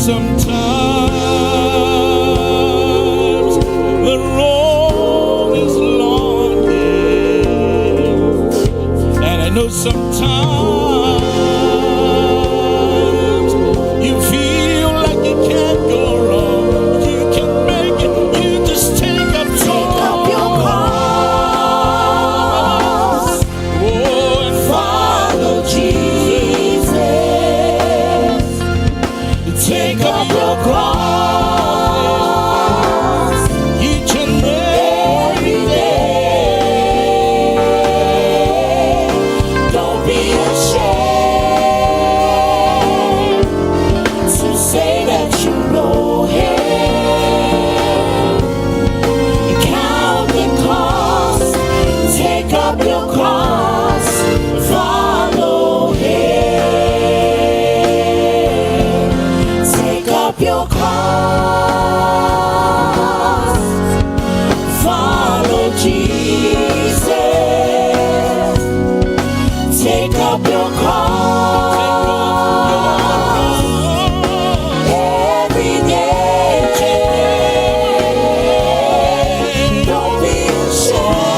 Sometimes the road is long, yeah. And I know sometimes you feel like you can't go wrong. You can make it. You just take up your cross. Oh, and follow Jesus. Take up your cross each and every day. Don't be ashamed to say that you know Him. Count the cost, take up your cross, follow Him. Take up your cross, follow Jesus. Take up your cross every day. Don't be ashamed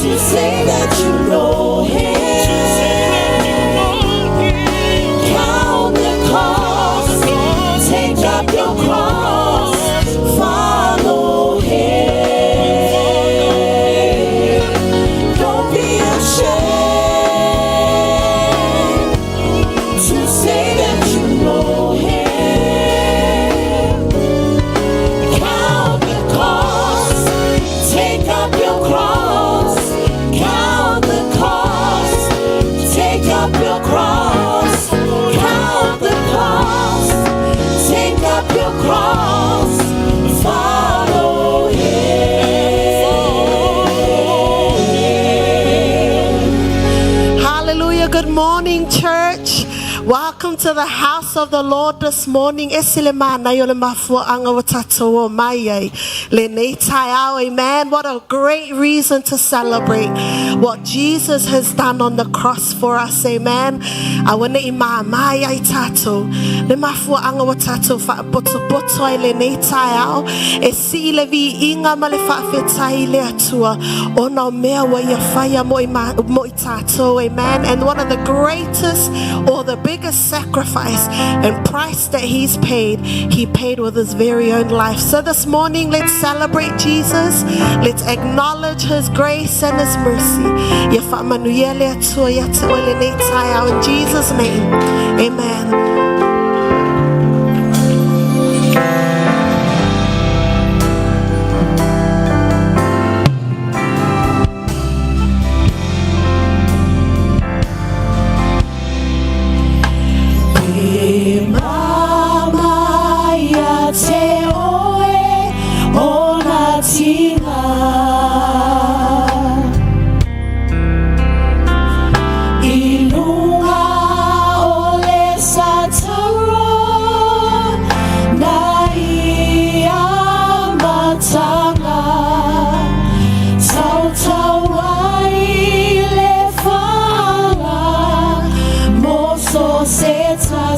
to say that you know Him. Count the cost, take up your cross, follow Him. Don't be ashamed to say that you know Him. Count the cost, take up your cross. Count the cost, take up your cross. Count the cost, take up your cross, follow Him. Hallelujah. Good morning, church. Welcome to the house of the Lord this morning. Amen. What a great reason to celebrate what Jesus has done on the cross for us. Amen. I want to imamaya itato. Le mafu anga watato fa poto poto ile neitao. Esi levi inga malefa fetai le atua. Ona mea wa ya fire mo itato. Amen. And one of the greatest or the biggest sacrifice and price that He's paid, He paid with His very own life. So this morning, let's celebrate Jesus. Let's acknowledge His grace and His mercy. In Jesus' name, amen.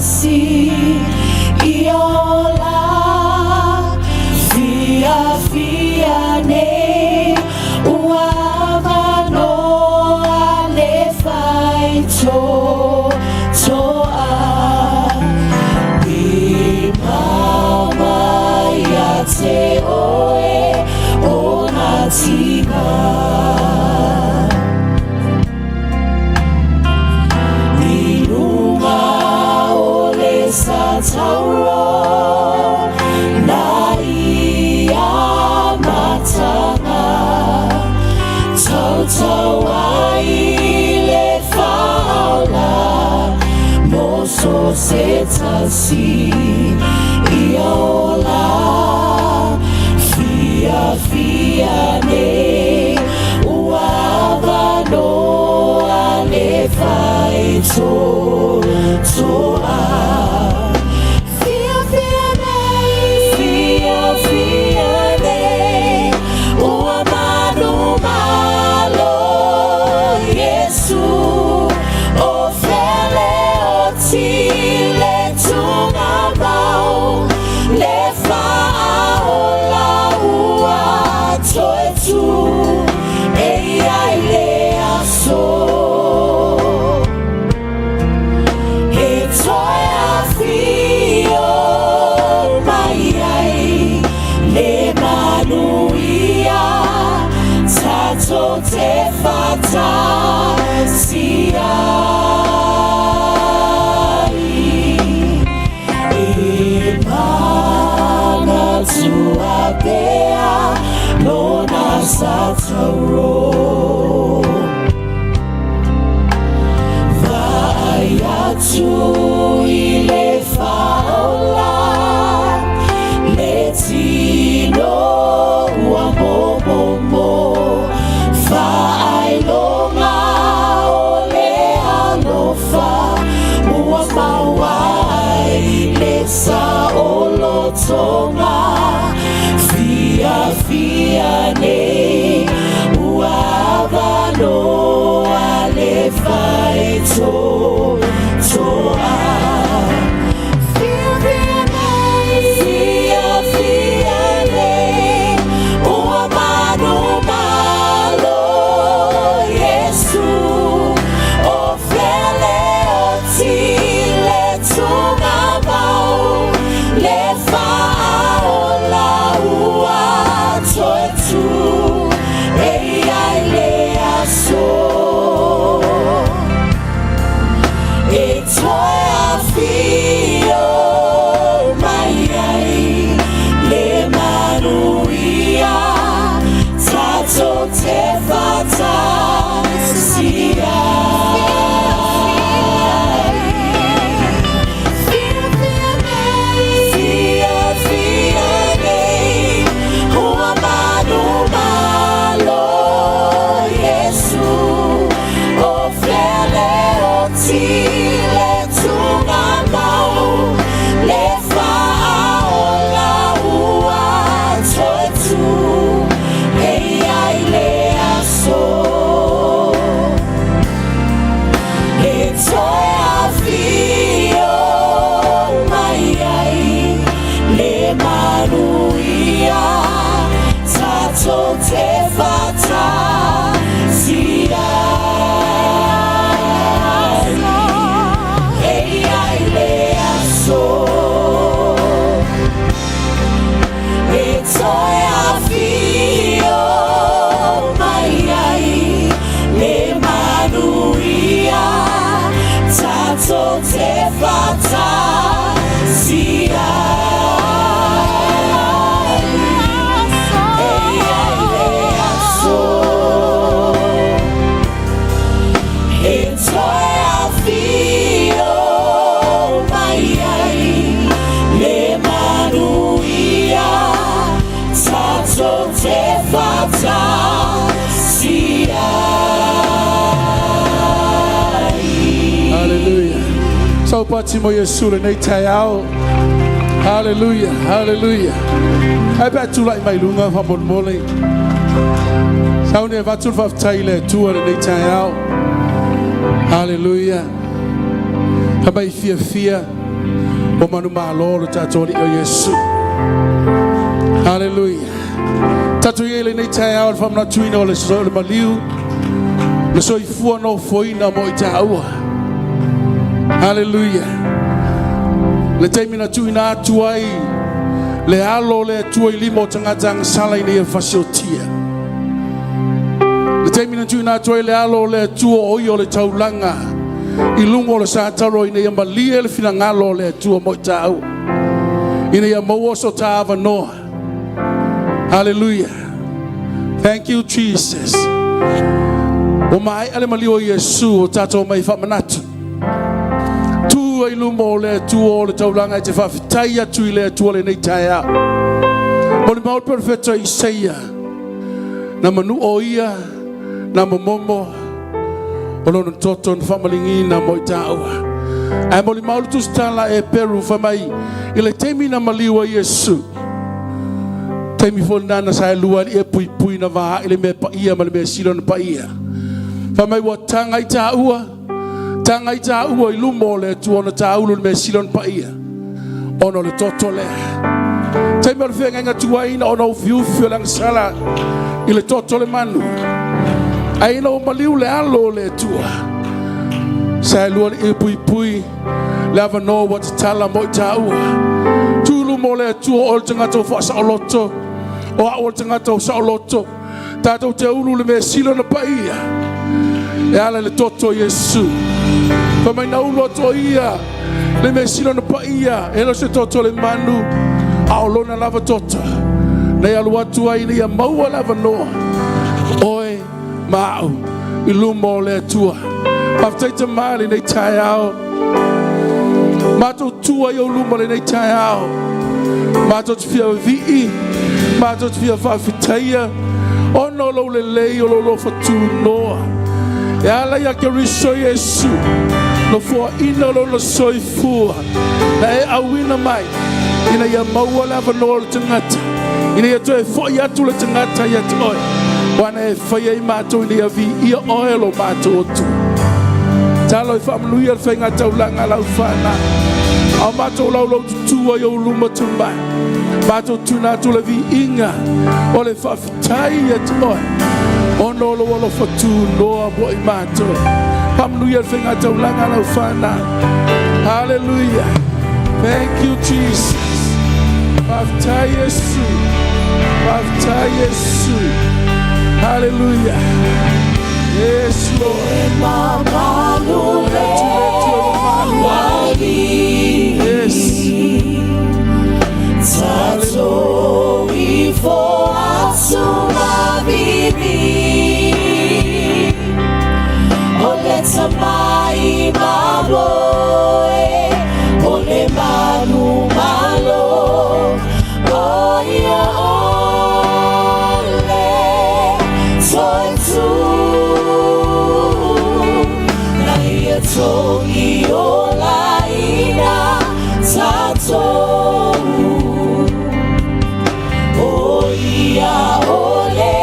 Si iola fia ne uava no ale fai to a fia ne uava no malo Yesu o fele o Sau patimo Yesu le nei tai au. Hallelujah, hallelujah. Ai pa tu lai mai lunga fa mon mole. Sau ne va tu fa tai le tu le nei tai au. Hallelujah. Habai fia o manu malo le tatori o Yesu. Hallelujah. Tatu yele nei tai au fa na tuino le so le maliu. Le so ifua no foina mo ita au. Hallelujah. Le taimina tuina tuai le alo le tuai limo tangatang salai ne fasiotia. Le taimina tuina tuai le alo le tuo oio le taulanga ilungo le sataro ine ya malie le finangalo le tuo moitau ine ya mawoso tava noa. Hallelujah. Thank you Jesus. O mai ale malio Yesu o tato mai fa manatu. Ai lumo le tuo le taulanga te fa fitaia tu le tuo le nei taia. Mo le maul perfetto Isaia. Na manu oia na momomo. O no toto na famalingi na moitaua. Ai mo le maul tu stala e Peru fa mai ile temi na maliwa Yesu. Temi fo nana sa lua e pui na va ile me pa ia ma le me silo na pa ia. Fa mai wa tanga itaua. Tanga I ta ua I lumo le tu ona ta ulu me silon pa ia. Ono le toto le. Tai mea le whenga inga tuaina ona ufiufi o lang sala I le toto le manu. Aina o maliu le alo le tua. Sa lua le pui pui le ava no wa te tala mo I ta ua. Tulu mo le tua o le tangata o wha sa o loto. O a o le tangata o sa o loto. Tātou te ulu le me silon pa ia. E ala le toto Yesu. Pa mai na ulu ato ia. Le me sino na pa ia. E no se toto le manu. A o lona lava tota. Nei alu atu ai ni a maua lava noa. Oi mau. I lumo le tua. Paftai te mali nei tai ao. Mato tua I o lumo le nei tai ao. Mato te fia vii. Mato te fia whawhitaia. Ono lo le lei o lo fatu noa. E ala ia ke riso Yesu. No fua ina lo soi fua. Na e awina mai. Ina ia maua lava no le tangata. Ina ia toe fo ia tu le tangata ia te oi. Wana e whaia I mātou ina ia vi ia oe lo mātou otu. Talo I whaamanuia le whainga taulanga lau whana. Au mātou lau lau tutua I o luma tumai. Mātou tuna tu le vi inga. O le whawhitai ia te oi. Ono lo walo fatu noa bo I mātou. Hallelujah, finger to Langana Fana. Hallelujah. Thank you, Jesus. Bafta Yesu. Bafta Yesu. Hallelujah. Yes, Lord. Yes. Tato ifo asuma bibi. Ole tamai maboe, ole manu malo, oya ole soitu, na ia togi ola ina tato, oya ole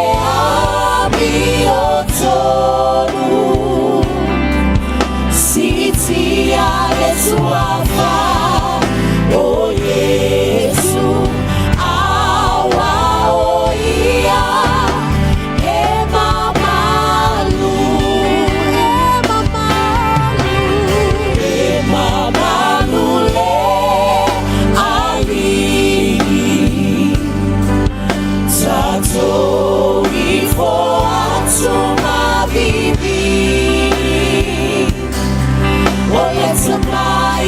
abiotonu. Suafa, oh Yesu, awa oia, ema malu, le ali, tato ifo atuma bibi. Oh, let's fly,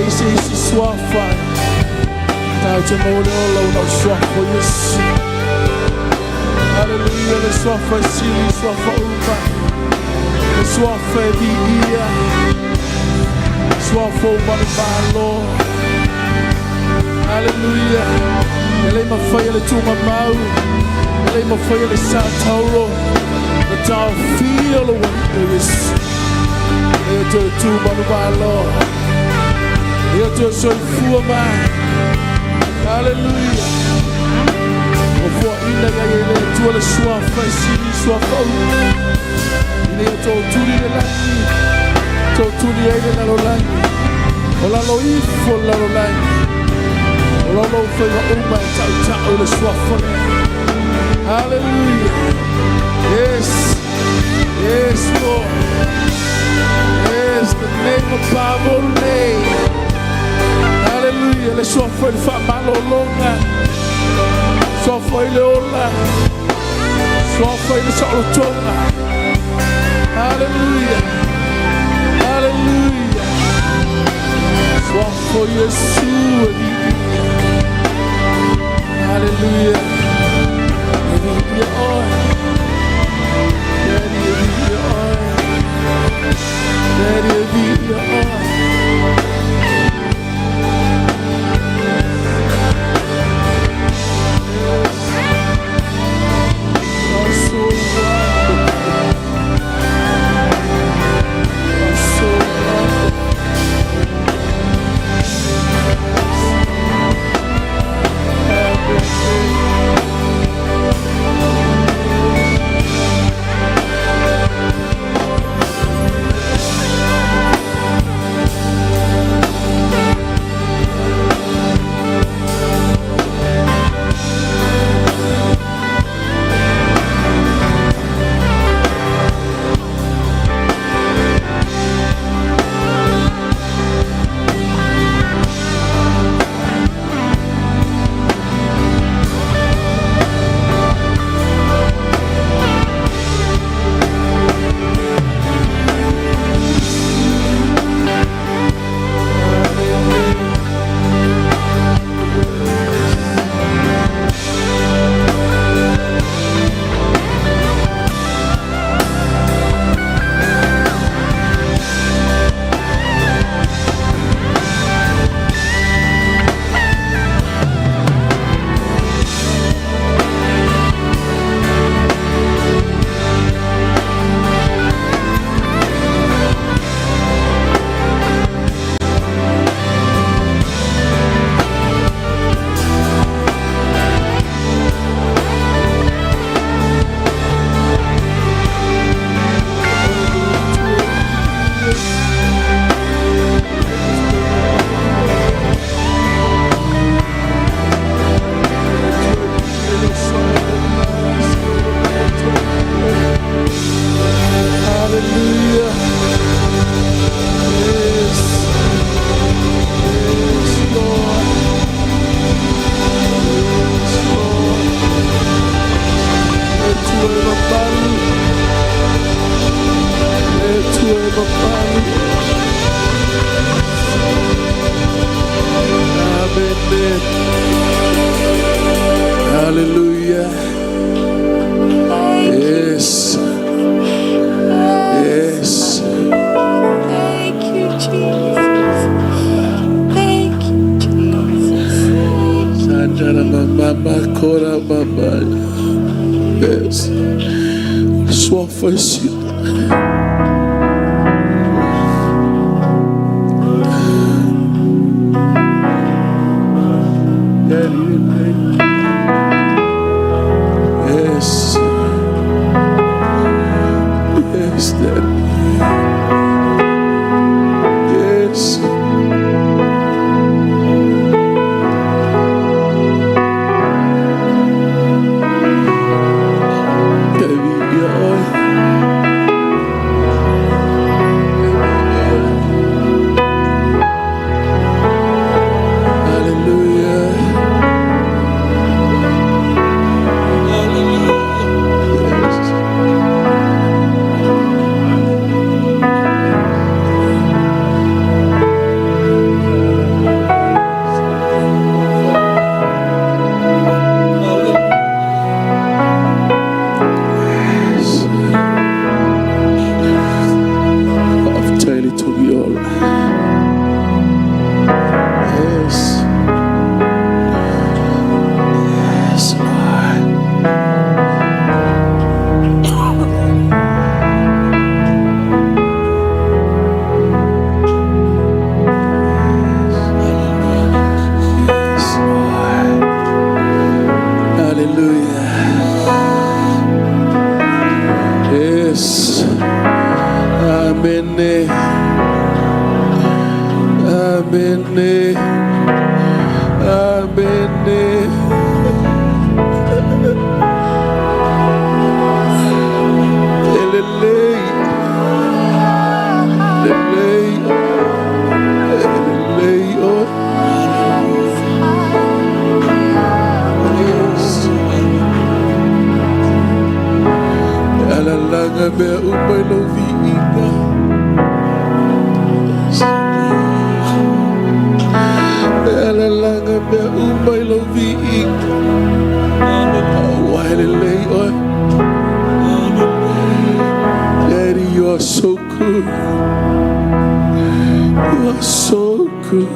isi swafa. Tau te maule o lau nau swafa Yesu. Hallelujah, le swafa sili, swafa upa. Le swafa vi ia. Swafa umanu malo. Hallelujah. Ele mawhai le tuma mau. Ele mawhai le sātauro. Le tau fia lo wani Yesu. E te tūmanu malo. E te soifua mai. Hallelujah. O fua ina ya ele tua le swafa sili swafa u. Ine e tō turi le langi. Tō turi e le lalo langi. O lalo ifo lalo langi. O lalo whaiwa uma e tau tau le swafa. Hallelujah. Yes. Yes, Lord. Yes, the name above all name. Hallelujah. Le swafa il fa malo longa. Swafa il ola. Swafa il solo tonga. Hallelujah. Hallelujah. Swafa Yesu. Hallelujah. Hallelujah. Hallelujah. Yes. Yes. Thank you, Jesus. Thank you, Jesus. Sanjara mama kora mama. Yes. Swafa sili. Yes. Yes, Daddy. Yes. Langa be umay lo viina. Langa be umay lo viina. Wailelei oi. Daddy, you are so good. You are so good.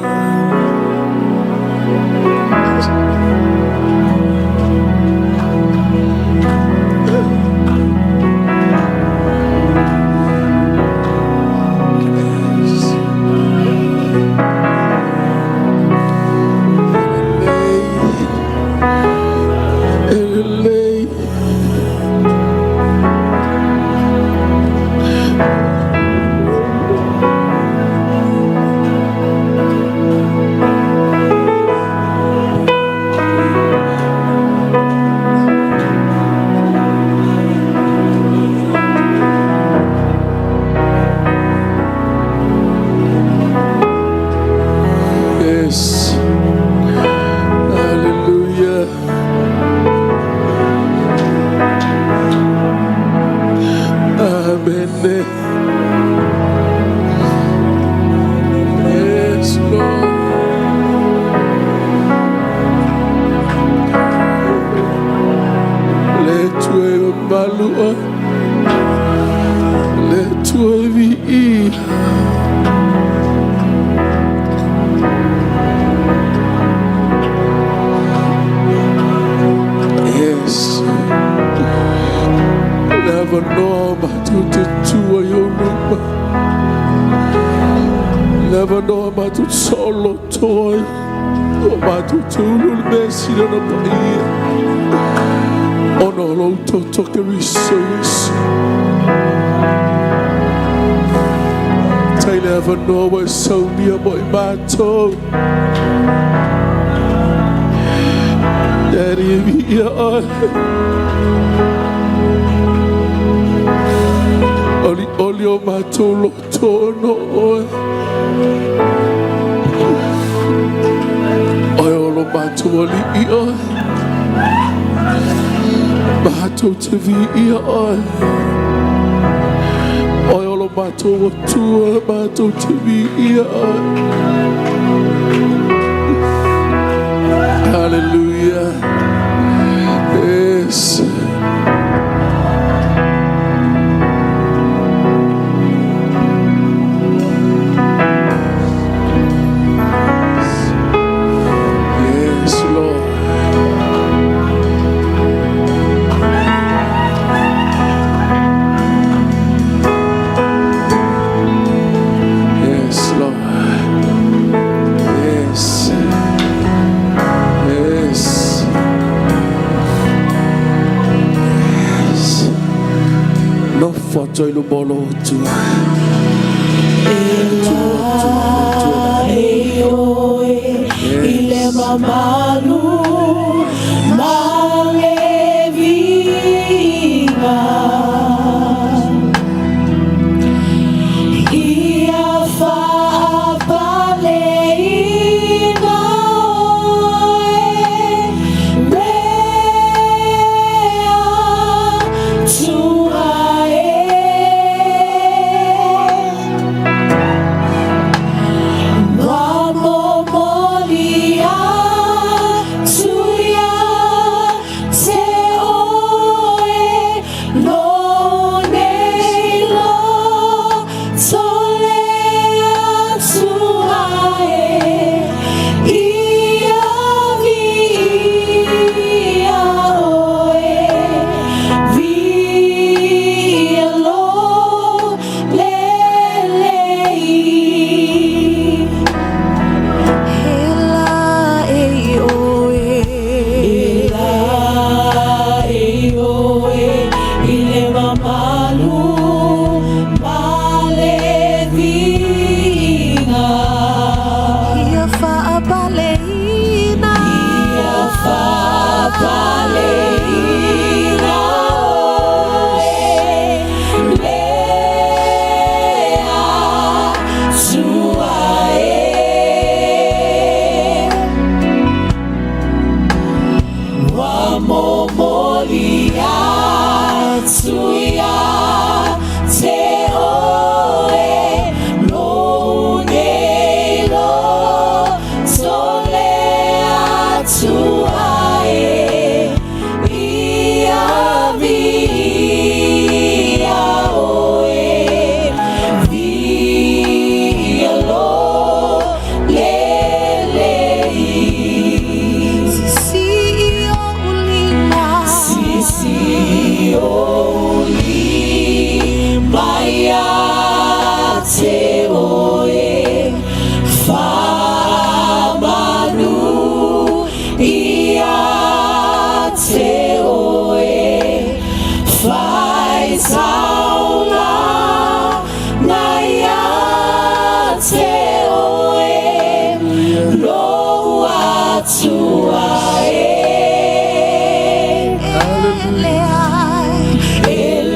Never know about to your number. Never know about to solo toy. About to little messy on the ear. Oh no, Lord, talk every service. I never know what's so near my toe. Daddy, me Oli o matolo tono oi olo matoli oi mato tv oi olo mato tua mato tv oi. Hallelujah. Yes. Joy lo bolo tua. Ile mamalu malevina. Ia fa apaleina saula naya te oe lo atua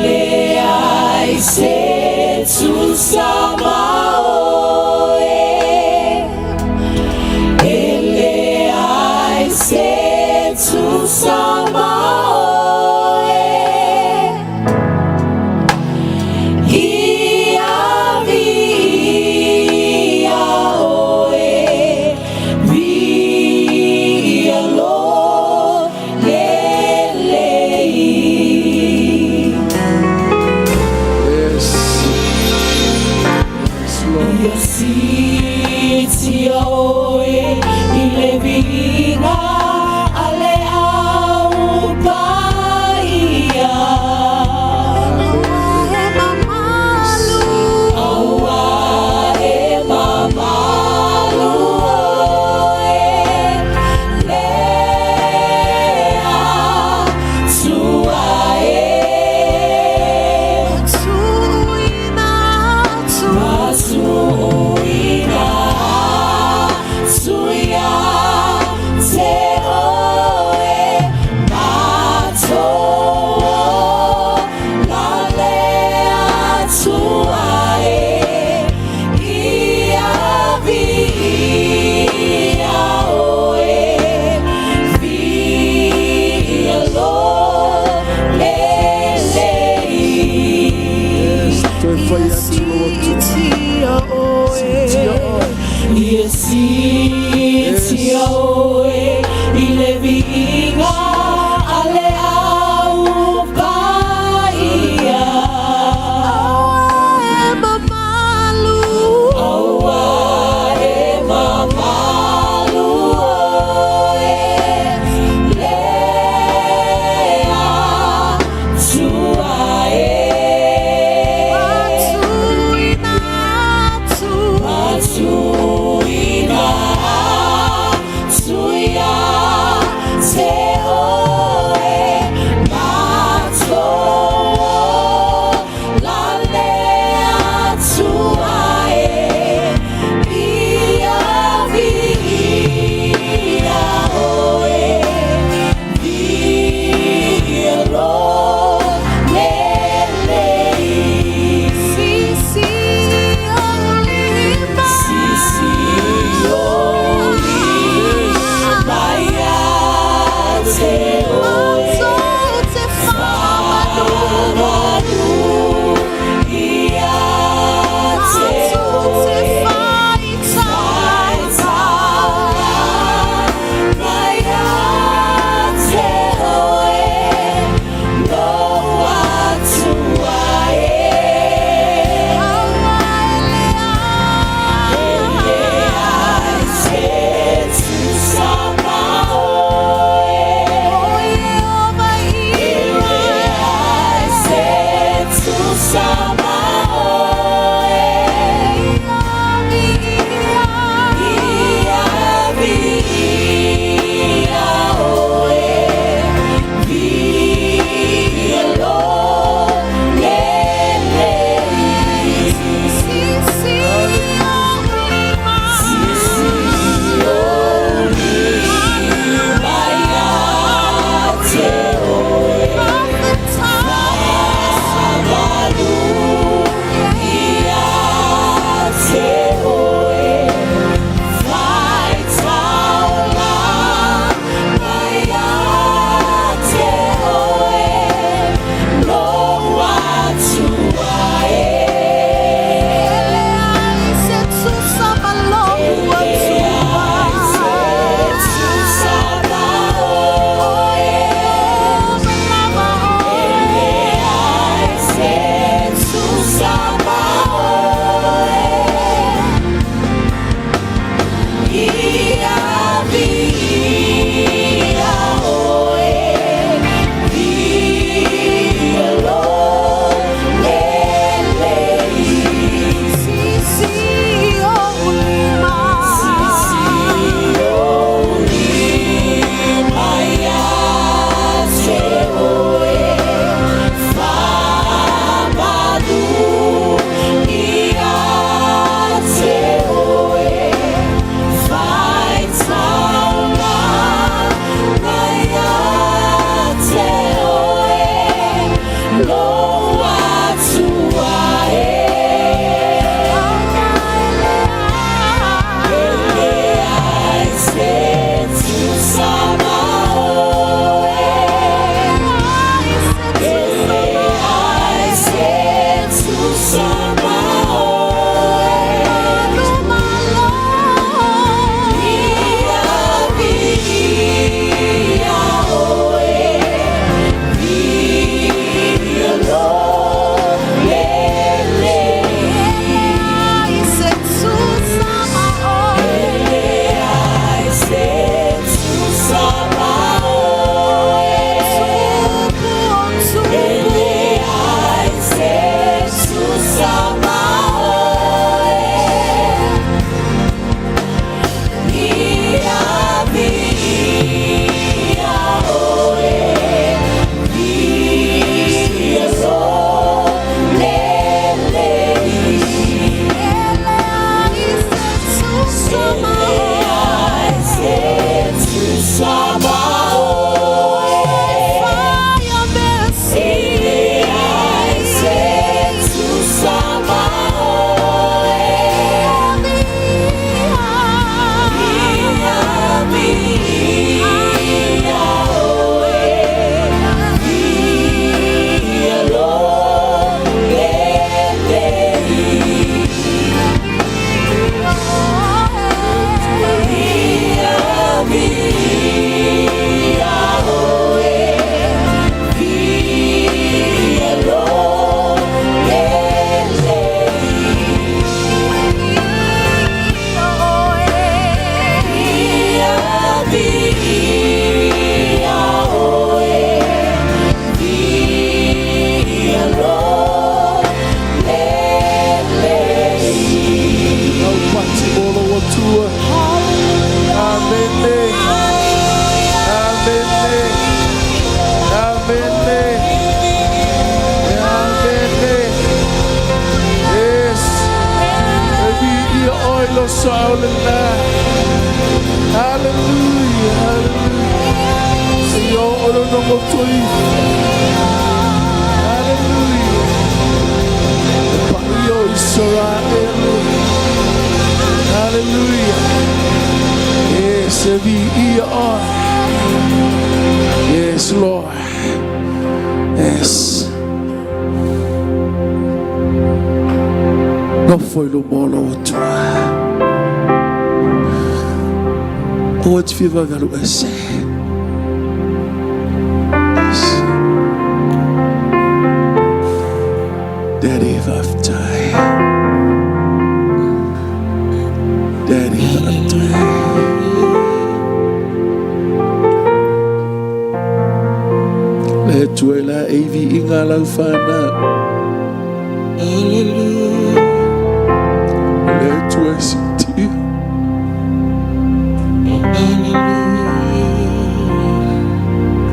Eleai se tu sama oe Eleai se tu sama oe Ia via oe Via lo lelei Yes. Yes, Lord. Yasiti oe ile vinga ale au paia Aua e mamalu oe Lea tua e Masuina suia te oe mato la lea tua e ia via oe via lo lelei Toi fai atu lo atu. Yesiti oe ile vinga ale au paia Aua e mamalu oe Lea tua e Hallelujah, hallelujah. See all of them up to you. Hallelujah. Pario Israel. Hallelujah. Yes, yes, Lord. Yes. No foi no bolo outro. Hoje viva galo esse. Daddy of time. Daddy of time. Let tuela evi ingala fana. Hallelujah. Let tuesi ti.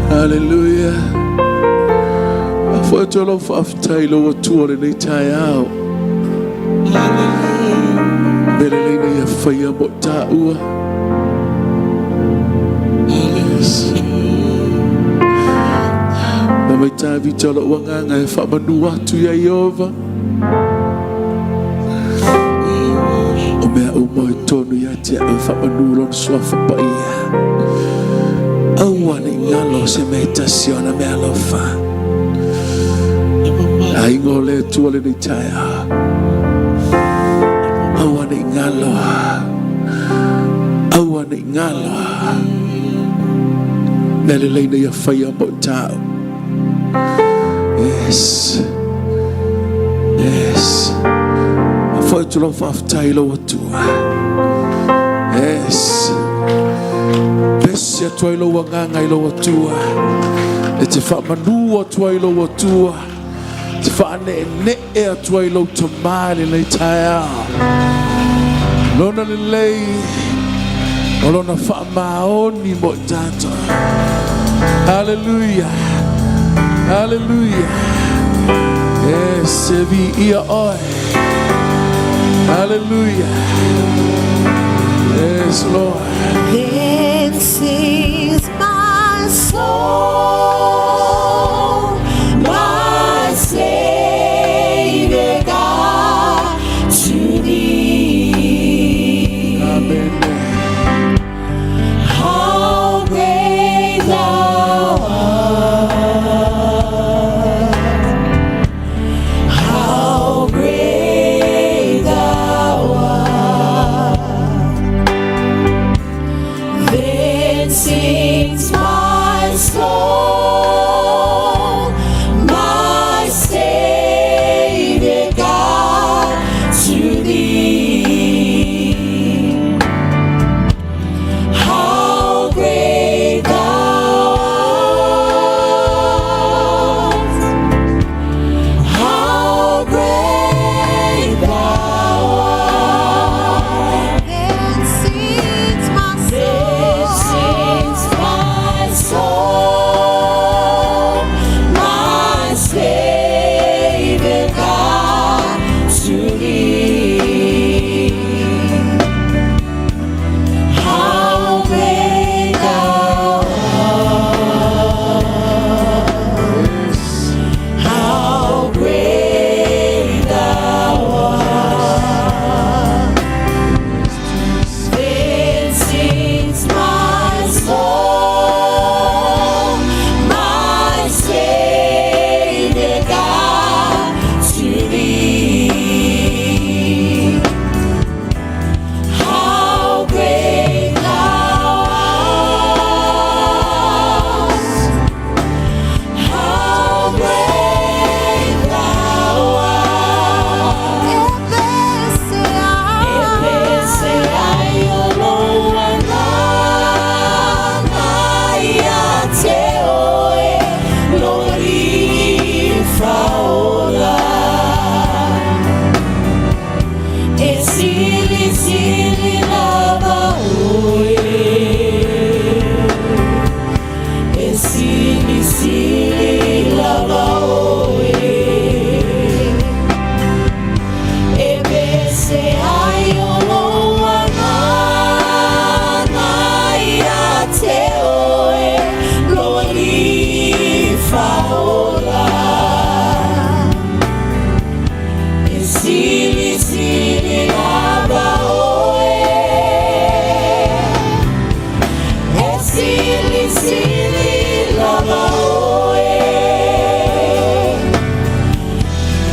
Hallelujah. For all of after lo tuole ni tayao. Belelena ya faya bota ua. Mama tavi tolo wanganga ya fa manua tu ya Yehova. Omea umo tonu ya tia fa manulon swafa pa ia. Awane ngalo se meditazione me lo fa. Ai ngole tuole ni taya. Awane ngalo. Awane ngalo. Nelelena ya faya bota. Yes. Yes. For to love of Taylor too. Yes. Besia Toilo Wanganga Ilo Tua. It's a fat manua Toilo Tua. It's a fat ne air Toilo Tamali Lataya. Lona Lay. Olona Fama only Motata. Hallelujah. Hallelujah. Yes, every ear oil. Hallelujah. Yes, Lord. Then sings my soul, My Savior God, to thee. Amen. How great thou art. How great thou art. Then sings my soul.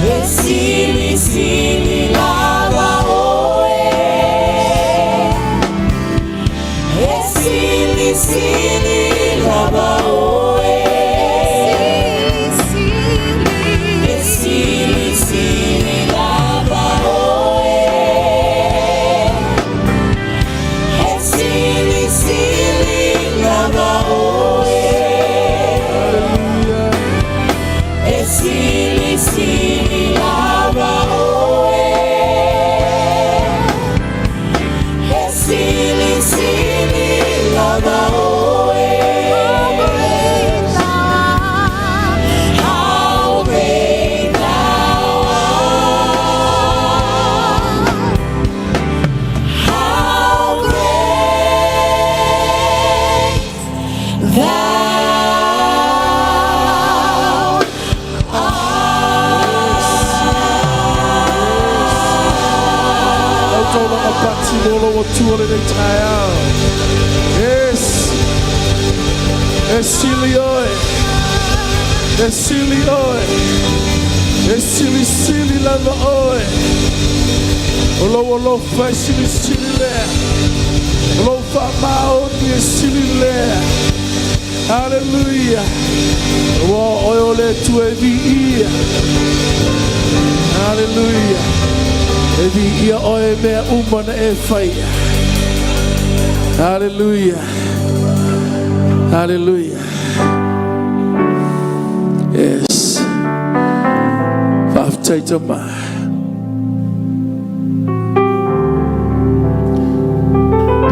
Esili sili lava oe. Esili sili lava oe. Esili sili lava oe. Esili sili lava oe. Esili sili lava oe. Esili sili lava oe. How great thou art. How great thou Yes. Esili oe. Esili oe. Esili sili lava oe. Olo fa esili sili le. Olo fa mao ni esili le. Hallelujah. Wo oile tu evi ia. Hallelujah. Evi ia oe mea umana e whaia. Hallelujah. Hallelujah. Yes. Whaftaita mai.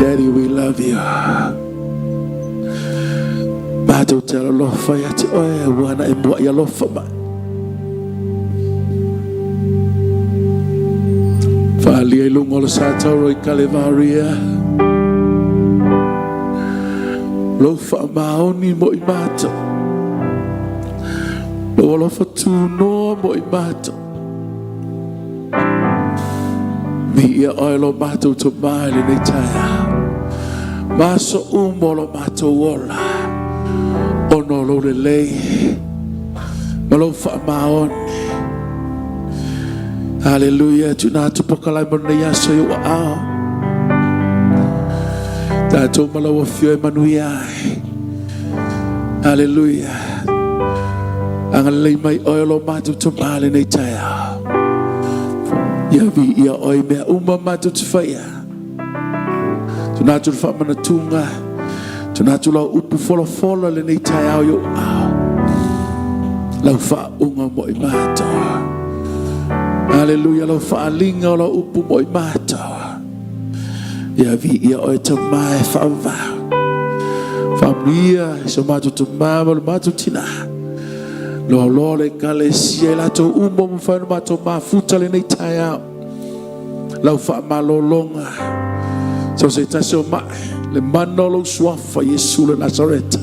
Daddy, we love you. Mato tera lofa ya te oe wana e mua ya lofa mai. Whaalia I lungo la sātauro I Kalevaria. Lo whaamaoni mo I mātou. Lo alofa tūnoa mo I mātou. Mi ia oe lo mātou to maile nei taia. Maso umo lo mātou ola. Ono lo le lei. Ma lo whaamaoni. Hallelujah. Tuna tu pokalai mo nei aso I wa ao. Tātou malawa fio e manui ai. Hallelujah. Angalei mai oe lo mātou to maile nei taia. Ia vi ia oi mea uma mātou te whaia. Tuna tu whamana tunga. Tuna tu lau upu fola le nei tai au yo au. Lau wha unga mo I mātou. Hallelujah. Lau wha alinga o lau upu mo I mātou. Ia vi ia oi ta mai wha wau. Whamia so mātou ta māma le mātou tina. Lo le kale sia la to umbo mo fa ma to ma futa le nei tai au. Lau fa ma lo longa. So se ta so ma le manolo swafa Yesu le Nazareth.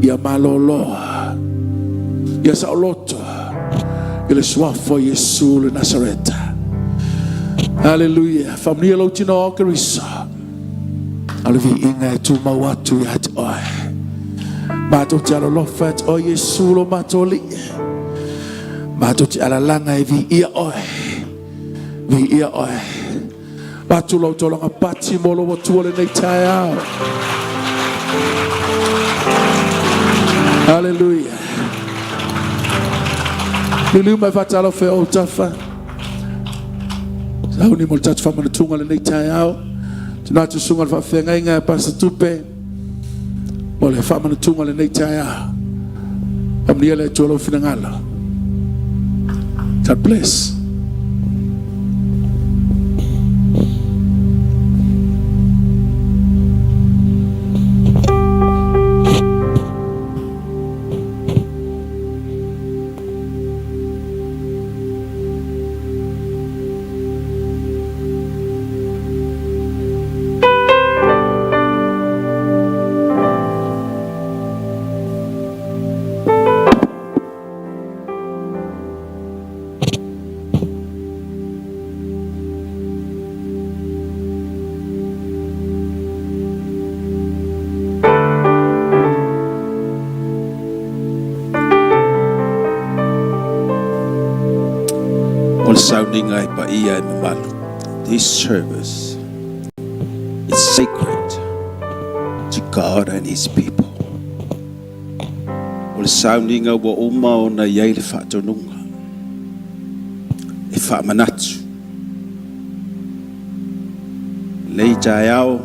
Ia ma lo lo. Ia sa loto. Ia swafa Yesu le Nazareth. Hallelujah. Family lo tino o kerisa. Alvi inga tu ma watu ya te oi. Mato te ala lofat o Yesu lo matoli. Mato te ala langa e vi ia oe. Vi ia oe. Mato lo tolanga pati molo wa tuole nei tai au. Hallelujah. Lilu mai fatalo fe o tafa. Sau ni mo tatu famana tunga le nei tai au. Tunatu sunga le whawhenga inga pasta tupe. Mole whamana tunga le nei tai au. Pamnia le tuolo finangala. God bless. O le sounding ai pa ia e mamalu. This service is sacred to God and His people. O le sounding au wa uma o na iai le whaatonunga. E whaamanatu. Lei tai au.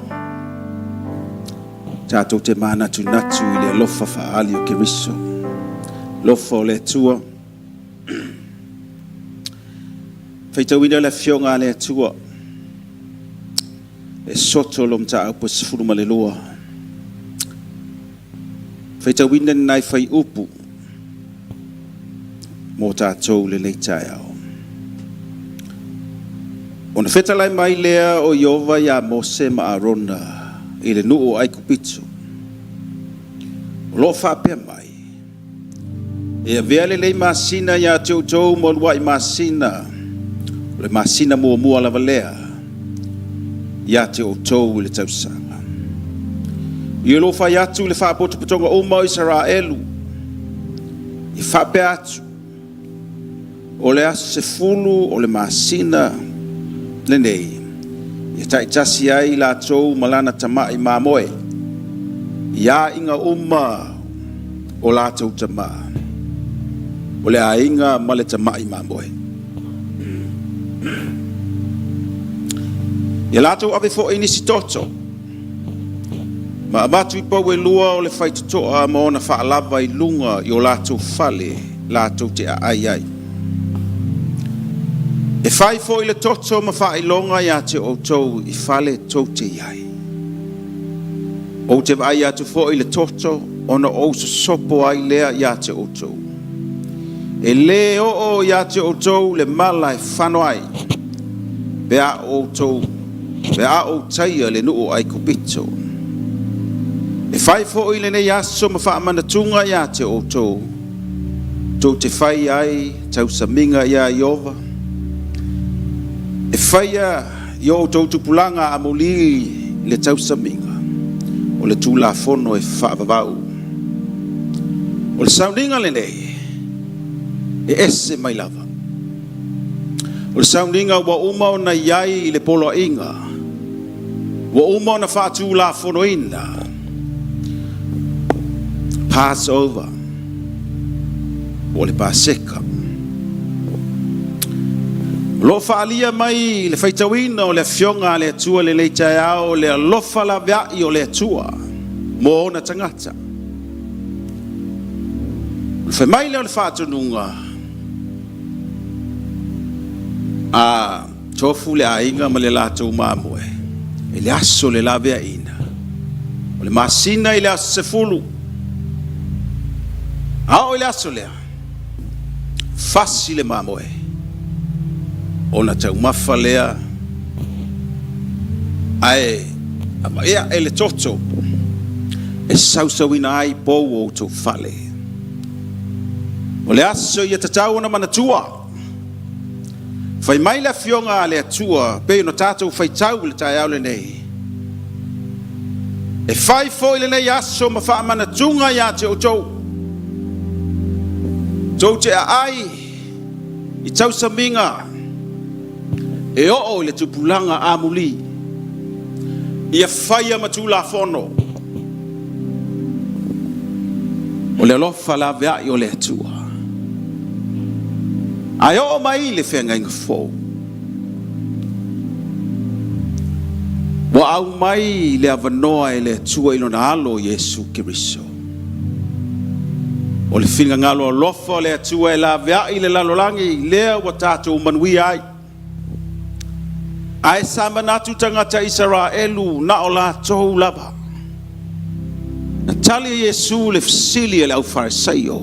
Tātou te manatu natu I le lofa whaali o Keriso. Lofa o le tua. Whaitawina le fionga le tua. E soto lom ta upo sifuruma le loa. Whaitawina nai whai upu. Mō tātou le leitai au. Ona whetalai mai lea o Iova ia Mose ma Arona. I le nuu o ai kupitu. O lo whapea mai. E a veale lei masina ia tautou mo lua I masina. O le masina mua mua lava lea. Ia tautou le tausanga. I lo whai atu le whapotu patonga o Israelu. I whapea atu. O le asu se fulu o le masina. Le nei. Ia taitasi ai la tou malana tamai mamoe. Ia inga o la tou tama. O le ainga male tamai mamoe. Ia la tou ave fo inisi toto. Ma abatu I pau e lua o le whaitutoa ma ona whaalava I lunga I o la tou fale la tou te ai ai. E whai fo I le toto ma whai longa ia te o tau I whale tau te iai. O te vai atu fo I le toto ona o so sopo ai lea ia te o tau. E le o ia te o tau le mala e whano ai. Bea o tau, bea o taia le nuu ai kupito. E whai fo I le ne yaso ma wha manatunga ia te o tau. Tau te whai ai, tau saminga ia Iova. E whaia I o tau tupulanga a moli le tau saminga. O le tūla fono e whaavavau. O le soundinga le nei. E ese mai lava. O le soundinga wa uma o na iai I le polo inga. Wa uma o na whaatūla fono ina. Passover. O le Paseka. Lo faalia mai le faitawina o le fionga le atua le leitai ao le alofa la viai o le atua mo ona tangata. Le fai mai le o le whaatununga a tofu le ainga ma le lātou mamue e le aso le la vea ina o le masina I le aso se fulu a o le aso lea fasi le mamue ona tau mafa lea ai ea ele toto e sausawina ai pou o tau fale o le aso ia tatau ona manatua fai mai la fionga le atua pe no tatou fai tau le tai au le nei e fai foi le nei aso ma fa manatunga ia te o tau tau te ai I tau saminga e o le tupulanga a muli ia whaia matula fono o le alofa la vea I o le atua ai o mai le whenga inga fō wa au mai le avanoa e le atua I lona alo Yesu Keriso o le whinga ngalo alofa le atua e la vea I le lalolangi lea wa tātou manui ai ai sama natu tangata Israelu na o la tou lava. Na tali Yesu le fsili le au farisaio.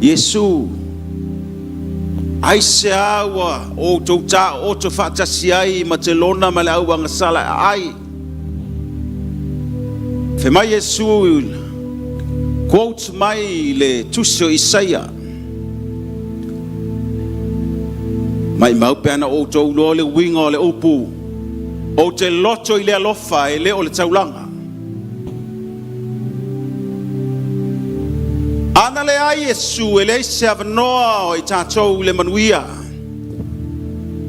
Yesu ai se awa o tau ta o to fatasi ai ma te lona ma le au angasala ai. Fe mai Yesu quote mai le tusio Isaia. Mai mau pena o tau lo le winga o le upu o te loto I le alofa e le o le taulanga ana le ai Yesu e le se avanoa o I tātou le manuia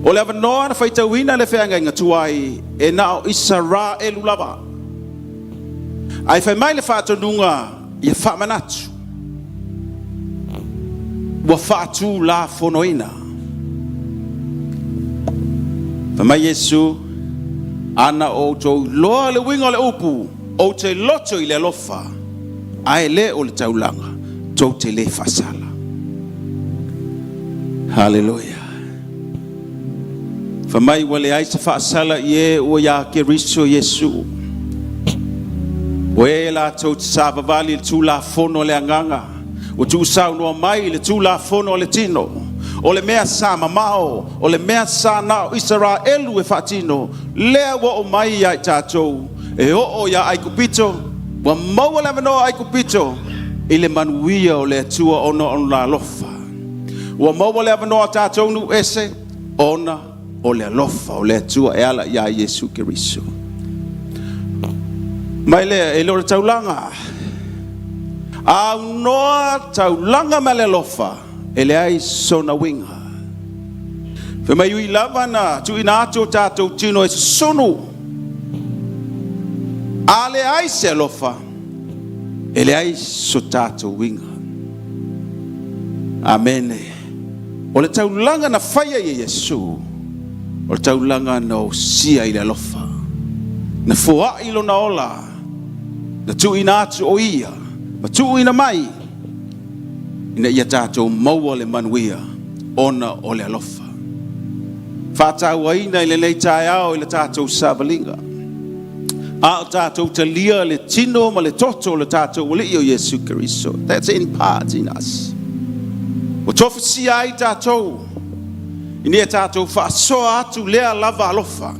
O le avanoa na faitauina le feagaiga tuai e na o Israelu lava. Ai fai mai le faatonuga ia faamanatu. Ua faatu la fonoina. Fai mai Yesu ana o tou loa le winga o le upu o te loto i le alofa. Ai le o le taulanga tou te le fasala. Hallelujah. Famai wale ai sa fasala ye o ya Keriso Yesu. Oe la tou te savavali le tu la fono le anganga. O tu sau no mai le tu la fono le tino. O le mea sa mamao, o le mea sa na Israelu e fatino. Lea wa o mai ai tatou. E o ya ai kupito. Wa maua le manoa ai kupito. Ile manuia o le tua ona on la lofa. Wa maua le manoa tatou nu ese. Ona o le lofa o le tua e ala ya Yesu Keriso. Mai le e lore taulanga. Au noa taulanga ma le lofa. Ele ai sona winga. Fe mai ui lava na tu ina ato tatou tino e sonu. Ale ai se lofa. Ele ai so tatou winga. Amen. O le taulanga na faya ye Yesu. O le taulanga na o sia i le lofa. Na fua ilo na ola. Na tu ina atu o ia. Ma tu ina mai. Ina ia tātou maua le manuia. Ona o le alofa. Whātau aina i le nei tai au i le tātou savalinga. A o tātou te lia le tino ma le toto le tātou o le i o Yesu Keriso. That's in part in us. O tofu si ai tātou. Inia tātou whaasoa atu lea lava alofa.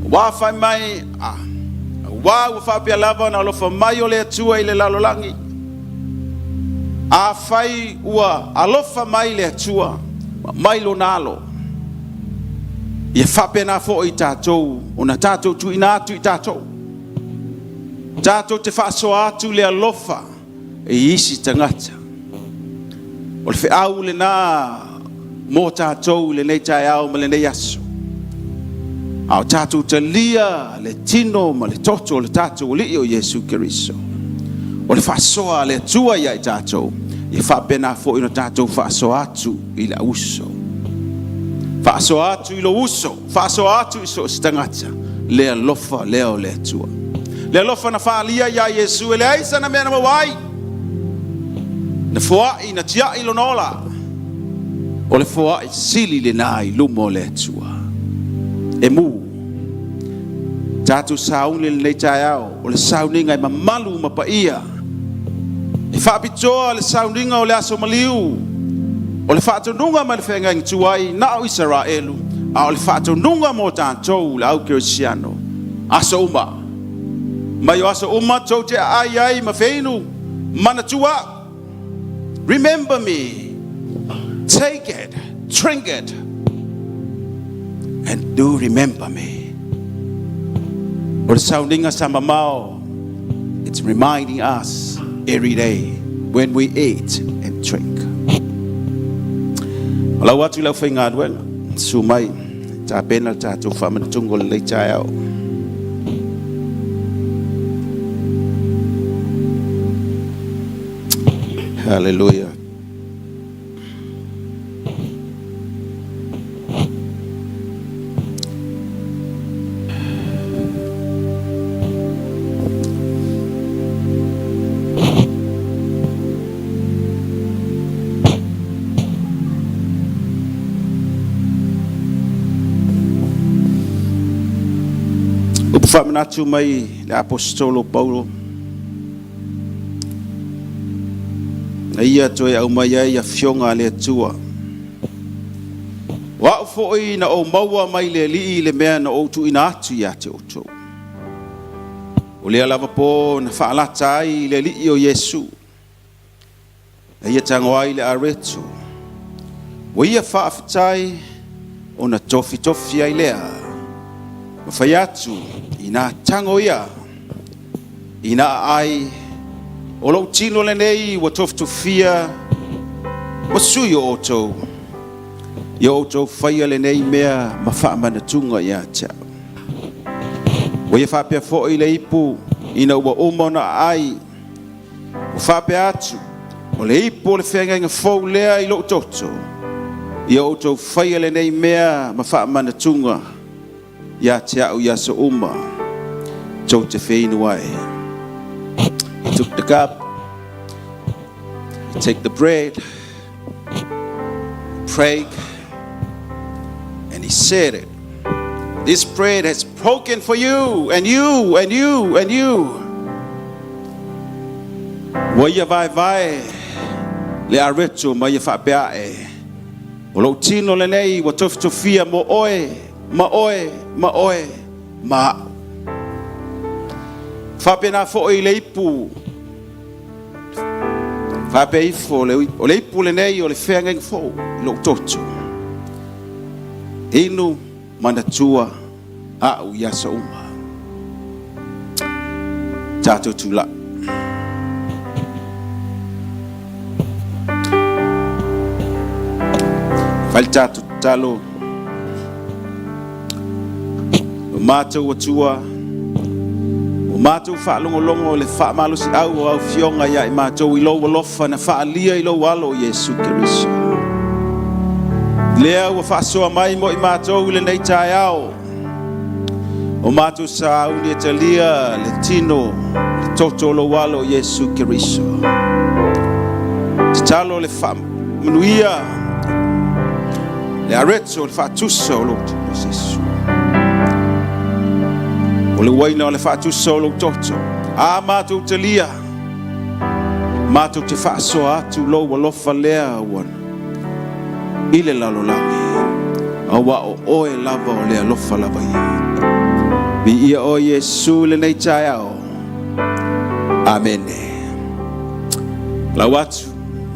Wā whai mai, wā ua whapia lava na alofa mai o lea tua i le lalolangi. A whai ua alofa mai lea tua, mai lo nalo. Ia whapia na fo i tātou, o na tātou tu ina atu i tātou. Tātou te whaasoa atu lea alofa, e isi tangata. O le whiau le nā, mō tātou le nei tai au ma le nei aso. Au tātou te lia le tino ma le toto le tātou li o Yesu Keriso. O le whasoa le tua ia i tātou. I whapena fo ino tātou whasoa atu i le uso. Whasoa atu i lo uso. Whasoa atu i so stangata. Lea lofa leo le tua. Lea lofa na whaalia ia Yesu. Ele aisa na mea na mawai. Na fua i na tia i lo nola. O le fua i sili le nai lumo le tua. E mu. Tātou saunga le nei tai au. O le sauninga i mamalu ma pa ia. E whaapitoa le sauninga o le aso maliu. O le whaatonunga ma le whenga ingi tuai na o Israelu. A o le whaatonunga mo tātou le au Kirisiano. Aso uma. Mai o aso uma tau te ai ma wheinu. Mana tua. Remember me. Take it. Drink it. And do remember me. O le sauninga sa mamao. It's reminding us every day when we eat and drink. Ala watu lau whainga aduenga. Sumai. Tā pena tātou whamanatungo le leitai au. Hallelujah. Whamanatu mai le apostolo Paulo. Na ia toe au mai ai a fionga le atua. Wa fo'i na o maua mai le li le mea na o tu ina atu ia te oto. O le alava po na whaalata ai le li o Yesu. Na ia tango ai le aretu. Wa ia whaafitai o na tofi ai lea. Ma whai atu ina tango ia. Ina ai o lau tino le nei wa tofia wa sui o oto. Ia o tau whaia le nei mea ma whaamana tunga ia tia. O ia whapea fo i le ipu ina ua umona ai. O whapea atu o le ipu o le whenga inga fau lea I lo toto. Ia o tau whaia le nei mea ma whaamana tunga ia tia o ia so uma. Tau te whenu ai. He took the cup. He take the bread. Prayed. And he said it. This bread has broken for you and you and you and you. Waya vai le areto mai whapea e. O lo tino le nei wa tofia mo oe ma. Whapena fo I le ipu. Whapea ifo o le ipu le nei o le whenga fo lo toto. Inu manatua au yasa uma. Tato tula. Faltato talo. Mato watua. Mato whaalongolongo le whaamalusi au fionga ia I mato I lo walofa na whaalia I lo walo Yesu Kiriso. Lea ua whaasoa mai mo I mātou le nei tai ao. O mātou sa uni e talia le tino, le toto lo walo Yesu Kiriso. Te talo le whaamanuia, le areto le whaatusa o lo Yesu. O le waina o le whaatusa o lo toto. A mātou talia, mātou te whaasoa atu lo walofa lea wana. Ile lalo langi awa o oe lava o le alofa lava ia bi ia o Yesu le nei tai ao. Amen. Lau atu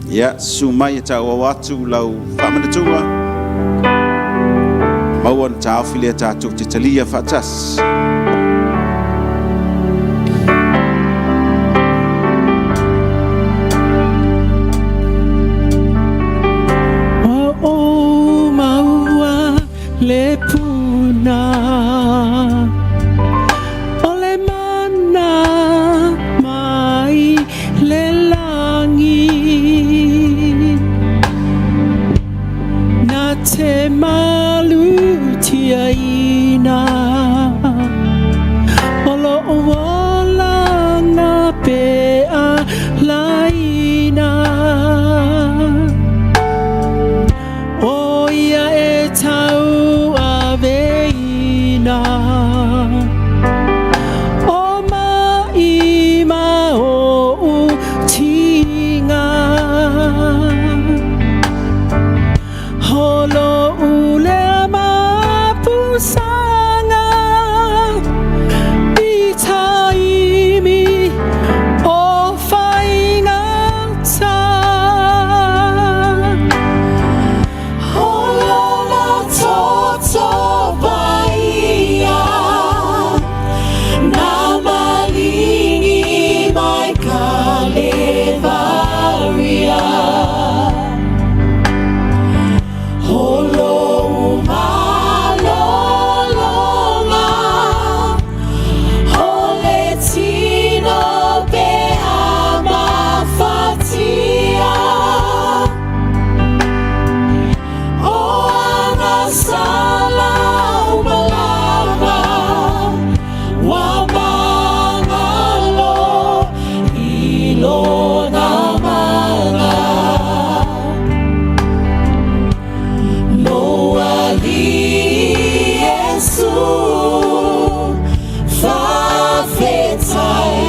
ia sumai ta o atu lau whamanatua mauan ta awhile tātou te talia whatas. Le puna o le mana mai le langi na te malu tia ina o lo wala na pea laina o ia e tau o mai ma o tinga holo ule ma pusanga I taimi o whainga ta holo na toto baia na malingi mai Kalevaria holo malolonga hole tino pe ama fatia o ana sala umalava wa mangalo ilo na mana no ali Yesu fa fetai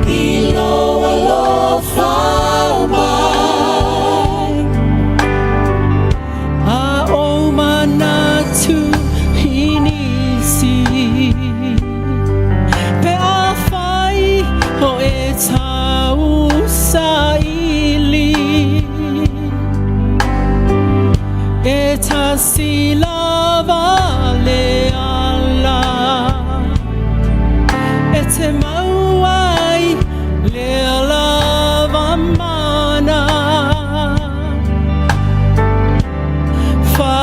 ilo alo fa mai a o manatu hinisi pe a fai o e tau saili e ta silava le ala e te mauai le lava mana fa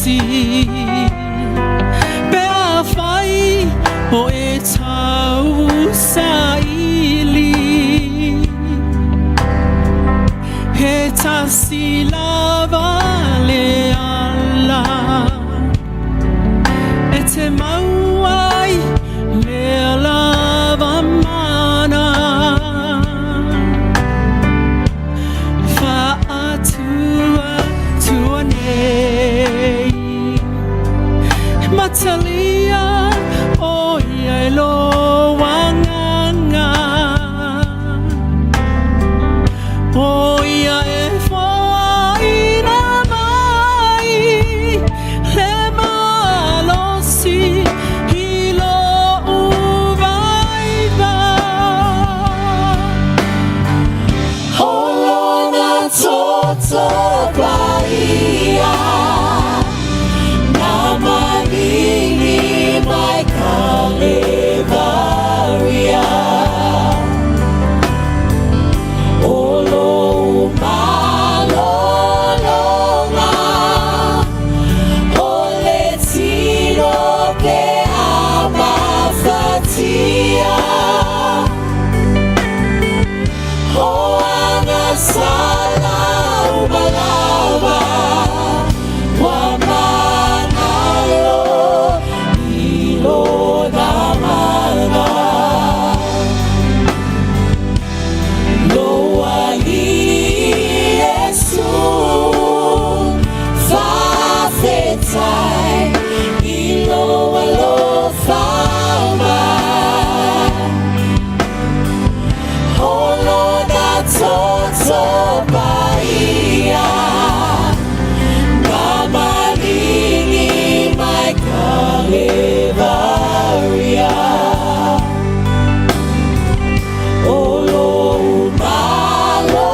si pe a fai o e tau sa ili he tasi lava le ala e te mauai le lava mana fa atua tua nei matalia o ia lo wanganga o ia e foi na mai le malosi i lo uvaiva Holona toto Bahia Namanini mai Kalevaria Olo malolonga Ole tiro pe abafatia Hoana sala umalava Wamanalo ilo namana Loali Yesu Fafetai ilo alofama Holona toto Bahia Namanini mai Kalevaria Olo malolonga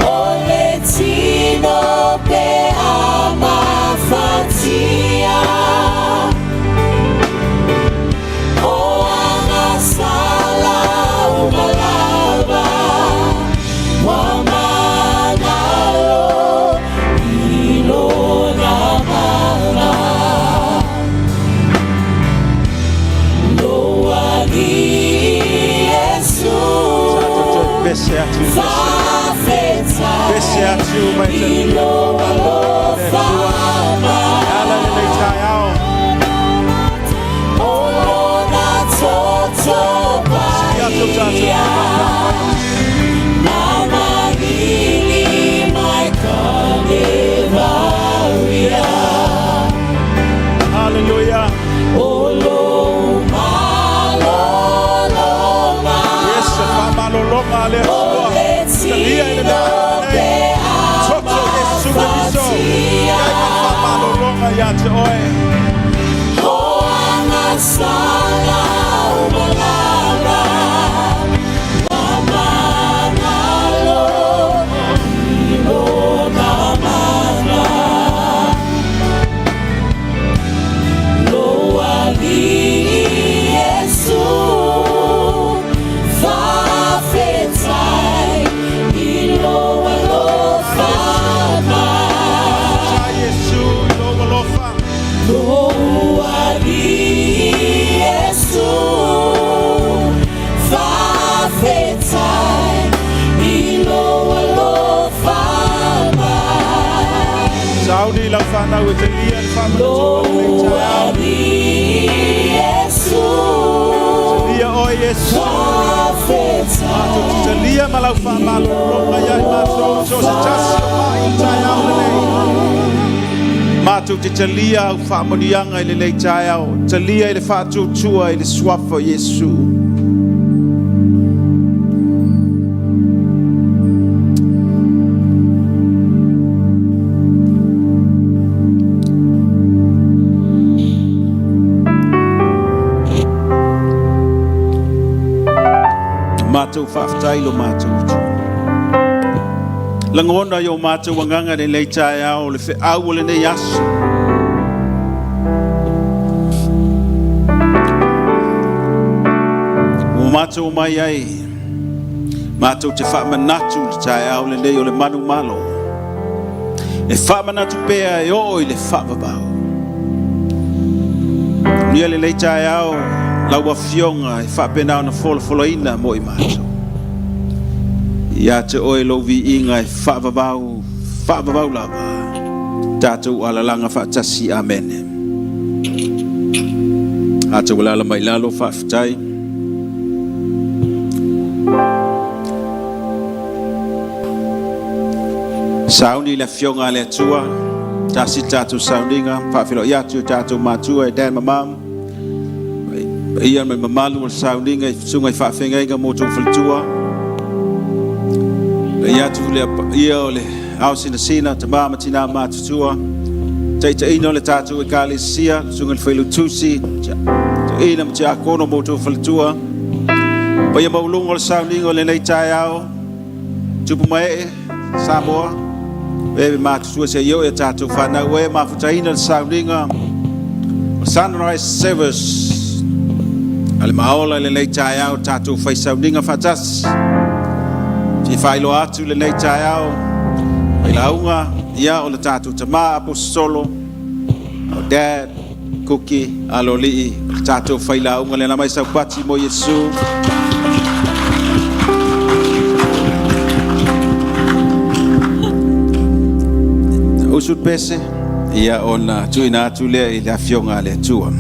Ole tino pe amafatia Hoana sala umalava Wamanalo ilo namana Loani Yesu Bese atu, Fafetai bese atu, mai te ilo alofama ala le le tai ao. Holona toto Atu Bahia Namanini mai Kalevaria Hallelujah. Olo malolonga Yes, famalolonga le sua. Ole Talia ele tino pe Toto Yesu Kristo. amafatia Kai famalolonga ya te oe. Hoana sala umalava Wamanalo ilo namana Loali Yesu Fafetai ilo alofama Cha Yesu lo walofa. Loali Yesu Fafetai ilo alofama Saudi la fana with the lia fama le tai ao. Loali Yesu Lia o Yesu. Atu Fafetai te lia malau famalolonga ya mato so se tasi o mai tai ao le nei. Matu te lia au famodianga i le le tai ao. Te lia i le fatu tua i le swafa Yesu. Matu faftai lo matu. Langona yo matu wanganga le le tai ao le fe au le ne yasu. Matou mai ai matou te wha manatu le tai au le nei o le manu malo E whamana tu pea e o i le whavavau. Nia le leita e au laua fionga e whapena ona folo ina mo i mato. Ia te oe lo vi inga e whavavau lava. Tātou alalanga whaatasi amene. Ata walala mai lalo whaafitai. Sauni la fionga le atua. Tasi tātou sauninga. Whaafilo iatu tātou mātua e dan mamam. Ia mai mamalu o sauninga i sunga i whaafenga inga moto whalitua. Iatu ia o le au sina te mama tina mātutua. Teita ino le tātou e kāle sia. Sunga le whailu tusi. Te ina mti a kono moto whalitua. Pa ia maulunga le sauninga o le nei tai au. Tupu mai Samoa. Ebe mātutua se iau e tātou whanau e mawhutaina le sauninga. Sunrise Service. Ale maola le nei tai au tātou whai sauninga whatas. Ti whailo atu le nei tai au. Wai launga ia o le tātou tama apostolo. O dad, kuki, alo lii. Le tātou whai launga le namai sau pati mo Yesu. Usut pese ia ona tuina atu lea i le afionga le tua.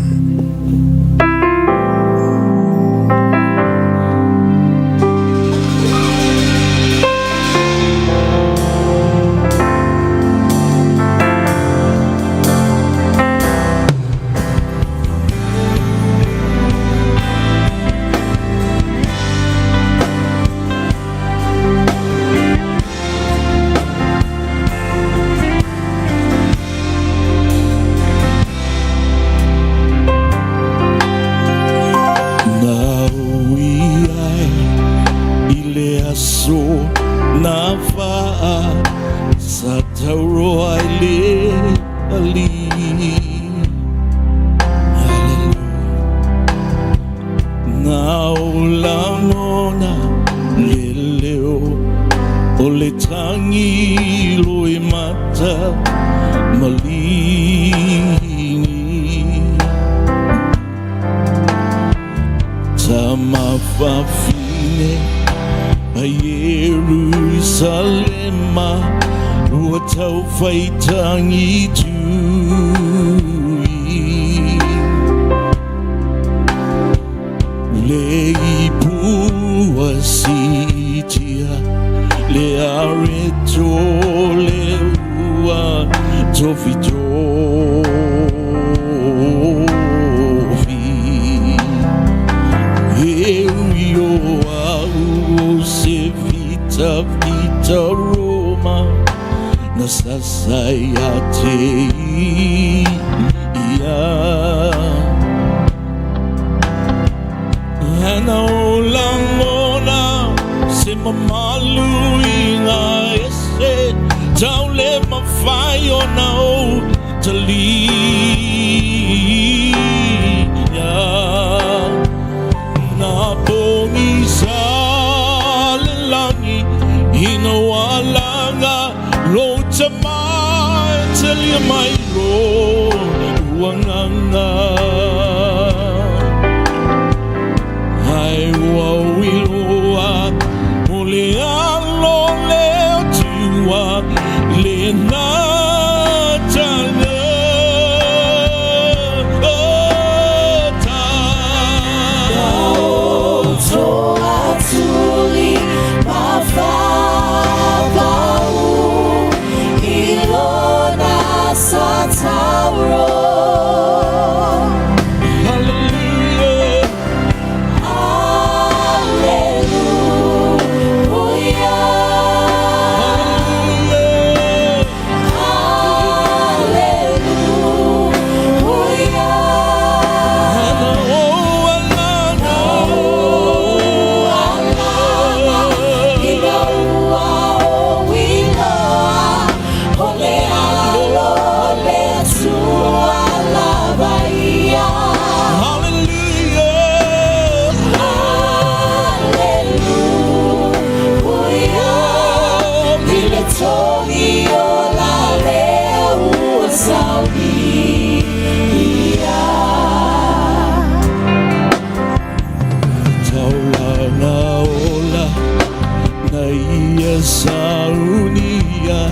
saunia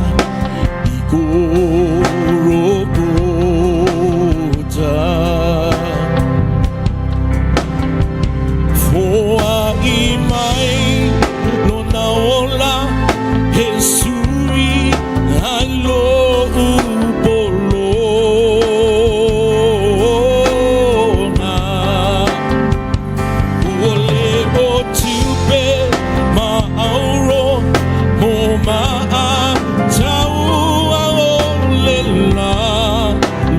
ikorogota Foa imai lona ola Jesui alo upolona Ole o tupe mauro mo maa tau aolela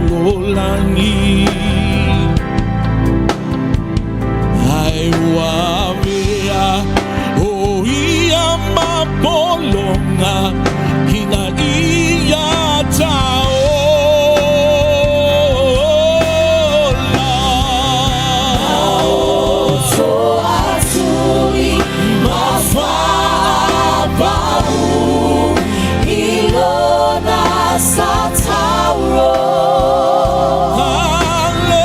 lolangi Ai wavea o ia mapolonga hina ia taola So atuli mafapau ilona satauro Ole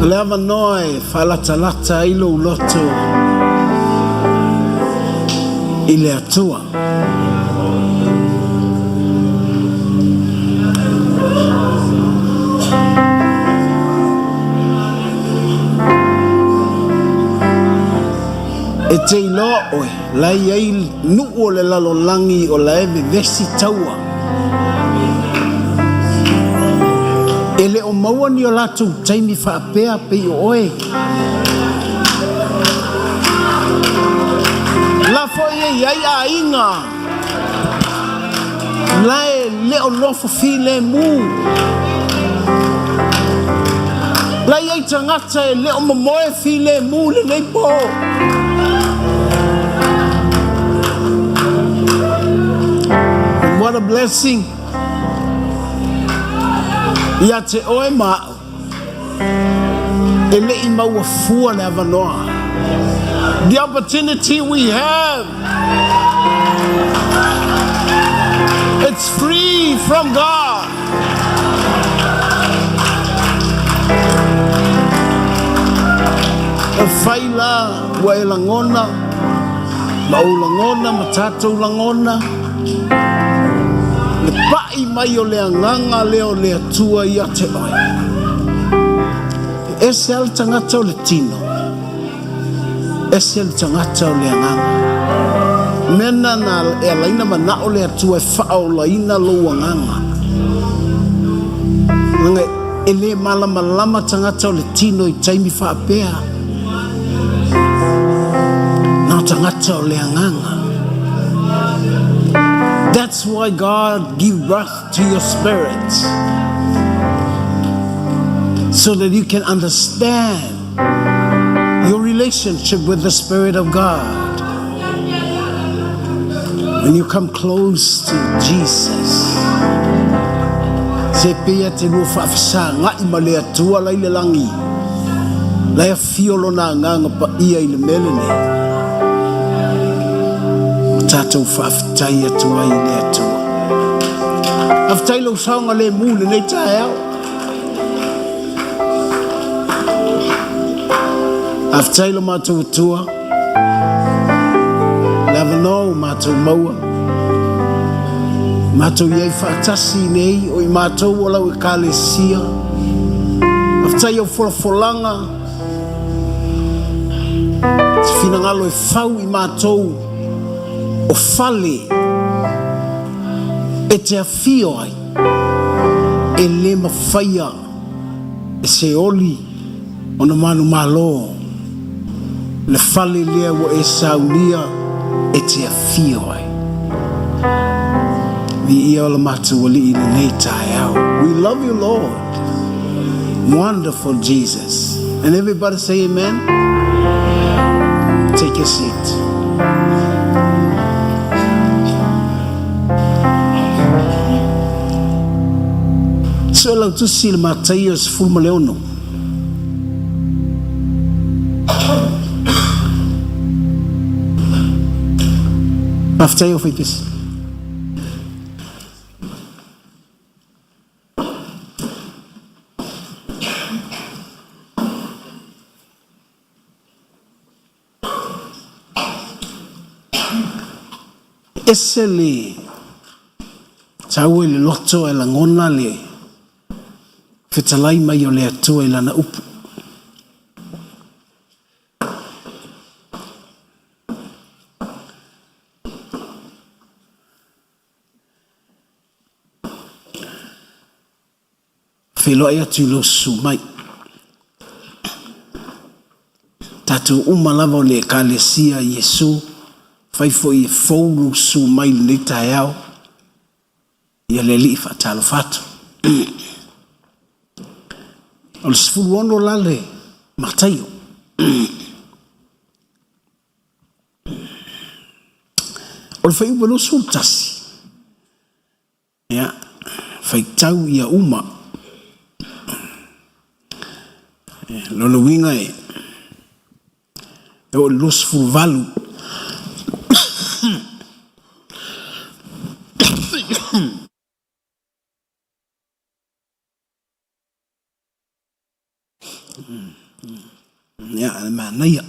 Leva noi falatalata ilo loto ile atua. E te ilo oe, lai ei nuo le lalolangi o la eve vesi taua. Ele o maua ni o latu taimi whaapea pe i oe. La foi e iai a inga. La e le o lofo fi le mu. La iai tangata e le o mamoe fi le mu le nei po. What a blessing. Ia te oe mao. E le I maua fua le avanoa. The opportunity we have. It's free from God. E faila wa e langona. Mau langona, matatu langona. Le pai mai o le anganga leo le atua ia te oe. Ese al tangata o le tino. Ese al tangata o le anganga. Mena na e alaina mana o le atua e whao laina lo anganga. Nanga e le malama tangata o le tino I taimi whaapea. Nā tangata o le anganga. That's why God gives birth to your spirit. So that you can understand your relationship with the Spirit of God. When you come close to Jesus. Se pea te lua whaafisa ngai ma le atua lai le langi. Lai a fiolo na nganga pa ia I le melene. Tātou whaafitai atua I le atua. Awhitai lau saunga le mūle nei tae au. Awhitai lau mātou atua. Lava no mātou maua. Mātou iei whaatasi nei o I mātou o lau e kāle sia. Awhitai au wholafolanga. Te whinangalo e whau I mātou. O fale e te awhio ai e le mawhaia e se oli o na manu malo le fale lea wa e saunia e te awhio ai vi ia o la matu wali I le nei tae au. We love you, Lord. Wonderful Jesus. And everybody say amen. Take your seat. So lau tu si le matai o se fulma leono. Maftai o whipis. Ese le tau le loto e la ngona le Fetalai mai o le atua I lana upu. Wheloa ea tu lo su mai. Tatu umalava o le kalesia Yesu. Faifo I fōru su mai le tae au. Ia le li fatalo fatu. O le sifuru ono lale mataio. O le whaiupa no sultasi. Ia, whaitau ia uma. Lolo winga e. E o le lo sifuru valu. Ya, mana ya?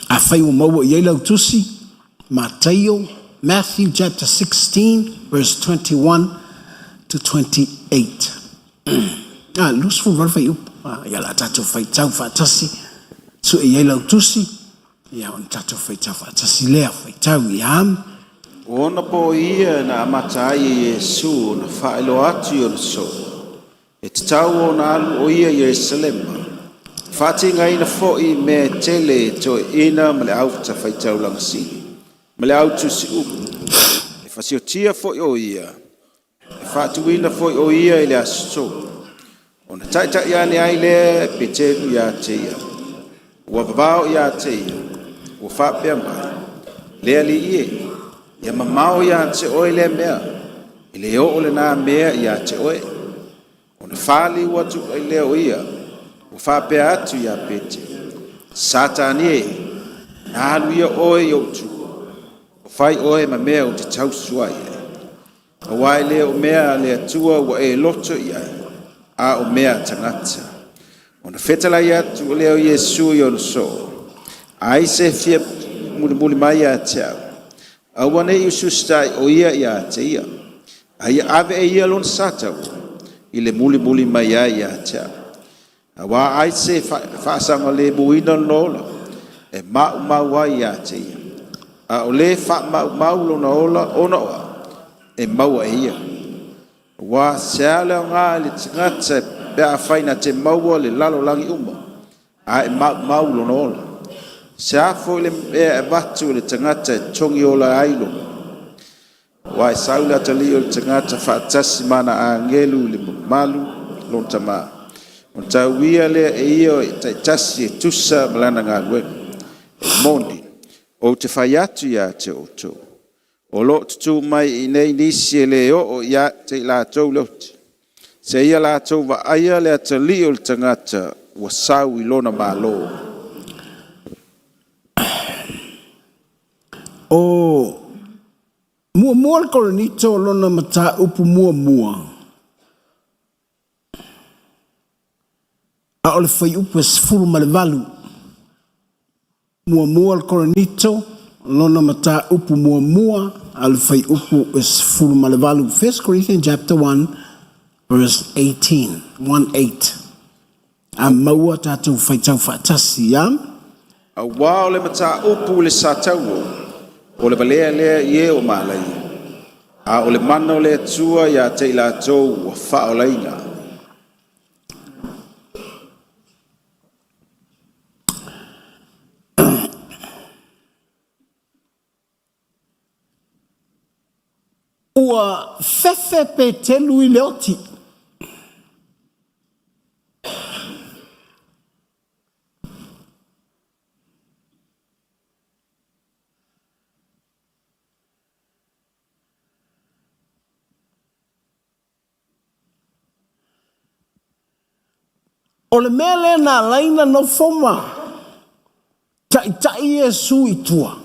Afai o mau ia lau tusi, Matthew chapter 16, verse 21 to 28. Lusfu valfai up, ya la tato fai tau fatasi, so ia lau tusi, ya on tato fai tau fatasi lea fai tau iam. Ona po ia na amatai Yesu na whaelo atu o na so. E te tau o na alu o ia Yerusalema. Whati ngai na fo'i me tele to ina ma le au ta whai tau lang si. Ma le au tu si upu. E whasio tia fo'i o ia. E whatu ina fo'i o ia i le aso. O na taita ia ne ai le pe telu ia te ia. Ua vavao ia te ia. Ua whapea mai. Lea li ie. Ia mamao ia te oe le mea. I le o le nā mea ia te oe. O na whali watu ai leo ia. O whapea atu ia pete. Satani e. Nā alu ia oe i otu. O whai oe ma mea o te tausua ia. O wai leo mea le atua wa e loto ia. A o mea tangata. O na whetala ia atu o leo Yesu i ono so. Ai se fia muli mai ia te au. Awane Yesustai o ia ia te ia. Ai ave e ia lon satau. I le muli mai ia te au. Awa ai se whaasanga le buina nola. E mau ia te ia. A o le mau lona ola ona oa. E mau e ia. Wa seale o ngā le tingata pia whaina te maua le lalo langi uma. A e mau lona ola. Se afo le e batu le tangata tongi o la ailo. Wai saula tali o le tangata whaatasi mana a ngelu le malu lontama. O tauia le e io e taitasi e tusa malana ngā ngwe. E mondi. O te whaiatu ia te oto. O lo tutu mai i nei nisi e le o ia te la tau loti. Se ia la tau wa aia le atali o le tangata wa sau i lona malo. O mua le koronito lona mata upu mua. A ole fai upu e sifuru ma le valu. Mua le koronito lona mata upu mua. A ole fai upu e sifuru ma le valu. 1 Corinthians chapter 1 verse 18. 1:8. A maua tātou fai tau whaatasi iam. A wā o le mata upu le satau o le valea lea ie o malai. A o le mana o le atua ia te ila tau o wha o laina. Ua fefe pe telu i leoti. O le mele na laina no foma. Tai Yesu i tua.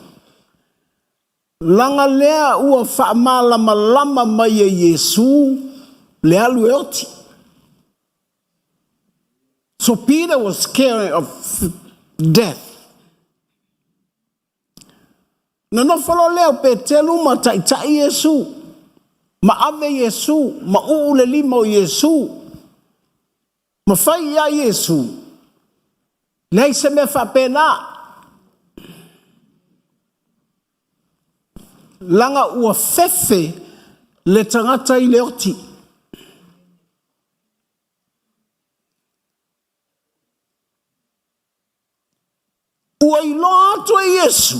Langa lea ua whaamala lama mai e Yesu le alu e oti. So Peter was scared of death. Na no falo leo pe telu ma tai Yesu. Ma ave Yesu. Ma ule lima o Yesu. Ma fai ya Yesu. Lei se me fa pena. Langa ua fefe le tangata i le oti. Ua ilo atu e Yesu.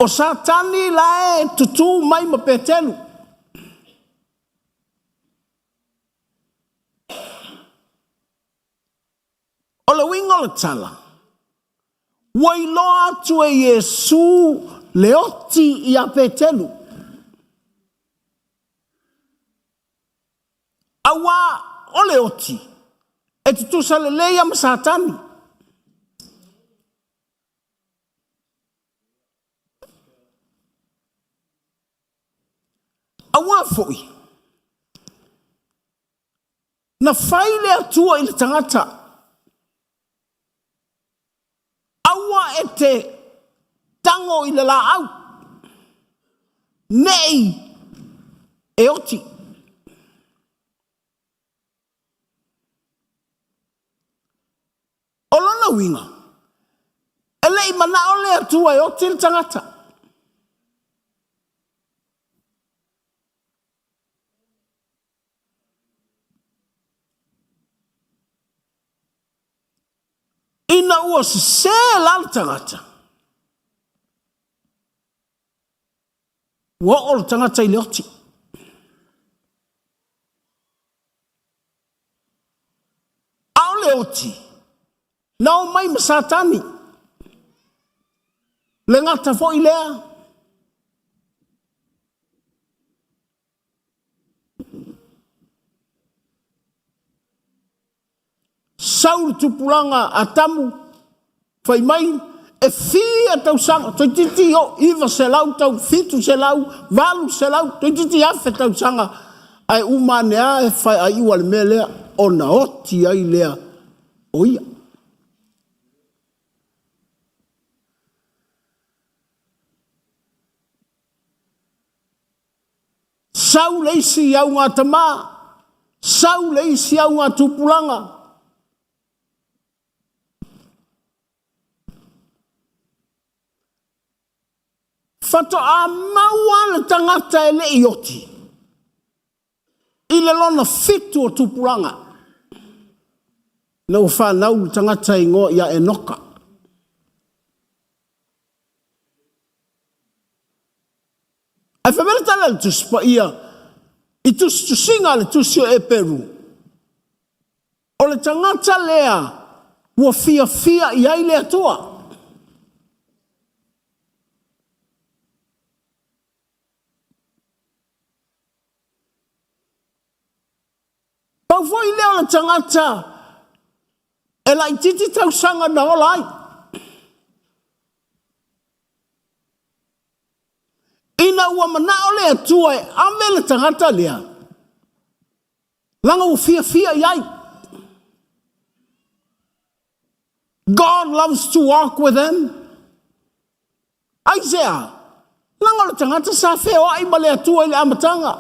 O satani la e tutu mai ma petelu. O le wingo le tala. Ua ilo atu e Yesu le oti i a petelu. Awa o le oti. E tutu sa le leia ma satani. Awa foi. Na faile atua i le tangata. Awa e te tango i le la au. Nei e oti. O lona winga. E lei mana o le atua e oti le tangata. Ina ua se la le tangata. Wa o le tangata i le oti. Ao le oti. Nao mai masatani. Le ngata fo i lea. Saul tupulanga atamu. Fai mai. E fia tau sanga. Toi titi o iwa se lau tau. Fitu se lau. Valu se lau. Toi titi afe tau sanga. Ai umane a e fai a iwa le mea lea. O na oti ai lea. Oia. Sau leisi au ngā tamā. Sau leisi au ngā tupulanga. Fato a maua le tangata e le ioti. I le lona fitu o tupulanga. Na uwha nau le tangata i ngō ia e noka. Ai whamere tala le tuspa ia. I tusinga le tusio e Peru. O le tangata lea. Ua fia fia i ai lea tua. Pau foi lea le tangata. E la i titi tau sanga na ola ai. Ina ua mana o lea tua e ame le tangata lea. Langa u fia fia iai. God loves to walk with them. Isaiah. Langa le tangata sa feo ai ma lea tua i le amatanga.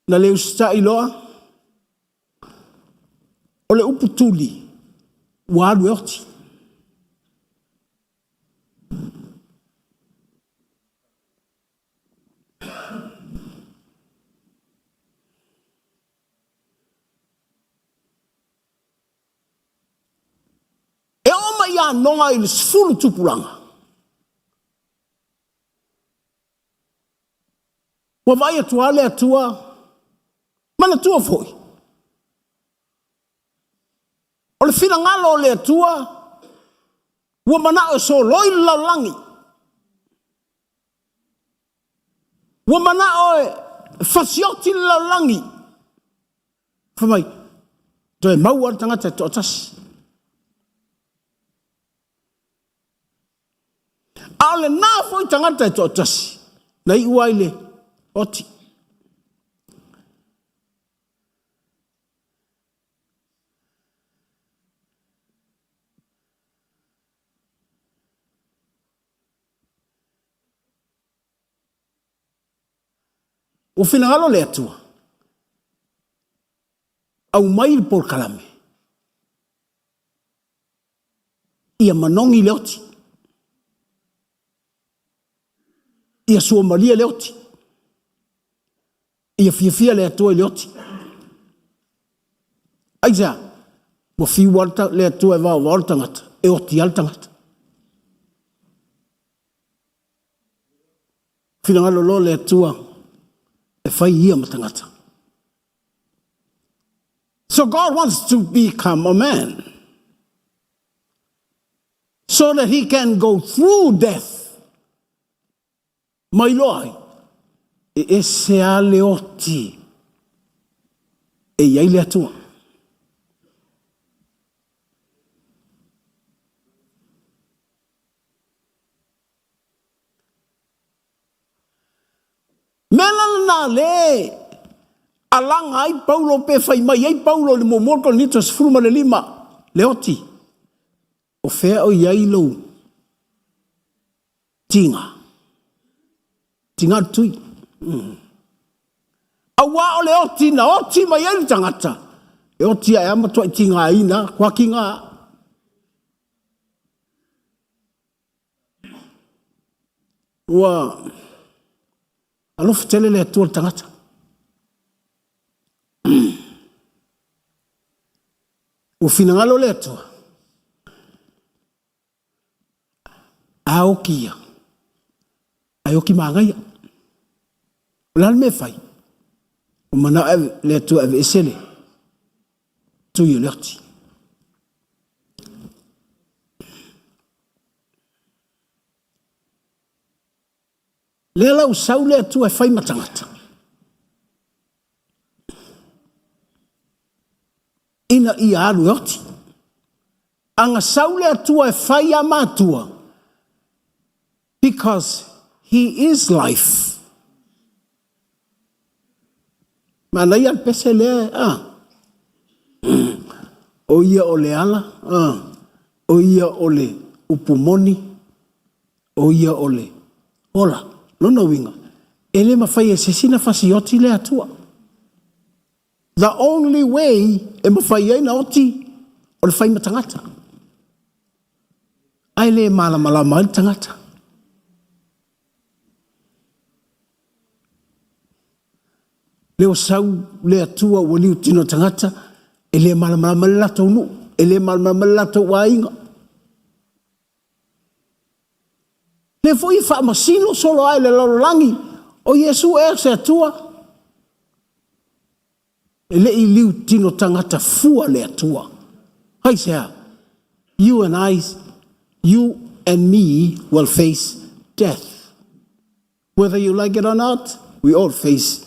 Na leo sta iloa. O le uputuli. Wadu e oti. E oma ia nonga i le sfulu tupulanga. Wa vai atua le atua. Mana tua foi. O le fina ngalo le atua. Wa mana o so loi laulangi. Wa mana o fasioti laulangi. Famai. Toi mau ar tangata to tasi. Ale na foi tangata to tasi. Na i uaile oti. O finagalo le atua. Au mai por kalame. Ia manongi le oti. Ia sua malia le oti. Ia fia le atua le oti. Aisa. Mo fi warta le atua e vau wartangata. E oti altangata. Finagalo lo le atua. So God wants to become a man so that he can go through death. Mai loai e se ale oti e iai le atua. Mela na le alanga ai Paulo pe fai mai ai Paulo le momor ko nitos fruma le lima le oti o fea o iai lo tinga tui awa o le oti na oti mai ai tangata e oti ai ama toi tinga ina kwa kinga wa alof tele le tu tangata o finangalo le tu aokia ayoki mangai lan me fai o mana le tu ave esele tu yolerti le la usau le tu e fai matangata ina ia alu yorti anga saule atua e fai amatua because he is life mana ia pese le o ia o le ala o ia o le upumoni o ia o le ola lona winga ele mafai e sesina fasioti le atua. The only way e mawhai ai na oti o le whai matangata. Ai le malama ai tangata. Leo sau le atua o liu tino tangata e le malama le lato unu, e le malama le lato wainga. Le foi wha masino solo ai le lololangi o Yesu e se atua. Ele I liu tino tangata fua le atua. Hai sea, you and me will face death. Whether you like it or not, we all face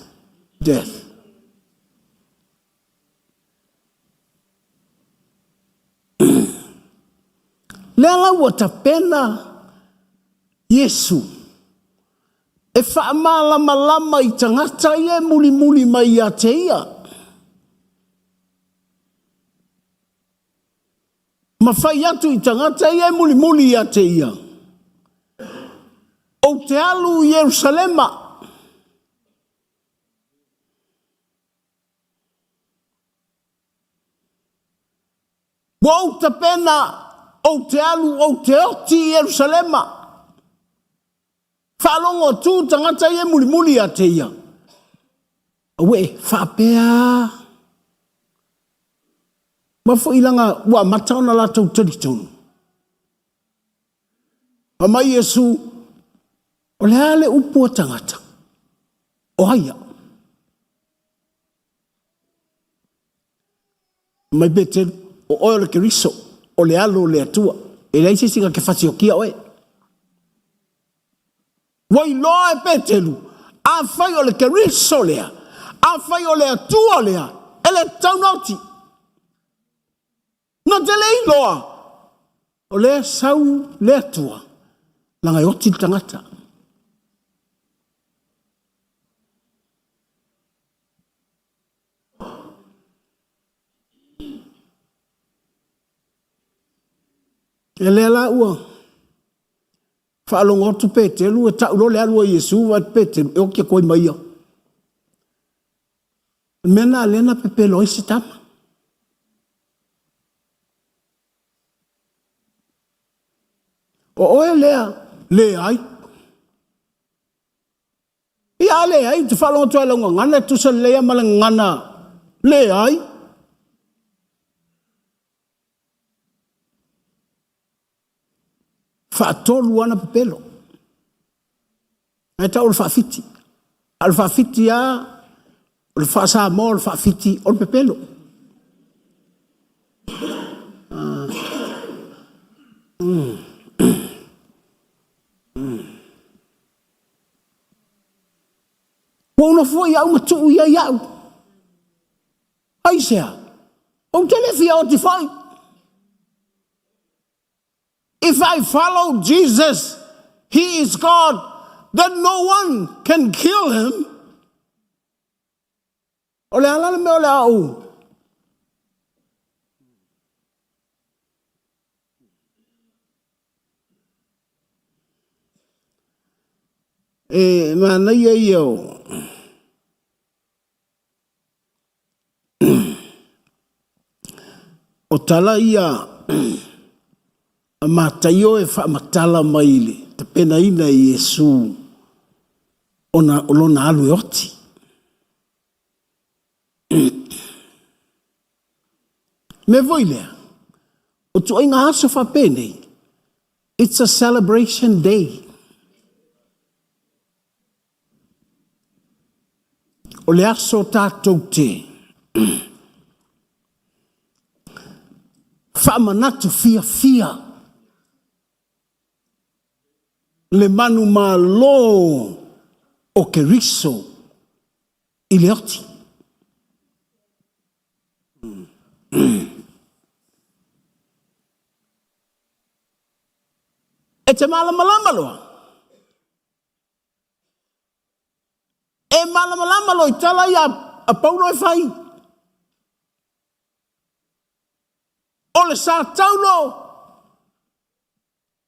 death. Lela wata pena Yesu. E wha malama I tangata ia muli mai a te ia. Ma fai atu I tangata ia muli a te ia. O te alu Yerusalema. Wa o te pena o te alu o te oti Yerusalema. Whalongo tu tangata ia muli a te ia. Awe, whapea. Mafo ilanga wa mataona la tau taditonu. Ama Yesu, o le ale upua tangata. O haia. Mai betel, o oio le keriso, o le alo le atua. E leise singa ke fasi o kia oe. Wai loa e betelu, a fai o le keriso lea, a fai o le atua lea, e le taunauti. No te lei loa. O le sau le atua. Langa oti tangata. E le la ua. Whaalongo tu petelu e tau lo le alua Yesu wa petelu e o kia koi mai o. Mena lena pepelo I se tama. O oe lea, le ai. Ia le ai, tu whalonga tu alonga ngana, tu sa lea mala ngana, le ai. Whaatolu ana pepelo. Ai tau le whaafiti. Al whaafiti a, le whaasa mo, le whaafiti o le pepelo. Ona foi au matu ia iau. Aisea. O telefia o te fai. If I follow Jesus, He is God, then no one can kill Him. O le ala me o le au. E mana ia ia o. O tala ia a mataio e wha matala maile. Te pena ina i Yesu ona olona alu e oti. Me voi lea. O tu inga aso wha pene. It's a celebration day. O le aso tātou te. Whaamanatu fia fia. Le manu malo o Keriso i le oti. E te malamalama loa. E malamalama loa i tala i a Paulo e whai. O le sa taulo,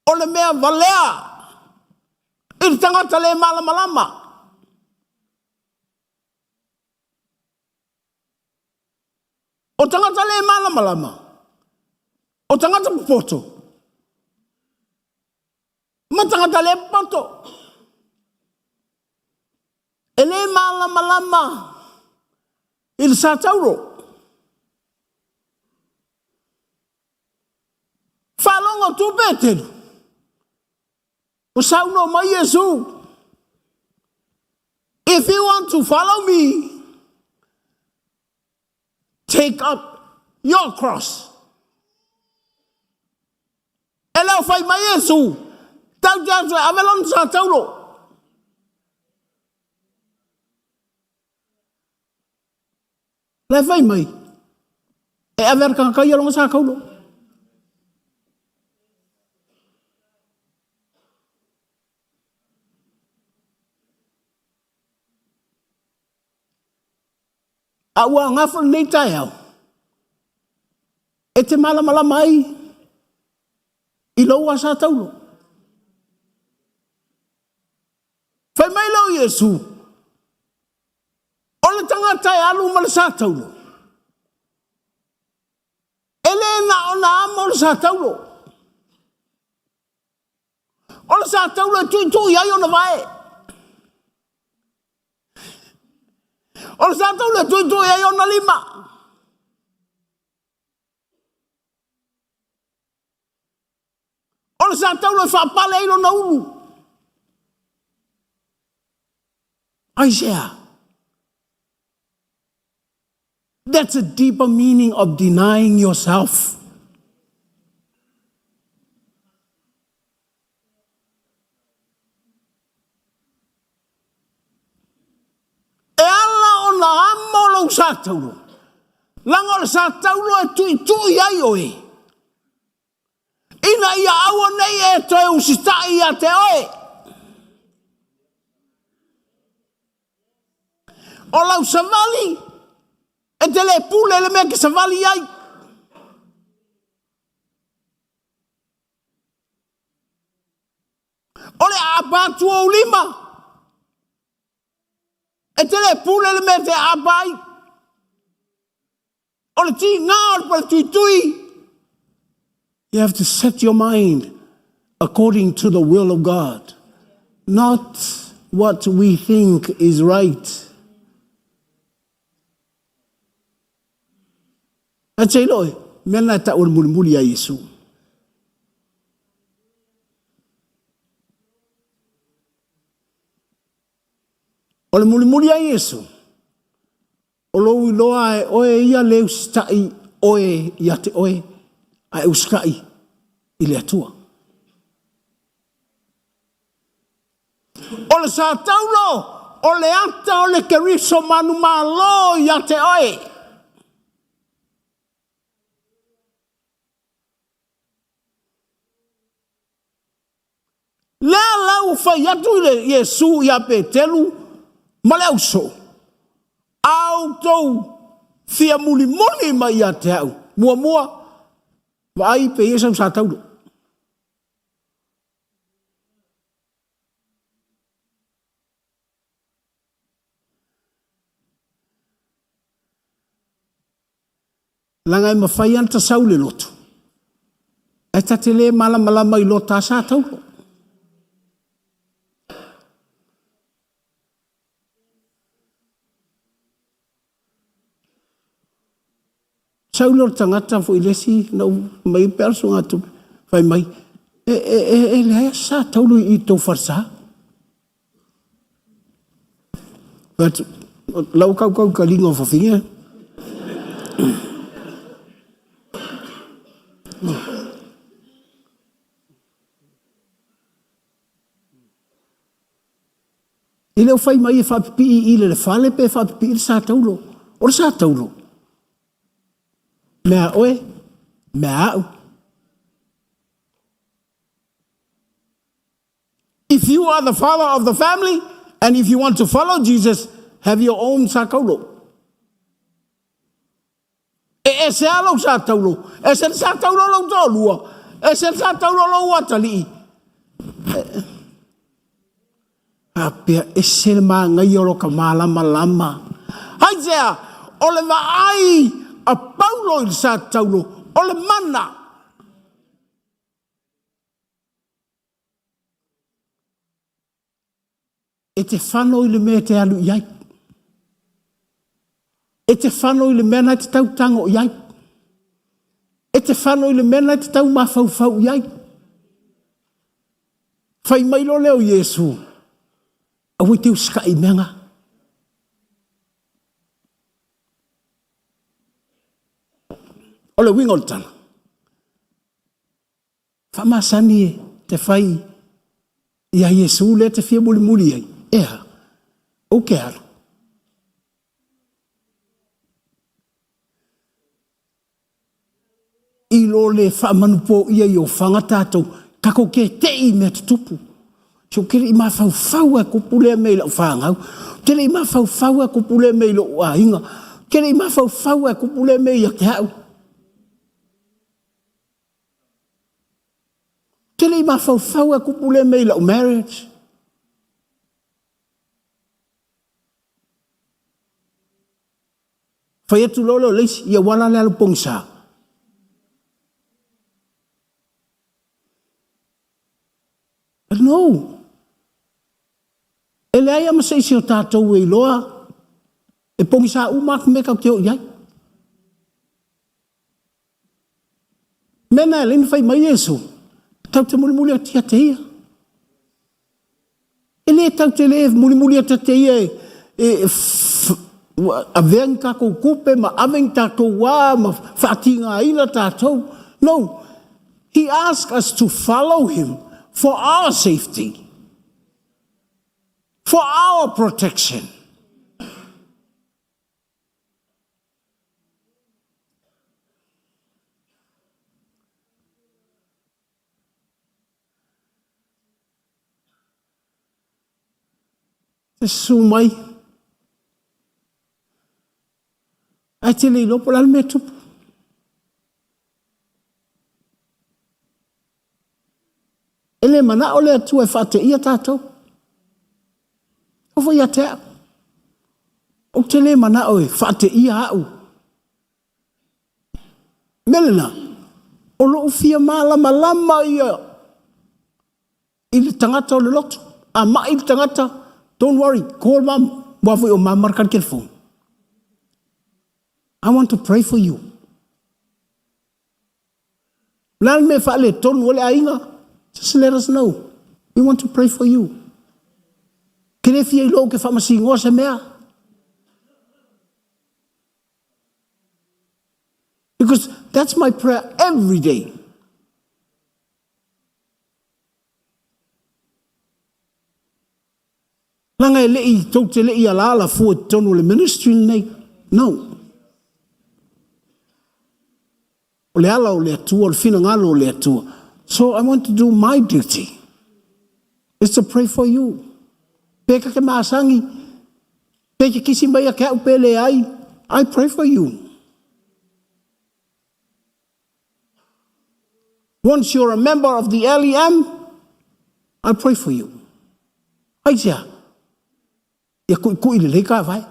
o le mea valea, i le tangata le malamalama. O tangata le malamalama, o tangata pupoto, ma tangata le poto. E le malamalama, i le sa taulo. Falongo tu beteru. O sauno mai Yesu. If you want to follow me, take up your cross. Ela fai mai Yesu. Tau jazu avelon sa taulo. Le fai mai. E aver kan kai long sa kaulo. Awa ngafu nei tai au. E te malamala mai. I loa sa taulo. Fai mai lau Yesu. O le tangata e alu ma le sa taulo. Ele na o na amo le sa taulo. O le sa taulo e tui tui ai o na vae. O le sa taulo e tui tui ai o na lima. O le sa taulo e whapale ai o na ulu. Isaiah. That's a deeper meaning of denying yourself. E ala o na amo lo sa taulo. Lango le sa taulo e tui tui ai oe. Ina ia awa nei e toe usitai a te oe. O lau savali, e te le pule le mea ke savali ai. O le apatu o lima, e te le pule le mea te apai. O le ti ngā o le tui tui. You have to set your mind according to the will of God, not what we think is right. A te iloi, mena ta ur muli a Yesu. O le muli a Yesu. O lou iloa e oe ia le ustai oe ia te oe a uskai i le atua. O le sa taulo, o le ata o le keriso manu malo ia te oe. Lea lau fai atu le Yesu ia Petelu ma le auso. Au tau fia muli mai a te au. Mua. Vai pe ia sa tau. Langa e mawhai anta saule lotu. E ta te le malama i lota sa tau. Saule o tangata fo i lesi na mai perso ngatu. Fai mai. E lea sa tau i tau farsa. But lau kau kalingo fa finga. Ile o fai mai e whapipi i le whale pe whapipi i sa taulo. O sa taulo. Mea oe, mea au. If you are the father of the family, and if you want to follow Jesus, have your own sa kaulo. E se alo sa taulo. E se sa taulo lau tolua. E se sa taulo lau watali. Apia e se ma ngai oro ka malama. Hai sea, o le ai a paulo i sa taulo, o le mana. E te whano i le mea te alu iai. E te whano i le mea nai te tau tango iai. E te whano i le mea nai te tau mawhau iai. Whai mailo leo Yesu. Awi te uska i menga. Ole wingol tana. Whamasani e te whai ia Yesu le te whia muli ai. Eha. O ke ara. I lo le whamanupo ia i o whangatātou. Kako ke te i mea tutupu. So kere i mawhau e kupule mei lau whangau. Kere i mawhau e kupule mei lau ahinga. Kere i mawhau e kupule mei a te hau. Kere i mawhau e kupule mei lau marriage. Whai atu lolo leisi, ia wala lalo pongsa. But no. E lea ia maseisi o tātou e loa. E pongsa umak me kau te o iai. Mena e lini whai mai Yesu. Tau te muli a tia te ia. E le tau te le muli a te ia a veang kako kupe ma aveng tātou wā ma whaatinga ina tātou. No. He asked us to follow him for our safety. For our protection. Te sumai. Ai te leilo po lal me tupu. Ele mana o le atu e whate ia tātou. O foi até. O te le mana o e whate ia au. Melena. O lo ufia malama ia. I le tangata o le lotu. A ma i le tangata. Don't worry. Call mom. Wafui o mamar kan phone. I want to pray for you. Lal me fale ton wole ainga. Just let us know. We want to pray for you. Kene fia ilo ke whamasi ngoa se mea. Because that's my prayer every day. Langa e lei, tau te lei alala fua tonu le ministry nei. No. O le ala o le atua, o le fina ngalo o le atua. So I want to do my duty. Is to pray for you. Peka ke maasangi. Peki kisi mai a kia upele ai. I pray for you. Once you're a member of the LEM, I pray for you. Ai sia. Ia kui le ka vai.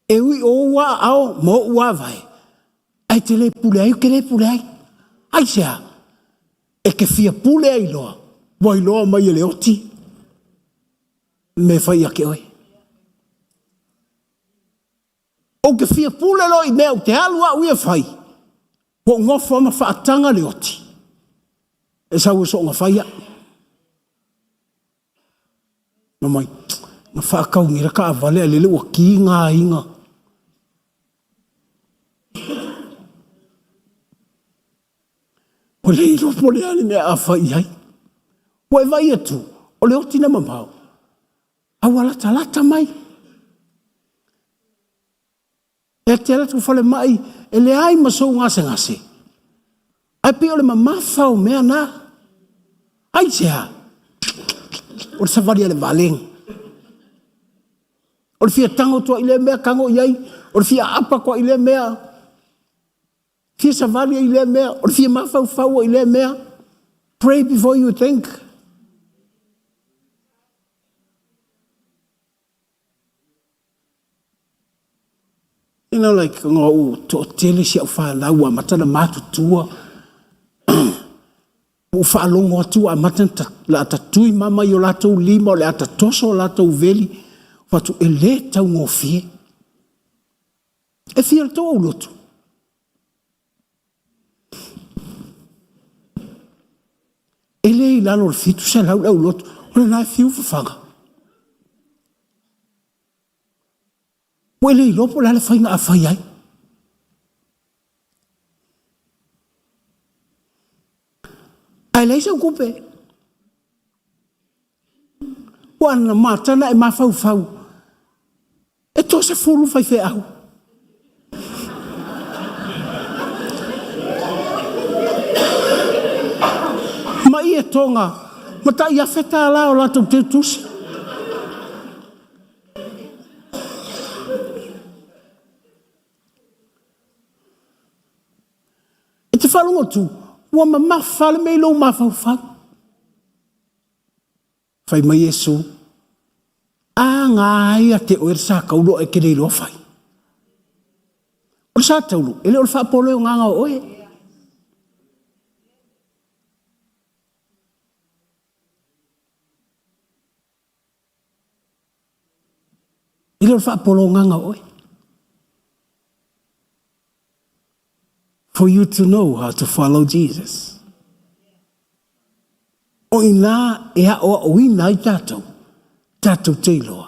E ui o wa ao mo wa vai. Ai te le pule ai, ke le pule ai. Ai sia. E ke fia pule ai loa. Wai loa mai le oti. Me fai ake oi. O ke fia pule lo i mea o te alua ui e fai. Wo ngofo ma whaatanga le oti. E sa ua so ngā whaia. Mamai, ma whaakau ngira ka avale a lele ua ki ngā inga. O le ilo pole ale mea a whai ai. Wa e vai atu, o le oti na mamau. Awa lata mai. E te ala tu whale mai, e le ai masou ngase. Ai pe o le mamawhau mea na. Ai sea. O le safari ale valeng. O le fia tango tua ile mea kango iai. O le fia apa kwa ile mea. Fia safari ile mea. O le fia mawhau ile mea. Pray before you think. You know, like, to tele si au whalau a matana mātutua. O whaalongo atu a matana la atatui mama i o latou lima o le atatoso o latou veli. Watu e le tau ngofie. E fia le tau au lotu. E le i lalo le fitu se lau lotu. O le nai fiu fafanga. Wele i lopo la le whainga a whai ai. Ai leisa kupe. Wana matana e mawhau. E to se fulu whai whai au. Ma i e tonga. Ma ta ia wheta ala o lato te tusi. E te whalungo tu. Ua ma mawhale mei lo mawhau. Whai mai Yesu. A ngā ia te oer sa kaulo e kere ilo whai. O sa taulu. Ele o le whaapole o nganga o oe. Ele o le whaapole o nganga o oe. For you to know how to follow Jesus. O ina e a o ina i tātou. Tātou teiloa.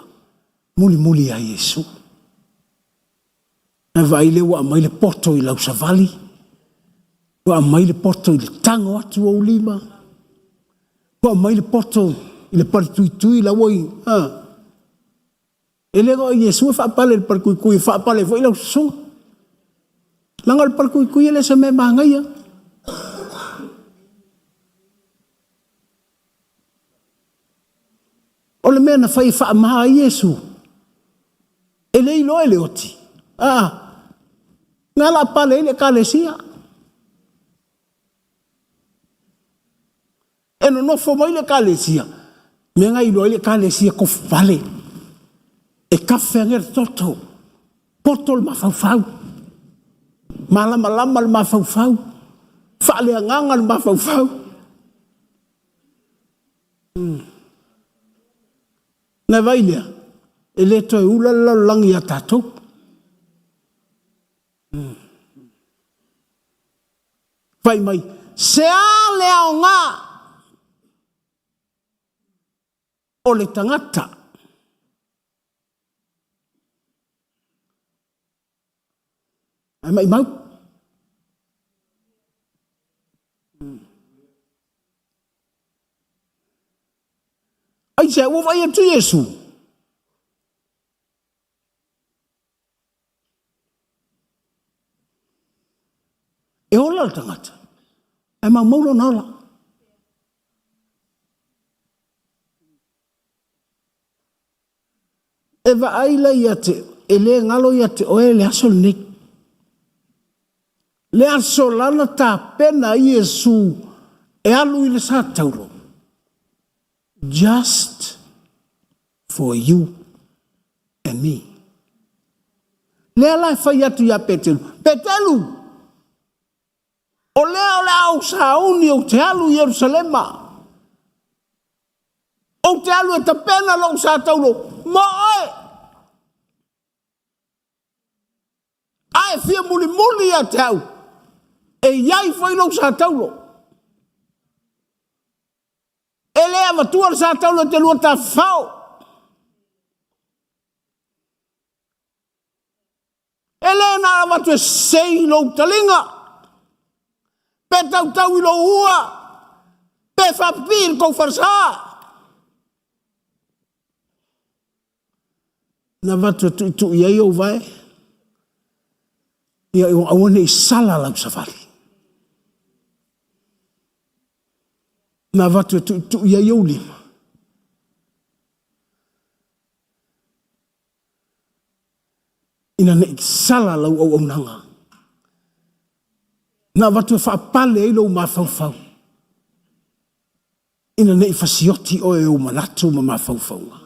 Muli a Yesu. Na vai le wa mai le poto i lau savali. Wa mai le poto i le tango atu o lima. Wa mai le poto i le paritui la woi. E le go Yesu e whaapale le parikuikui. Whaapale fo i lau songa. Langal parkuikui ele sa me mangaya. O le mea na whai wha maha Yesu. Ele ilo ele oti. Ngala pale ele kalesia. Eno no fo mai le kalesia. Menga ilo ele kalesia ko pale. E kafe nger toto. Potol mafau. Malama le mafau. Whaale anganga le mafau. Na vai lea. E le toi ulala langi a tātou. Vai mai. Se a lea o ngā. O le tangata. Ai mai mau. Ai se o vai atu Yesu. E ola le tangata. E mau maulo na ola. E va aila ia te, e le ngalo ia te oe le aso nik. Le aso lana ta pena i Yesu e alu i le sa tauro. Just for you and me. Le ala fai atu ia Petelu. Petelu! O lea o le au sauni o te alu Yerusalema. O te alu e ta pena lo sa tauro. Ma oe! Ae fia muli muli a te au. E iai foi lo sa tauro. E lea matua sa tauro te lua ta fao. E lea na watu e sei lo talinga. Pe tau tau i lo ua. Pe whapir kou farsa. Na watu tu iai o vai. Ia o awane i sala lau safari. Na watu tu iai o lima. Ina ne sala lau au nanga. Na watu e whaapale e lau mawhauwhau. Ina ne i whasioti o e o manatu ma mawhauwhau.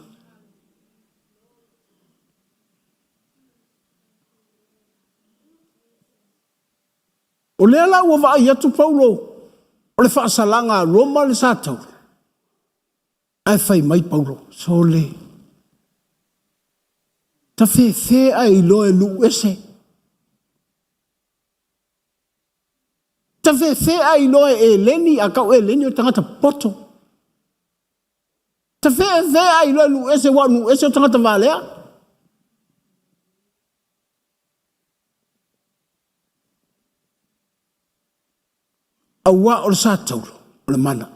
O lea lau o vai atu Paulo. O le whaasalanga Roma le sātau. Ai whai mai Paulo. So le. Ta fe ai loe lu ese. Ta fe ai loe e leni a kau e leni o tangata poto. Ta fe ai loe lu ese wa lu ese o tangata valea. Awa o le sātauro, o le mana.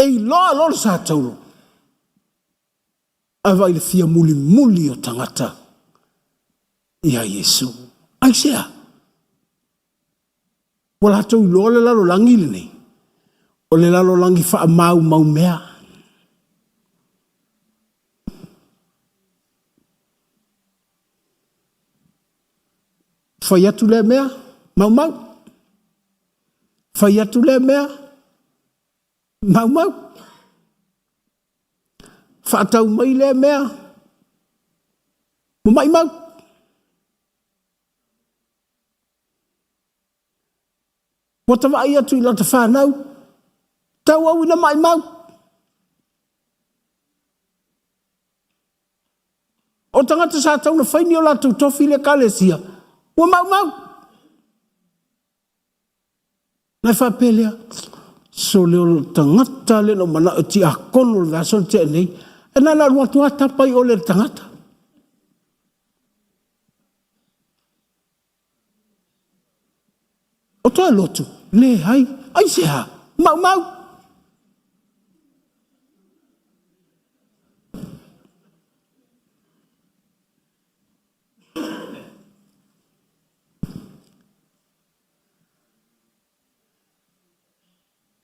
Ei loa lo le sātauro. Awa i le fia muli o tangata. Ia Yesu. Ai sea. Wala tau i loa le lalo langi le nei. O le lalo langi wha mau mea. Whai atu le mea, mau. Whai atu le mea, mau. Whaatau mai le mea, mai mau. Wata wai atu i lata whanau, tau au ina mai mau. O tangata sa tau na whaini o latu tofi le kalesia, wa mau. Nai whapelea, so leo tangata le no mana ti a kono le vaso te nei, e nana rua tua tapai o le tangata. O toa lotu, le hai, ai se ha, mau.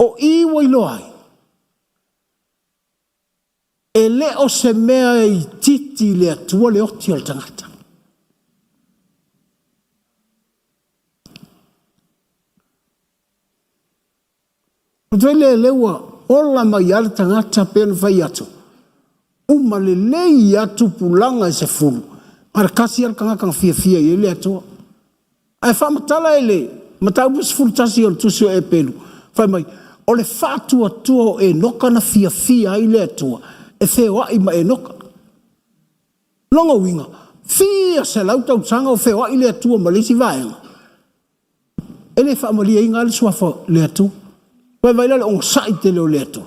O iwa i loai. E le o se mea i titi le atua le oti al tangata. Doi le lewa ola mai al tangata pen vai atu. Uma le lei atu pulanga e se fulu. Mara kasi al kanga kang fia i le atua. Ai whamatala e le. Matau bus fulu tasi al tusio e pelu. Whai mai. O le whātua tua e noka na fia ai le atua. E whewa i ma e noka. Longa winga. Fia se lau tau tanga o whewa i le atua ma lisi vaenga. E le whaamalia inga le suafa le atua. Wai vai lale onga sai te leo le atua.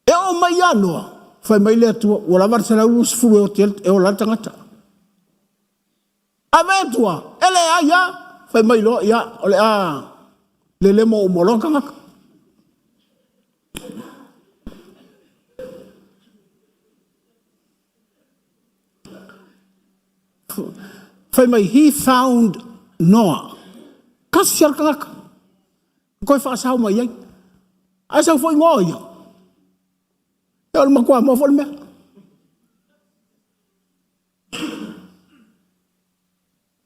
E o mai anoa. Whai mai le atua. Wala var se lau lus furu e o lantangata. A me atua. E le a ia. Whai mai loa ia. O le a. Le mo o moloka ngaka. Whai mai, he found Noah. Kasi al ngaka. Koe whaasau mai ai. Asau foi ngoa ia. E o makua mo fo me.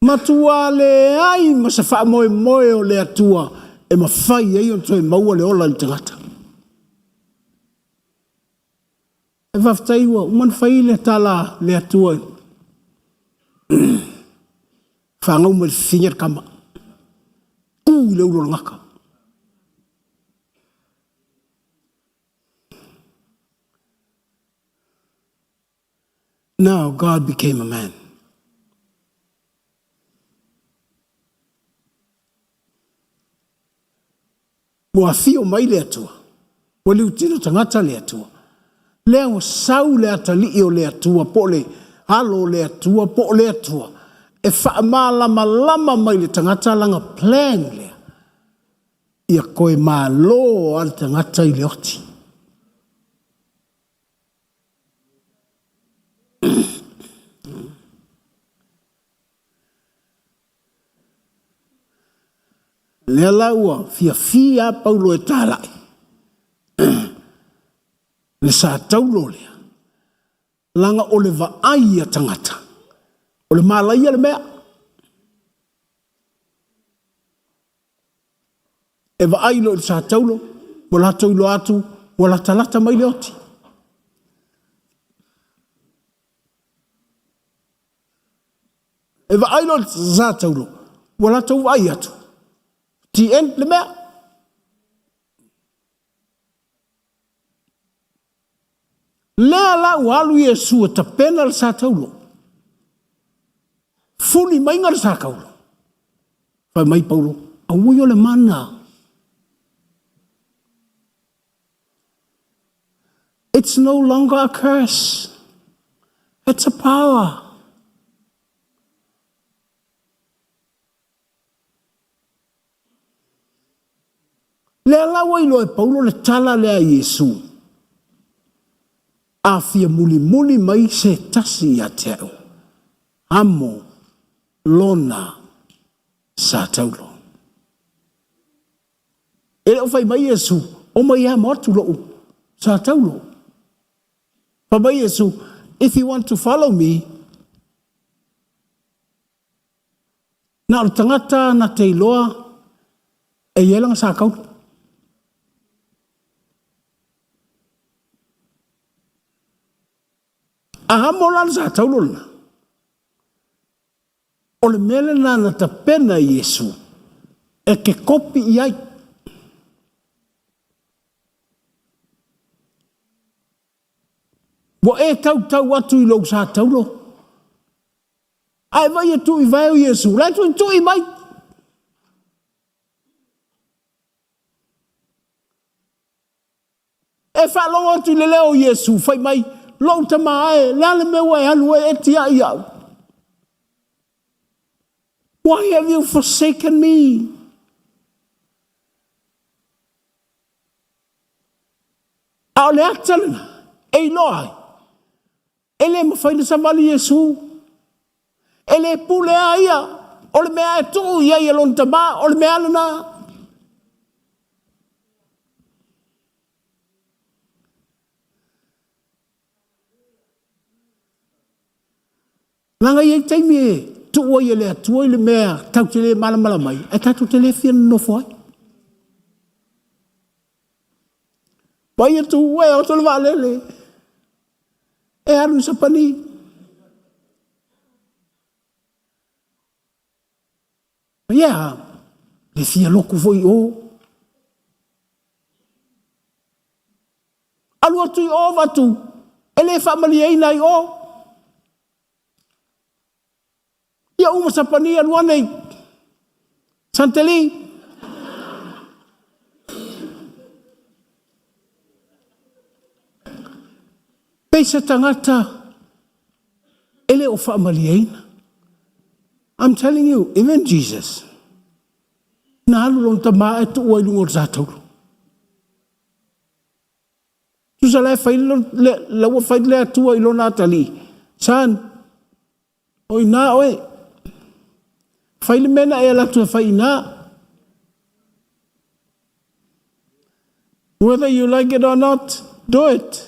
Matua le ai ma se fa moe moe o le atua e ma fai ai on toi maua le ola le tangata. E whaftaiwa, uman fai le tala le atua. Whangau me whinger kama. Le uro ngaka. Now God became a man. Wa fio mai le atua. Wa liu tino tangata le atua. Leo sau le atali o le atua po le halo le atua po le atua. E wha malama mai le tangata langa plan le. Ia koe malo al tangata i le oti. Le laua fia paulo e tālai. Le sa taulo lea. Langa o le vaai a tangata. O le malai a le mea. E vaai lo le sa taulo. Wala taulo atu. Wala talata mai le oti. E vaai lo le sa taulo. Wala tau vaai atu. Ti en le mea. Lea la walu Yesu ta pena le sa taulo. Funi mai ngar sa kaulo. Fa mai Paulo. Au yo le mana. It's no longer a curse. It's a power. Le alawa ilo e Paulo le tala le a Yesu. A fia muli mai se tasi a teo. Amo lona sa taulo. E o fai mai Yesu. O mai a motu lo sa taulo. Pa mai Yesu. If you want to follow me. Na o tangata na te iloa. E yelang sa kaulo. Aha molan sa taulul. O le mele na ta pena Yesu. E ke kopi iai. Wa e tau atu i lau sa taulo. Ai vai e tu i vai o Yesu. Lai tu i mai. E fa longo atu le leo Yesu. Fai mai. Lo ta mai la me wa alu etia ia. Why have you forsaken me? Ale atalna e loi. Ele mo fai sa vali Yesu. Ele pule ia. O le mea tu ia ia lon tama o le mea lana. Langa ye taimi e tu o ye le tu o le mea tau te le mala mai e tatu te le fia no foi pai tu o e o to le vale e alu sa pani ya le fia loku foi o alu tu o vatu ele family e nai o ia uma sapania luanei. Santeli. Peisa tangata. Ele o whaamaliaina. I'm telling you, even Jesus. Na halu lon tamaa e tu ua ilungo rātauru. Tusa lai whailon, laua whaile atua ilona atali. San. Oi na oe. Faile mena e la tu faina. Whether you like it or not, do it.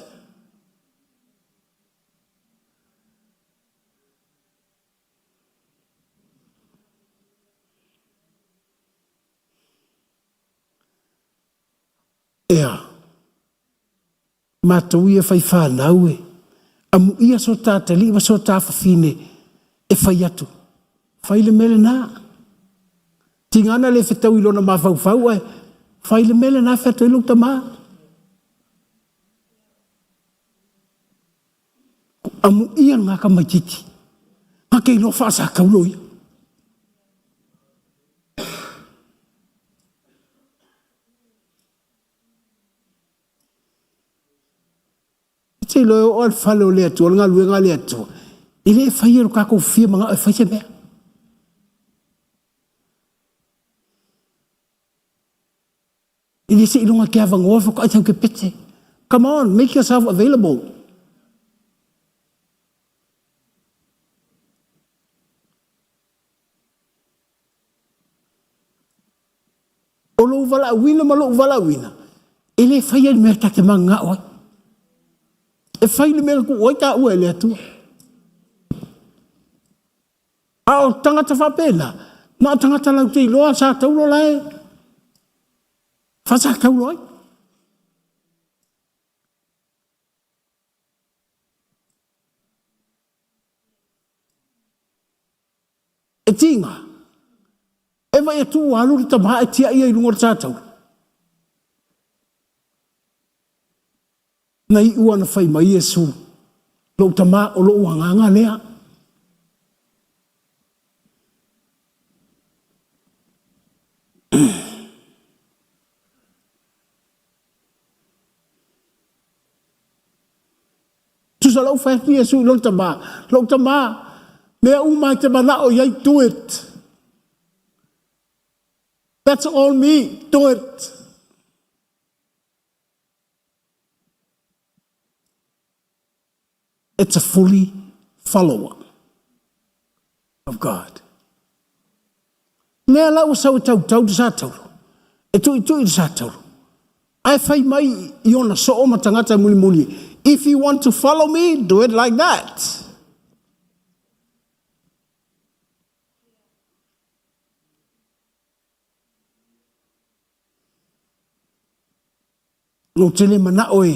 Mātou ia whai whānau e. Amu ia so tā te liwa so tā whawhine e whai atu. Whai le mele nā. Tingana le whetau ilona mā whau e. Whai le mele nā whetau ilukta mā. Amu ia ngā ka maititi. Ngā kei lo whaasa kauloi. Te loe o al whale o lea tua, ngā lue ngā lea tua. I le whai ero kako whia mga e whai se mea. I le se ilunga kia wangoa whaka ai tau ke pete. Come on, make yourself available. O lo wala wina ma lo wala wina. I le whai ero mea take mga oi. E whai le mea ku oi tā ua e lea tua. A o tangata whapena. Ma o tangata lau te iloa sa taulo lai. Whasa taulo ai. E tinga. E vai e tu alu ta ma e tia ia i lunga sa taulo. Nai ua na whai mai Yesu. Lo tama o lo uanganga lea. Tu sa lau whai Yesu lo tama. Lo tama. Mea umai te mana o yai do it. That's all me. Do it. It's a fully follower of God. Mea lau sau tau sa tau. E tu i sa tau. Ai whai mai i ona so o matangata muli muli. If you want to follow me, do it like that. No tele mana oe.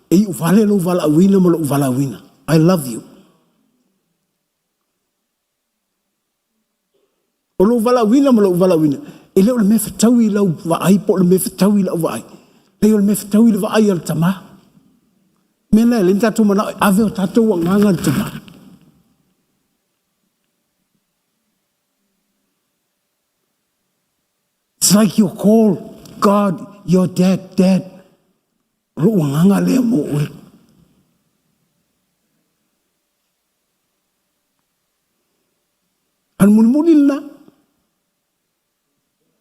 E i uvale lo uvala wina mo lo uvala wina. I love you. O lo uvala wina mo lo uvala wina. E leo le me whataui lau vaai po le me whataui lau vaai. Leo le me whataui lau vaai al tama. Mena e lenta tu mana ave o tatou wa nganga tama. It's like you call God your dad, dad. Lo nganga le mo ul. Al muni la.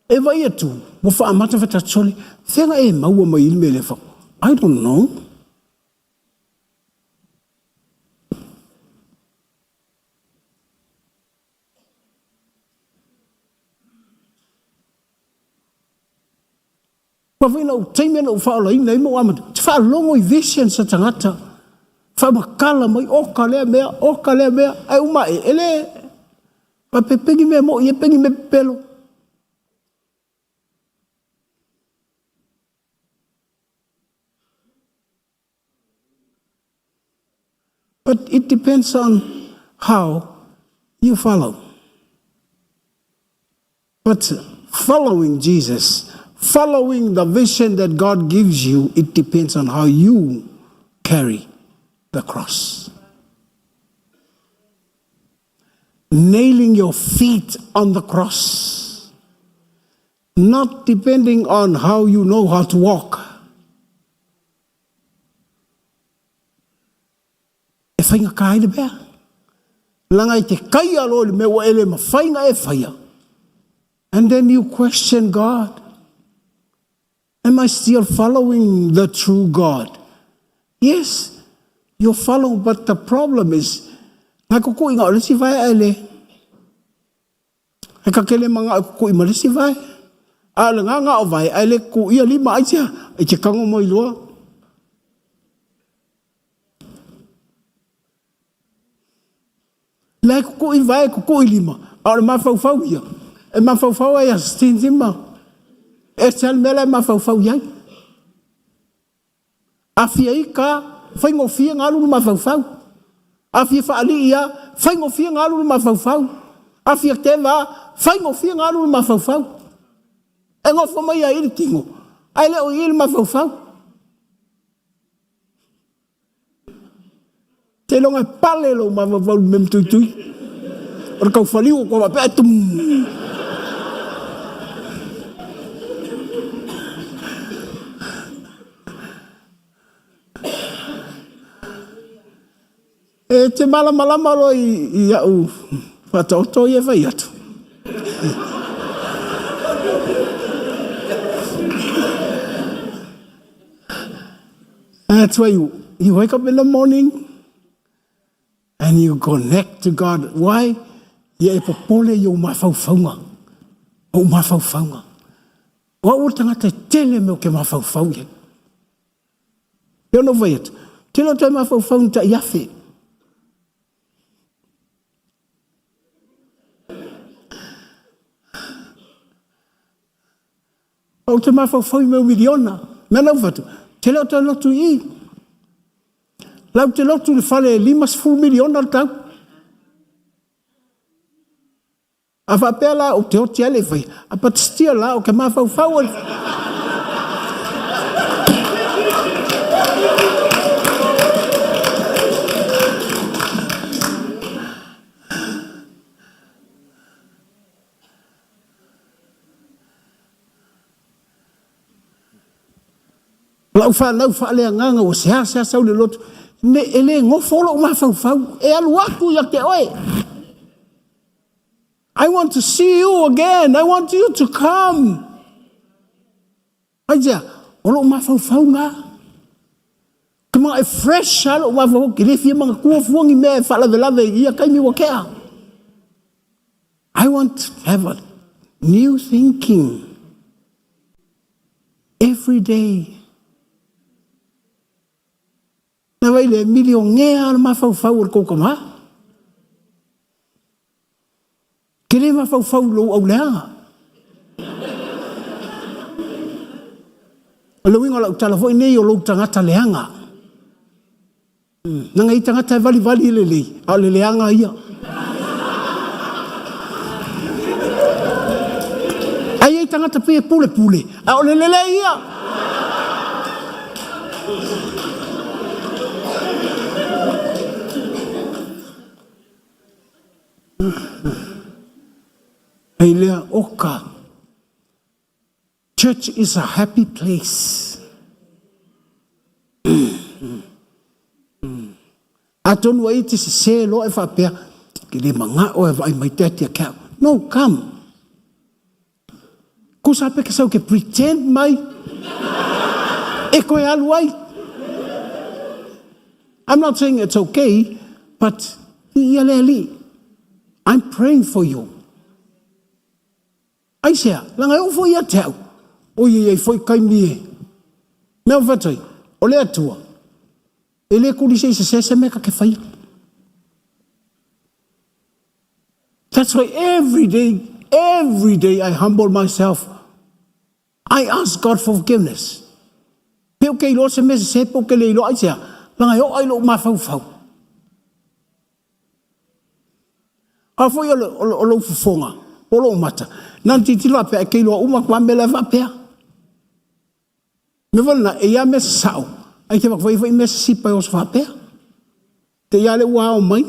E vai atu, mo fa amata fa tatsoli. Fenga e maua mai ilme le fa. I don't know. Ma vina o teimena o whaola ina imo amatu. Te wha longo i vision sa tangata. Wha makala mai oka lea mea. Ai uma e ele. Pa pepengi mea mo, ia pengi me pelo. But it depends on how you follow. But following Jesus, following the vision that God gives you, it depends on how you carry the cross. Nailing your feet on the cross. Not depending on how you know how to walk. E whainga ka haere bea. Langa I te kai alo le mewa ele ma whainga e whaia. And then you question God. Am I still following the true God? Yes, you're following, but the problem is, nga kuku inga ole si vai ele. E ka kele mga kuku ima le si vai. Ale nga o vai ele ku ia lima aitia. E te kango mo ilua. Lai kuku i vai kuku i lima. Ale ma fau ia. E ma fau ia stinzima. E sel mele ma fau iai. Afia ika, fai ngofia ngalu ma fau. Afia faali ia, fai ngofia ngalu ma fau. Afia teva, fai ngofia ngalu ma fau. E ngofo mai a ili tingo. Ai le o ili ma fau. Te longa pale lo ma fau mem tui. Ora kau faliu ko ma petum. E te malama lo i au whataoto i e whai atu. That's why you wake up in the morning and you connect to God. Why? Ia e popole i o mawhauwhaunga. O mawhauwhaunga. Wa o tangata tele me o ke mawhauwhau ye. Ia no vai atu. Telo te mawhauwhaunga ta iafe. O te mawhauwhau me o miliona. Mena ufatu. Te leo te lotu i. Lau te lotu le whale 5 miliona tau. A whapea la o te oti ale whai. A patistia la o ke mawhauwhau. Lau wha lea nganga o sea sau le lotu. Ne ele ngofolo mawhauwhau. E alu aku ia te oe. I want to see you again. I want you to come. Aja, olo mawhauwhau ngā. Ka mga e fresh alo mawhauwhau. Ki rewhia mga kua fuangi mea e whalawe ia kaimi wakea. I want to have a new thinking. Every day. Na wai le milio ngea ala mawhauwhau or koukama. Kere mawhauwhau lo au leanga. O le winga lau talafoi nei o lo tangata leanga. Nanga i tangata e vali le lei. A le leanga ia. Ai ei tangata pia pule. A o le lele ia. Ei lea oka. Church is a happy place. Atonu ai te se lo e whapea. Ki le manga o e vai mai tete a kau. No, come. Ko sa pe ke sau ke pretend mai. E koe alu ai. I'm not saying it's okay, but ia le li. I'm praying for you. Ai sea, langa e ufo ia tau. O ia foi kai mie. Mea whatai, o le atua. E le kuri se meka ke whai. That's why every day I humble myself. I ask God for forgiveness. Peo kei lo se mese se po ke le ilo ai sea. Langa e o ai lo mawhauwhau. A foi o lo fufonga, o lo mata. Nan titila pe ke lo uma kwa mele va pe. Me volna e ya mes sao. Ai te vai mes si pa os va pe. Te ya le wa o mai.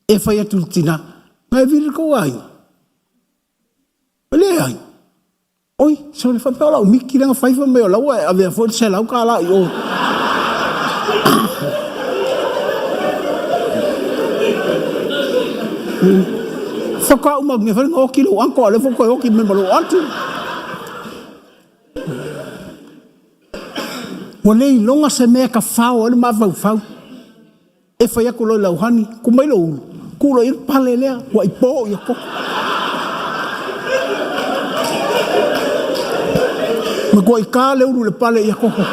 E fai atultina. Mai vir ko ai. Le ai. Oi, so le fa pe la mi ki nga fai fa me la wa ave fo se la ka la yo. Whaka umag me wharinga o kilo anko ale whako e hoki me malo atu. Wa lei longa se mea ka whao ane ma whau. E whai ako loi lauhani, ku mai lo ulu. Ku lo ir pale lea, wa i po i a koko. Ma kua i kā le ulu le pale i a koko.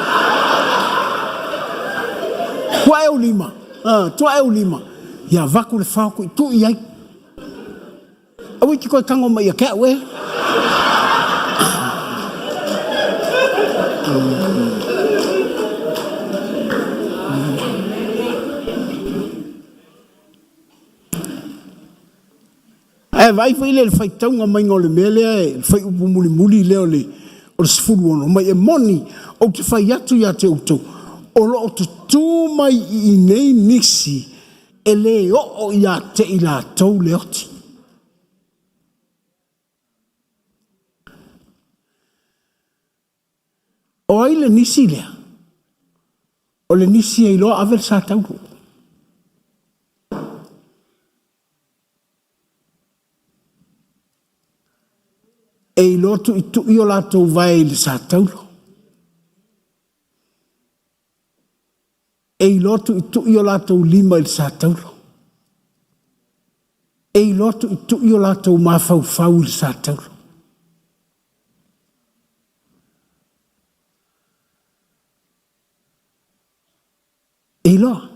Tua e o lima. Tua e o lima. Ia vaku le whao ku i tu i ai. Awi ki koe kango mai a kea we. vai foi le fai taunga mai ngole mele fai upu muli muli leo le o sfulu ono mai e moni o te fai atu ya te uto o lo o te tū mai I nei nisi e le o ya te I la tau le oti o ai le nisi lea o le nisi e lo avel sa tau e lotu I tu I o latou vai le sa taulo. E lotu I tu I o latou lima le sa taulo. E lotu I tu I o latou mafau le sa taulo. E loa.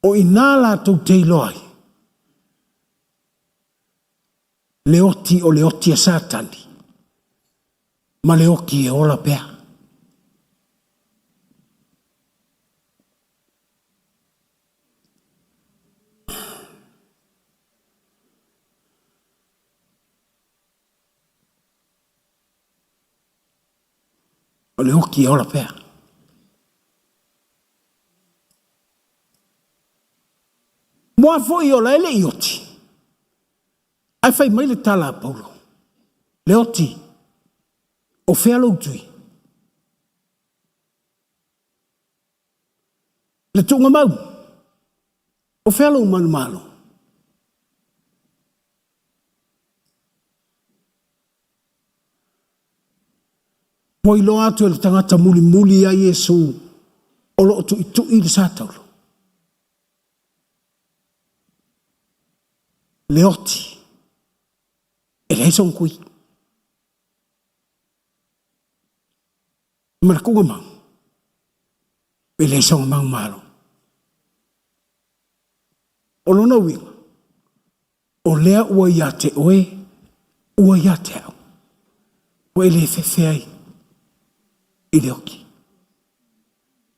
O ina latou te iloai. Leoti o leoti a satani. Ma leoki e ola pea. O leoki e ola pea. Moa foi o la ele ioti. Ai fai mai le tala a Paulo. Le oti. O fea loutui. Le tunga mau. O fea lou manu malo. Poi lo atu le tangata muli muli a Yesu. O lo tu itu I le sataulo. Le oti. E le son kui. Marakunga mang. E le son mang malo. O lona winga. O lea ua ia te oe. Ua ia te au. O e le fefeai. I le oki.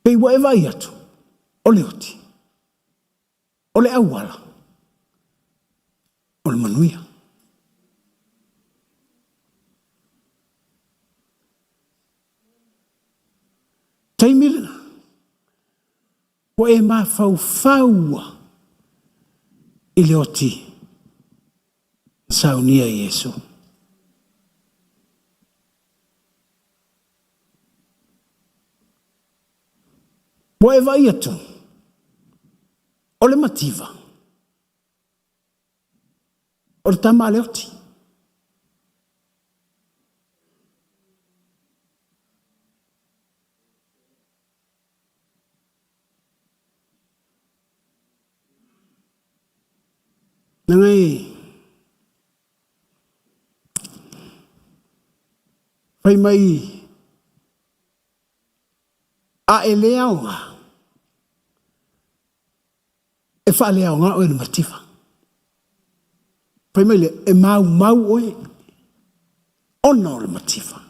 Pei ua e vai atu. O le oti. O le awala. O le manuia. Taimila. O e ma fau I le oti. Saunia Yesu. O e vai atu. O le mativa. O le tama le oti. Nangai. Fai mai. A e leaonga. E fa leaonga o e le mativa. Pai mai le e mau oe. Ona o le mativa.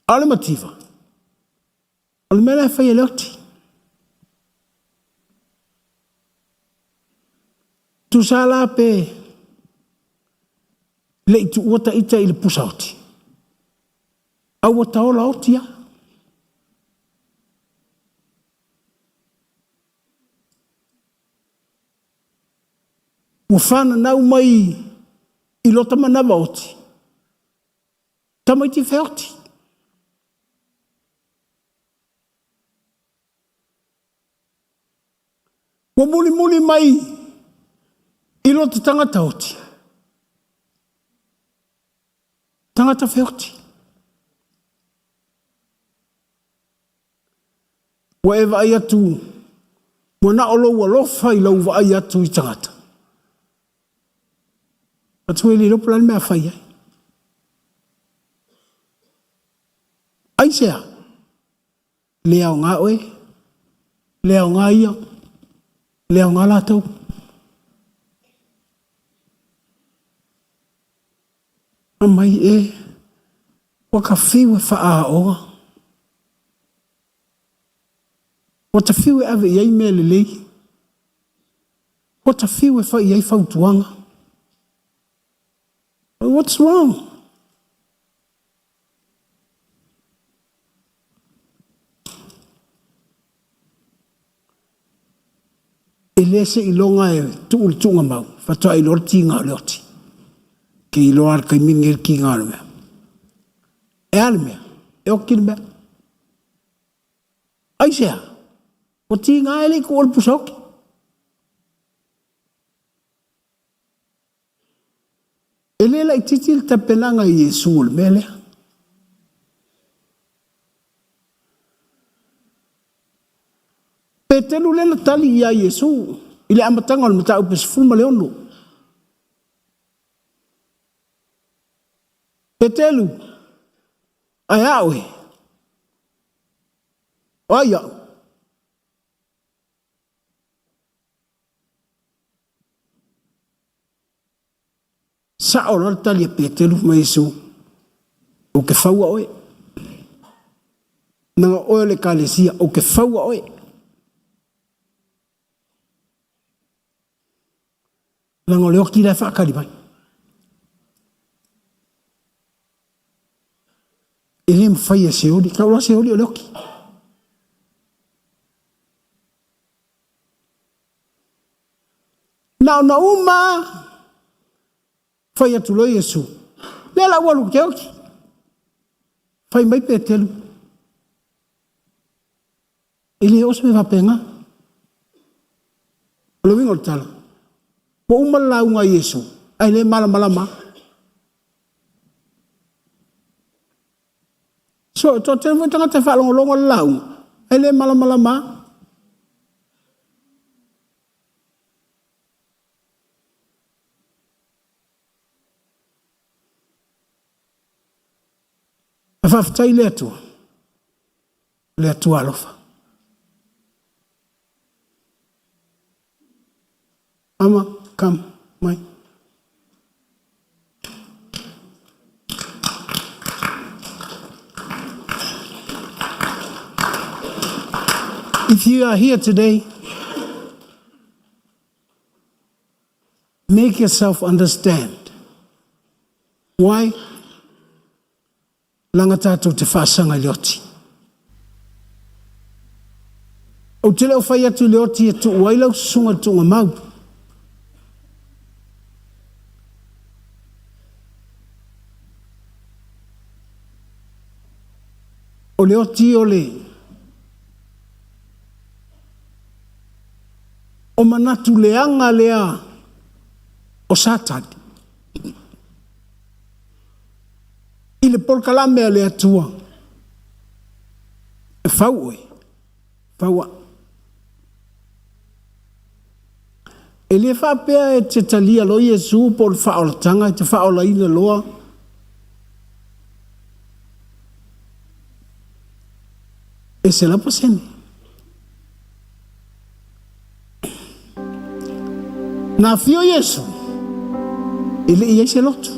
A le mativa. O le mele fai e le oti. Tu sala pe. Le itu uata ita I le pusa oti. A uata ola oti ya. Ufana nau mai I lota manawa oti. Tamai ti fe oti. Wa muli mai I lota tangata oti. Tangata fe oti. Wa eva ai atu. Wana olo wa lofa I lau wa ai atu I tangata. Atu e li lo plan mea fai ai. Ai sea. Leao ngā oe. Leao ngā ia. Leao ngā lātou. Mai e waka fiu e faa oa. Wata fiu e ave iei mea lelei. Wata fiu e fa iei fautuanga. What's wrong? Ele se ilonga e tuunga mau. Fatua ilorti ngā leoti. Ke iloar kai mingir ki ngā mea. E ale mea. E oki mea. Aisea. O ti ngā ele ko ol pusoki. Ele la ititil tapelanga i Yesu ol mea lea. Petelu lela tali ia Yesu. Ile amatanga ol mata upes fulma leonu. Petelu. Ayawe. Aya. Sa ora tali Petelu ma Yesu. O ke faua oe. Nanga oe le kalesia o ke faua oe. Nanga leo ki la whakari mai. Ele mwhai a seori, ka ora seori o leo ki. Na uma whai atu loi Yesu. Lela walu ke oki. Whai mai Petelu. Ele os me vapenga. Lo wingo tala. Po umalau nga Yesu. Ai le malama. So, to te mo tanga te whalongolongo lau. Ai le malama. A whaftai le atua. Le atua alofa. Ama, come, mai. If you are here today, make yourself understand why langa tātou te whaasanga leoti. O te leo whai atu leoti e tu wailau sunga tunga mau. O leoti o le o manatu leanga lea o satani. I le polkalame le atua. E faue. Faua. E le whapea e te talia lo Yesu po le whaolatanga, te whaolaina loa. E se la pasene. Na fio Yesu. Ele ia se lotu.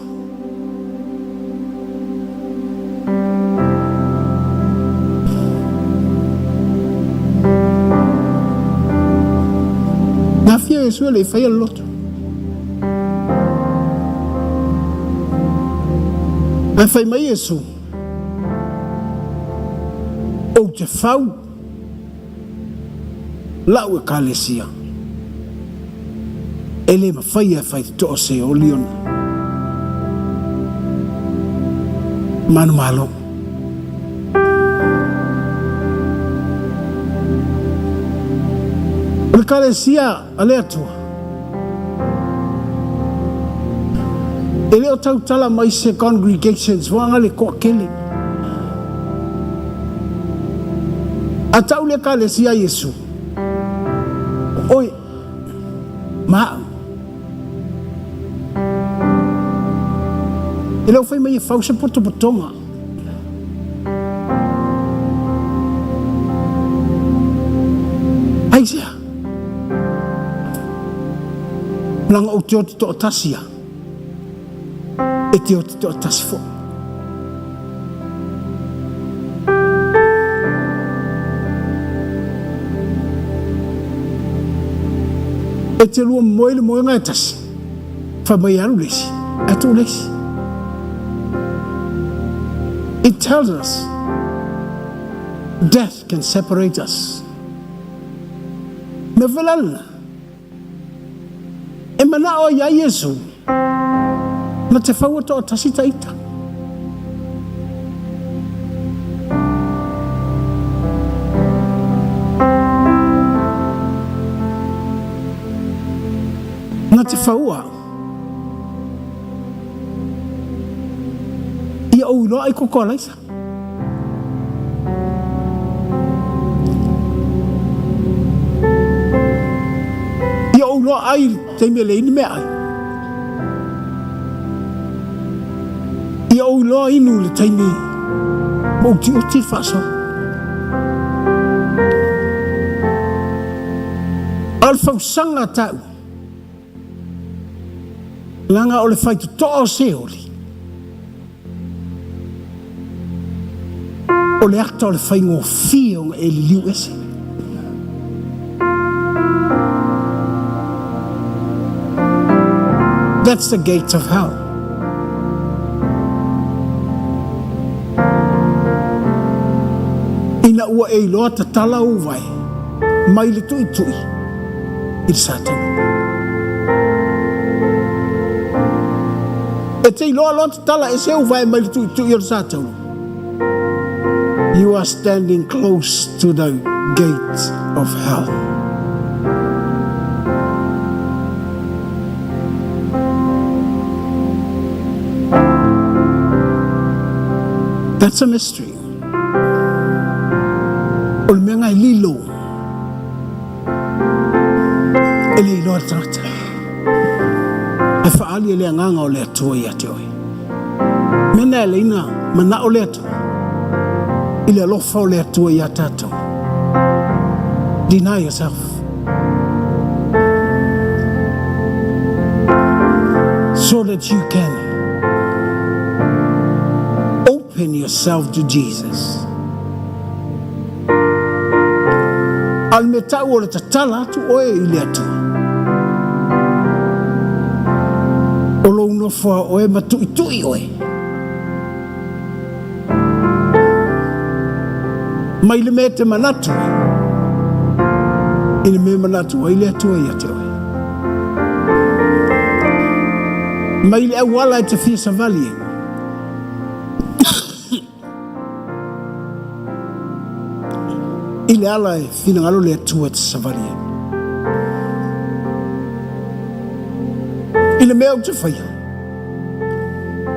Na fio Yesu ele fai el lotu. Na fai mai Yesu. O te fau lau e kalesia ele ma fai e fai to se o lion manu malo o kalesia ale atua ele o tau tala mai se congregations wanga le kokele atau le kalesia Yesu. Oi. Ma. Ele foi meio falso potonga. Aisha. Lang o to tasia. e te o te o tasfo. E te lua moile moe ngai tas. Fa mai aru lesi. Atu lesi. It tells us death can separate us. Me velala. E mana o ia Yesu. Na te whauata o tasita ita. Na te whaua. Ia o iloa ai koko alaisa. Ia o iloa ai te me leini mea ai. Ia o iloa inu le taimi mauti o ti whaso. Alfau sanga tau. Langa o le whaitu to'o se oli. O le akta o le whaingo fio e li liu ese. That's the gates of hell. Ina ua e iloa ta tala o vai. Mai le tui tui. I Satan. E te iloa loa ta tala e se o vai mai le tui tui i Satan. You are standing close to the gates of hell. That's a mystery. Ol menga lilo. Ele ilo trata. E faali ele nganga o le atua i ate oi. Mena ele ina mana o le atua. Ile alofa o le atua i atato. Deny yourself. So that you can open yourself to Jesus. Al meta o le tatala tu oe ile atua. O lo unofa oe matu itui oe. Mai le me te manatu. Ile me manatu ile atua i ate oe. Mai le awala te fia savali. Ile ala e fina ngalo le atua te savali. Ile me au te whaia.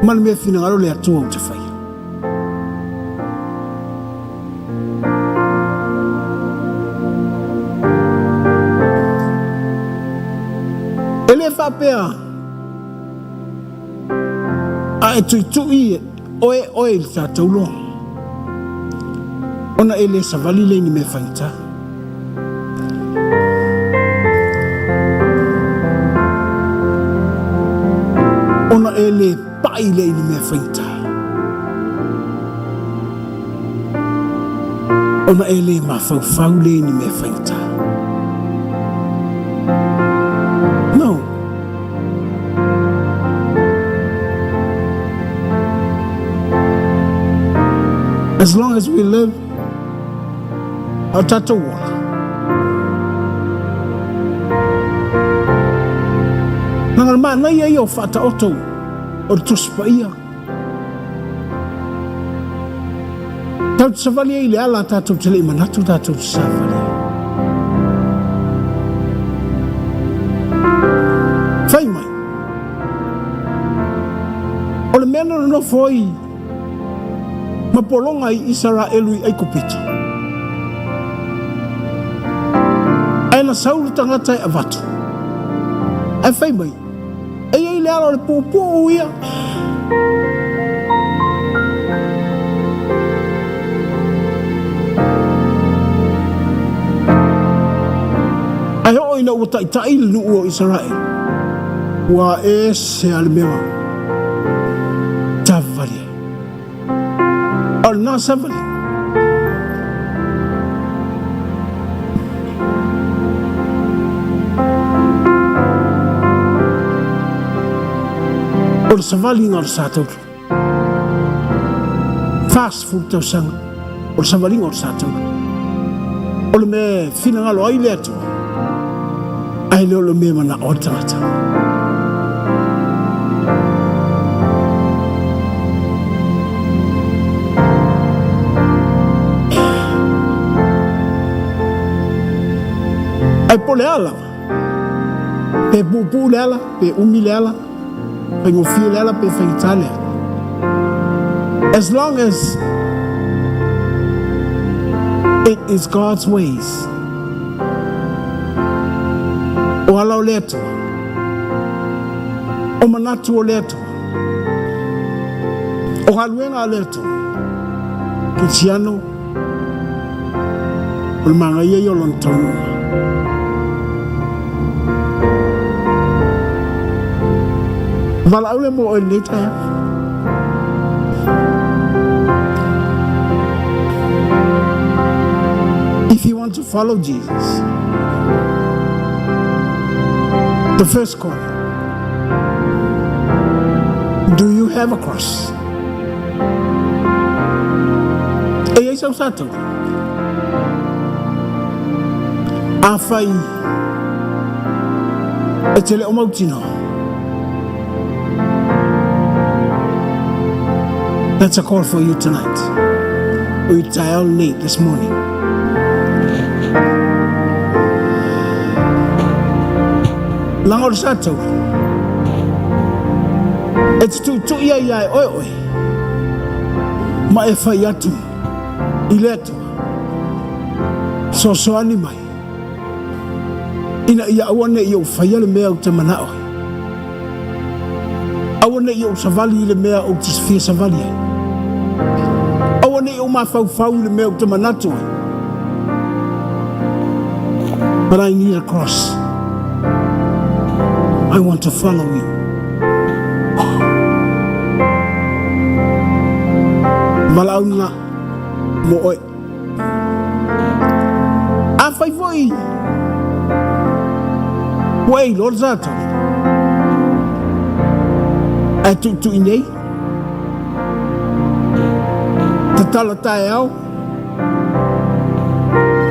Mani me fina ngalo le atua au te whaia. Ele whapea a e tui tui oe il tātou loa. Ona ele savali le ni me whaita. Ona ele pai le ni me whaita. Ona ele mawhau le ni me whaita. No. As long as we live, au tata wala. Nangal mana ia o fata oto o tuspa ia. Tau savali ile ala tatu tele manatu tatu savali. Fai mai. O le mena no foi mapolonga i Israelu i kupita. Aina saulu tangata e avatu. E fai mai. E ia le ala le popo ia. Ai ho ina uta itai nu o Israel. Wa e se almema. O na savali. O le savali ngā le sātou. Fast food tau sanga. O le savali ngā le sātou. O le me fina ngalo ai le atua. Ai leo le me mana o tangata. Ai pole ala. Pe pupu le ala, pe umi le ala. Pe ngofi le ala, pe whaita le ala. As long as it is God's ways. O alau le atua. O manatu o le atua. O haluenga le atua. Ki tiano. O le manga ia i o lontonu. Vala aule mo o le taia. If you want to follow Jesus, the first call, do you have a cross? E ai sau sato. A fai e tele o mautino. That's a call for you tonight. We dial Nate this morning. Langor sato. It's too ia oi. Ma e fai atu. Ileto. So ani mai. Ina ia awane i o fai ale mea o te manao. Awane i o savali le mea o te fia savali. Awane i o mafau le mea o te manatu. But I need a cross. I want to follow you. Valauna mo oi. A fai foi. Wei Lord Zato. A tu inei. Ta tala tae au.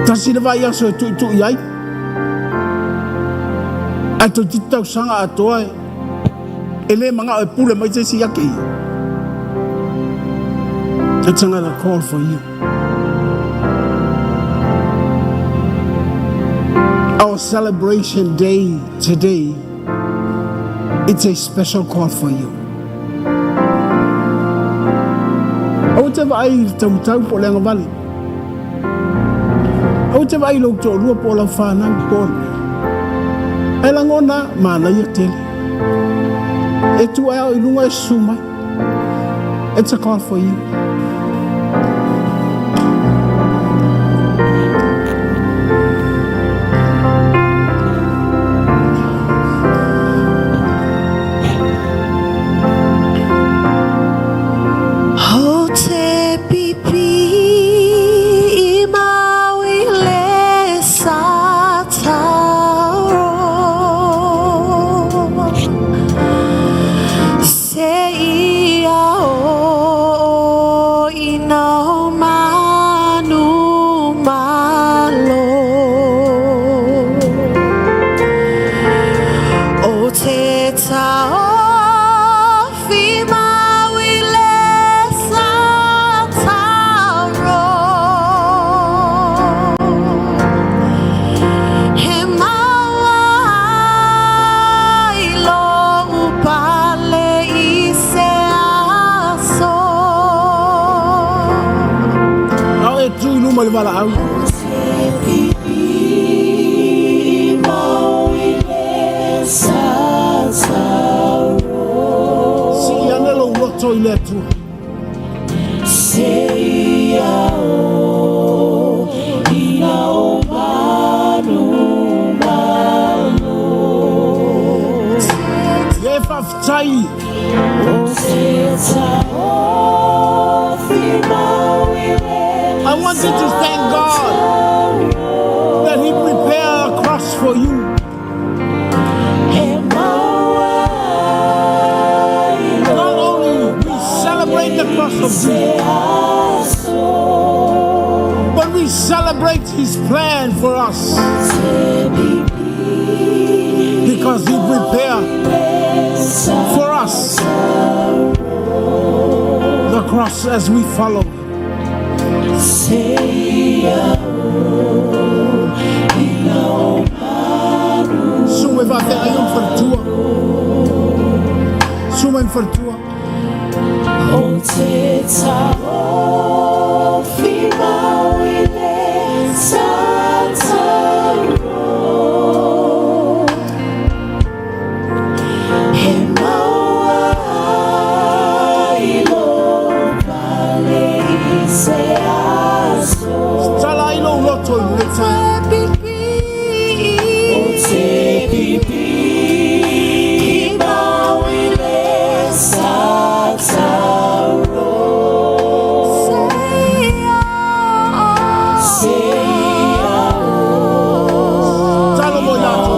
Ta sina vai aso tu iai. A tu titau sanga atoa. Ele manga e pule mai te si yake. That's another call for you. Our celebration day today, it's a special call for you. O te vai tau po lenga vale. O te vai lo to lua po la fana po. E langona mana ia tele. E tu ai i lunga e suma. It's a call for you. It's a I want you to thank God that He prepared a cross for you. Not only we celebrate the cross of Jesus, but we celebrate His plan for us. Because He prepared for us the cross as we follow. Summa va te ayun vertua. Summa in vertua. Tala ilo loto leta. Tala mo lato.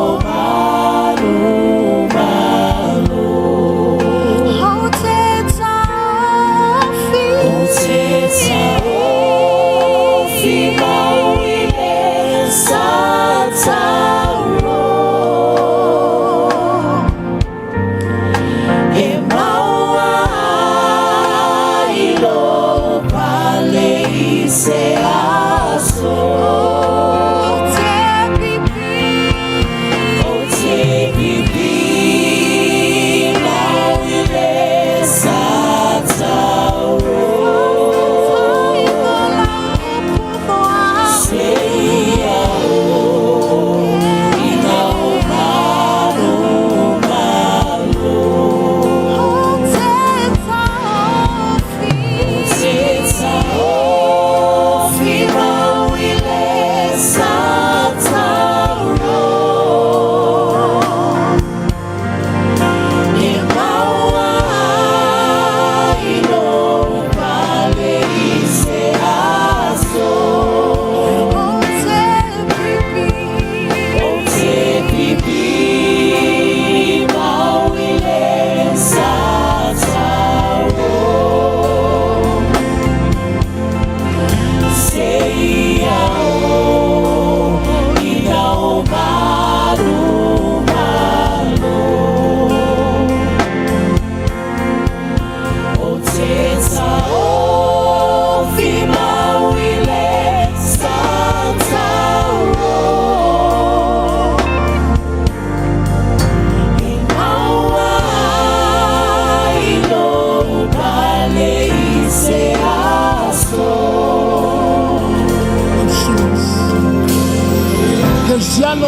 Cristiano,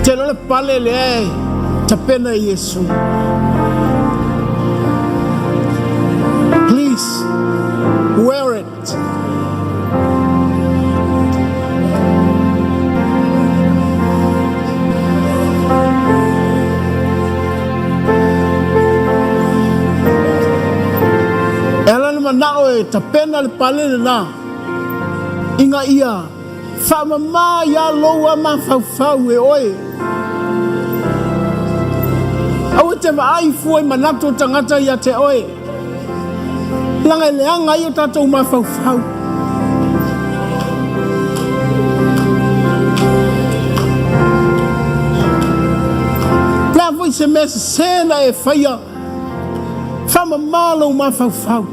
te lo le pale le tapena Yesu. Please wear it. Nao e tapena le pale na inga ia fa mama ya loa ma fa e oe au te mai foi manato tangata ya te oe langa le anga ia tatou ma fa la voi se mes sena e faia fa mama lo ma fa.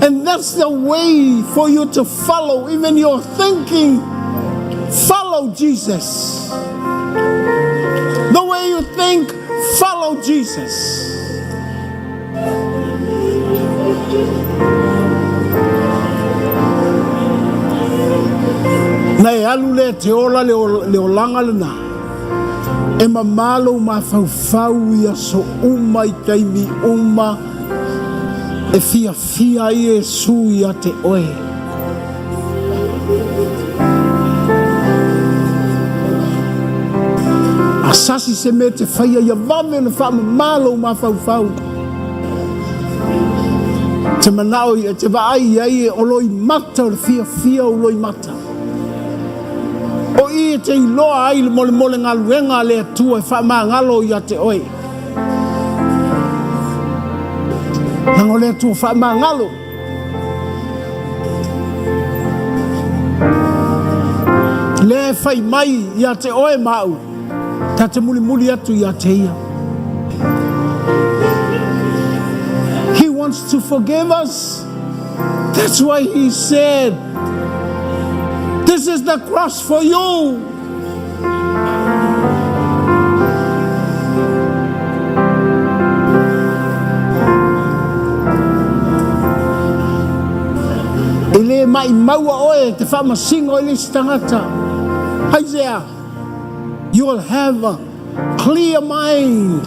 And that's the way for you to follow, even your thinking. Follow Jesus. The way you think, follow Jesus. Na e alu le te ola le olanga le na. E mamalo ma fau ia so uma I taimi uma. E fia Yesu ia te oe. tasi se me te whaia ia vave le wha malo ma whau. Te manao ia te vaai ai e oloi mata o le fia o loi mata. O i te iloa ai le mole ngaluenga le atua e wha maa ngalo ia te oi. Nango le atua wha maa ngalo. Le fai mai ia te oe mau. Ta te muli atu ia te ia. He wants to forgive us. That's why he said, this is the cross for you. Ele mai maua oe te whamasingo ele stangata. Isaiah, you will have a clear mind.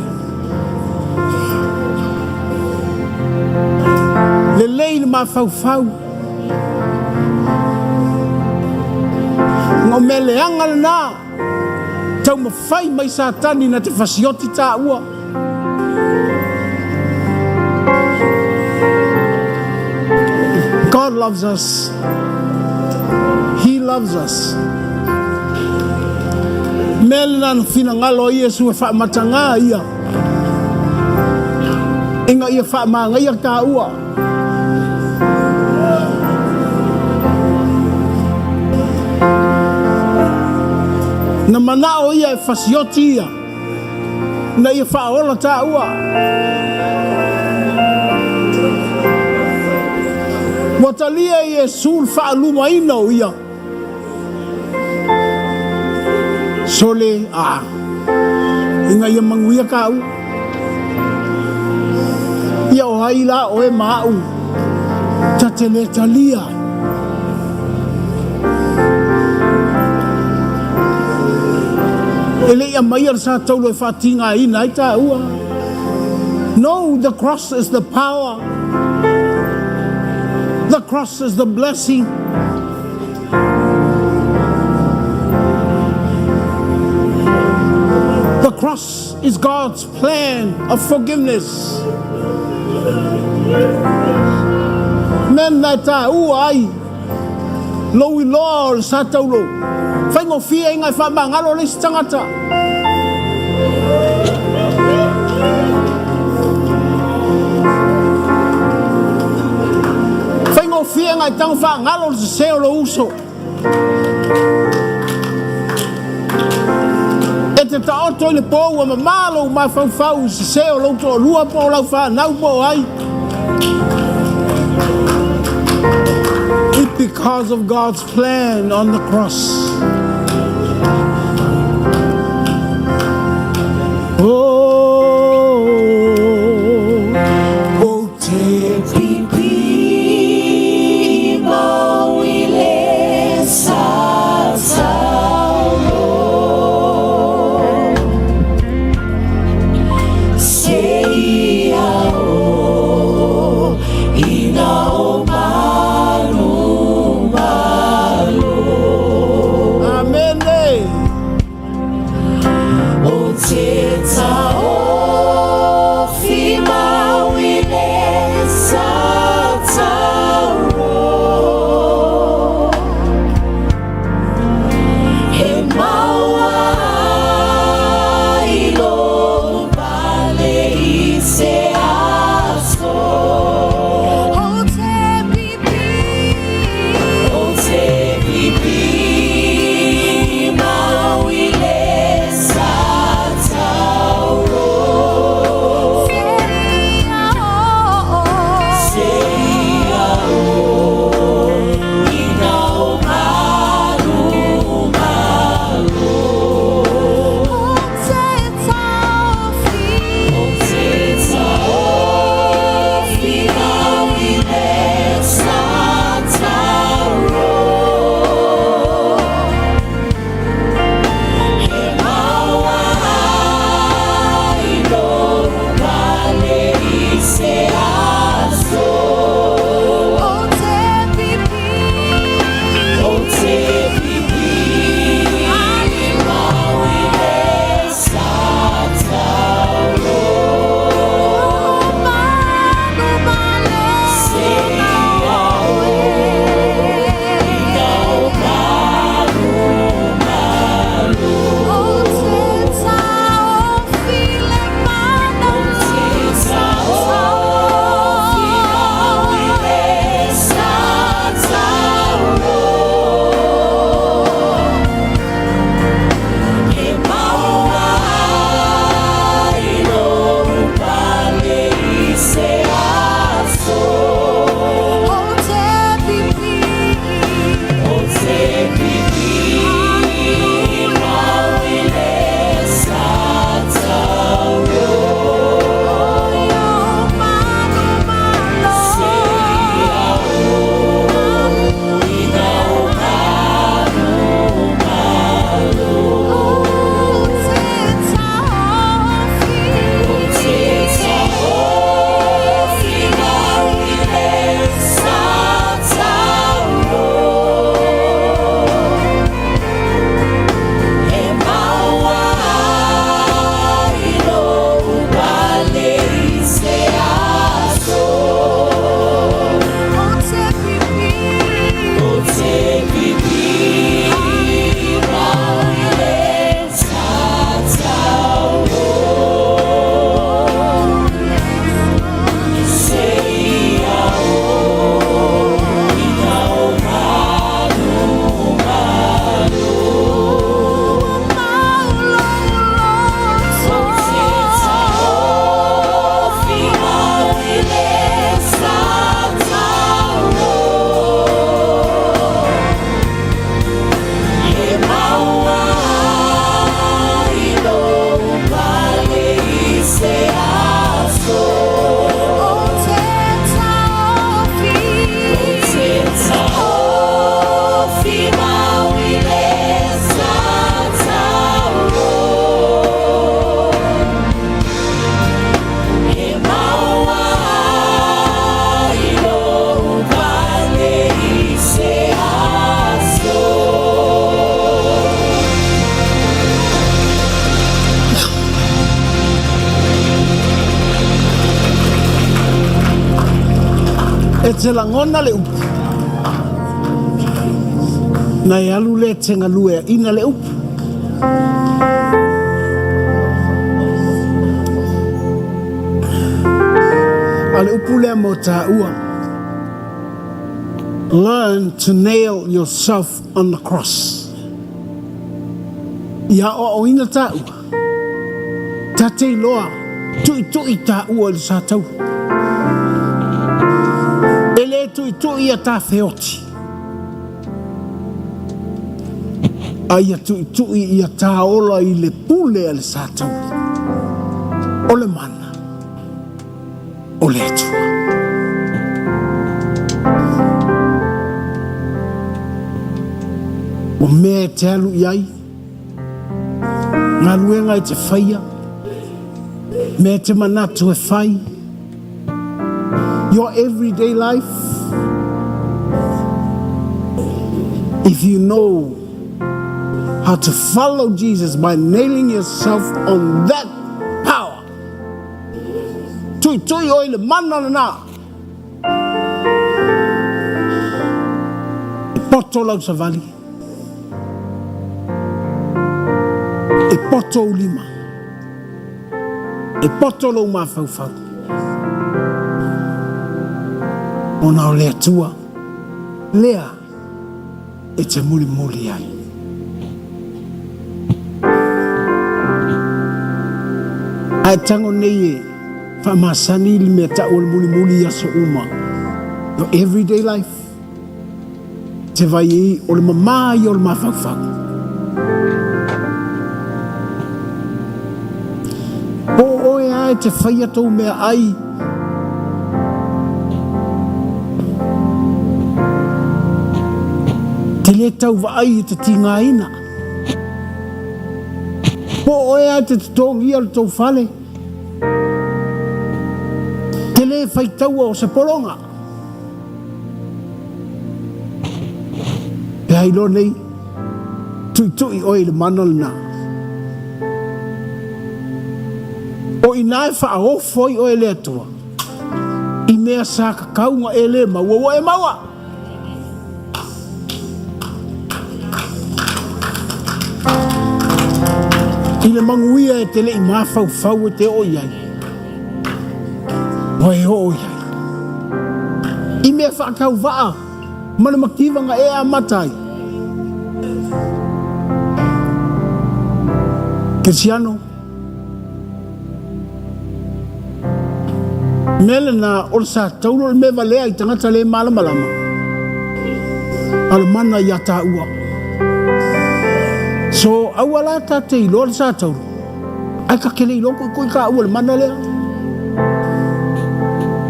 Le leile ma fau. Ngau mele anga na. Tau ma fai mai satani na te fasioti ta ua. God loves us. He loves us. Melena no fina ngalo Yesu e wha matanga ia. Inga ia wha maanga ia ka ua. Na manao ia e fasioti ia. Na ia wha ola ta ua. Watalia Yesu wha aluma ino ia. Sole inga ia manguia kau ia o haila o e mau tatele talia ele ia mai ar sa taulo e fatinga ina ita ua. No, the cross is the power. The cross is the blessing. The cross is God's plan of forgiveness. Men na ta uai lo i lo sa taulo fai ngo fia inga fa mangalo le stangata. Fai ngo fia inga tang fa ngalo se lo uso. Te taoto le po ma malo ma fau se o lo to lua po la fa nau po ai. It's because of God's plan on the cross. Oh, te pipi mau ile sa Amen. te langona le upu. Na e alu le tenga lue ina le upu. Ale upu le mo ta ua. Learn to nail yourself on the cross. Ia o ina ta ua. Ta te loa. Tui ta ua le sa tau. Ele tui ia ta feoti. Aia tui ia ta ola i le pule le sa tau. O le mana. O le atua. O mea te alu iai. Ngā luenga i te whaia. Mea te manatu e whai. Your everyday life. If you know how to follow Jesus by nailing yourself on that power. Tui oi le mana na. E poto lau sa vali. E poto ulima. E poto lau mawhauwhau. Ona o lea tua. Lea. E te muli ai. Ai tango nei e whamasani li mea ta o muli aso uma. Your everyday life. Te vai i o le mamai o le mawhauwhau. Po oe ai te whaia tau mea ai. Te le tau vai te tinga ina. Po oe ai te tongi al tau fale. Te le whai taua o se polonga. Pe hailo nei. Tui oe le manal na. O inae wha o foi oe le atua. I mea sa kakaunga e le maua e maua. I le manguia e te le i mawhau e te o iai. O e o iai. I mea whakau waa. Mana makivanga e a matai. Cristiano. Mele na orsa taulo me valea i tangata le malamalama. Almana ya ta ua. So awala ta te ilo sa taulo. Ai ka kele ilo ko ka ua le mana le.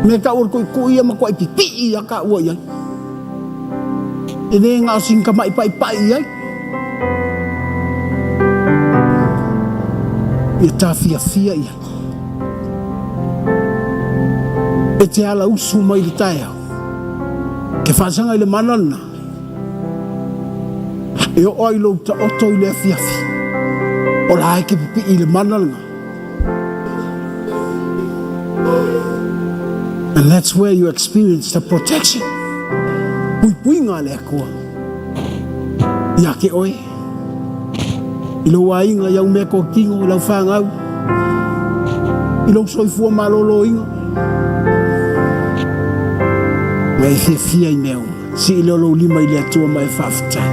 Me ka ua ko ia ma ko pipi ia ka ua ia. Ene nga sing ka mai pai ia. Ia ta fia ia. E te ala usu mai le tae au. Ke whaasanga i le manana. E o ai lo ta oto i le fiafi. O la hae ke pipi i le manana. And that's where you experience the protection. Pui ngā le akua. Ia ke oe. I lo wainga iau mea ko kingo lau whangau. I lo soifua malolo inga. Mai fia i meu. Si i lolo lima i le atua mai whaafitai.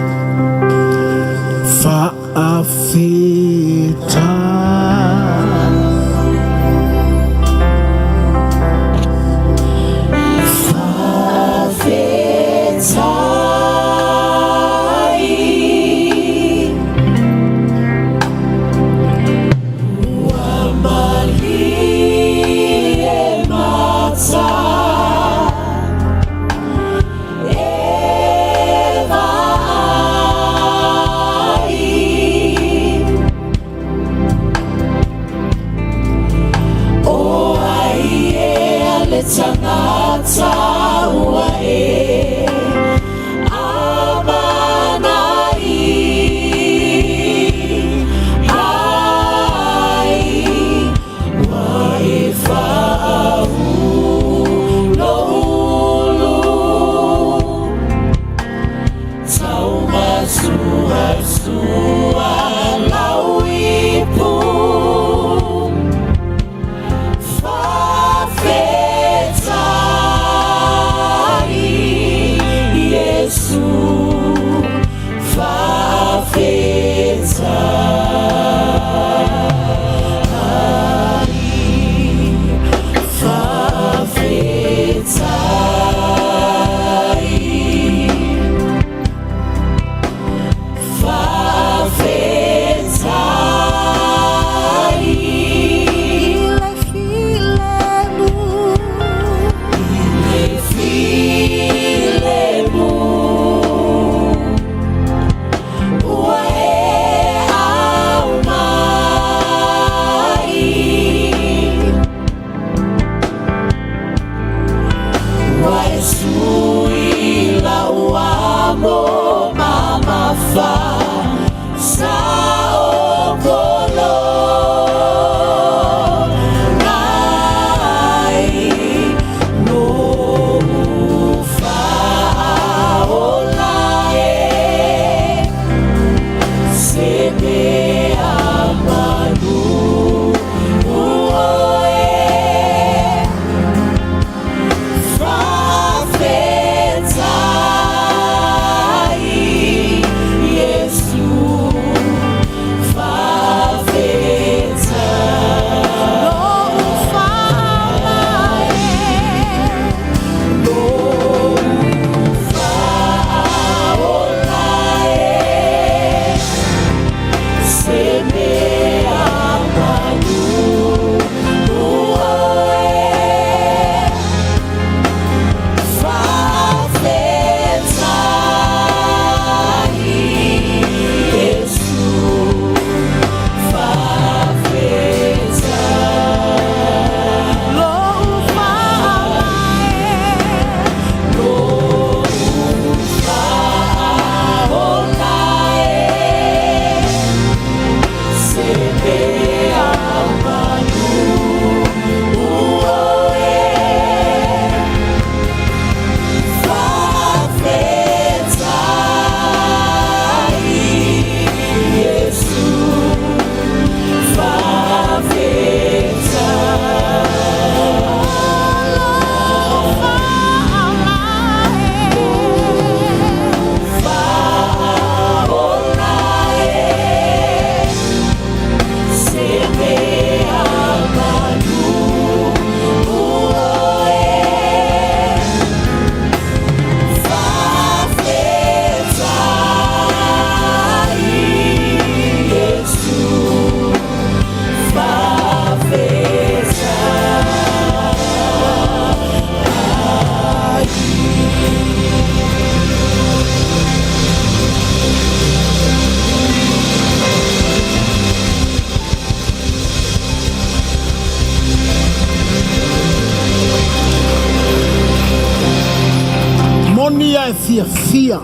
Monia e fia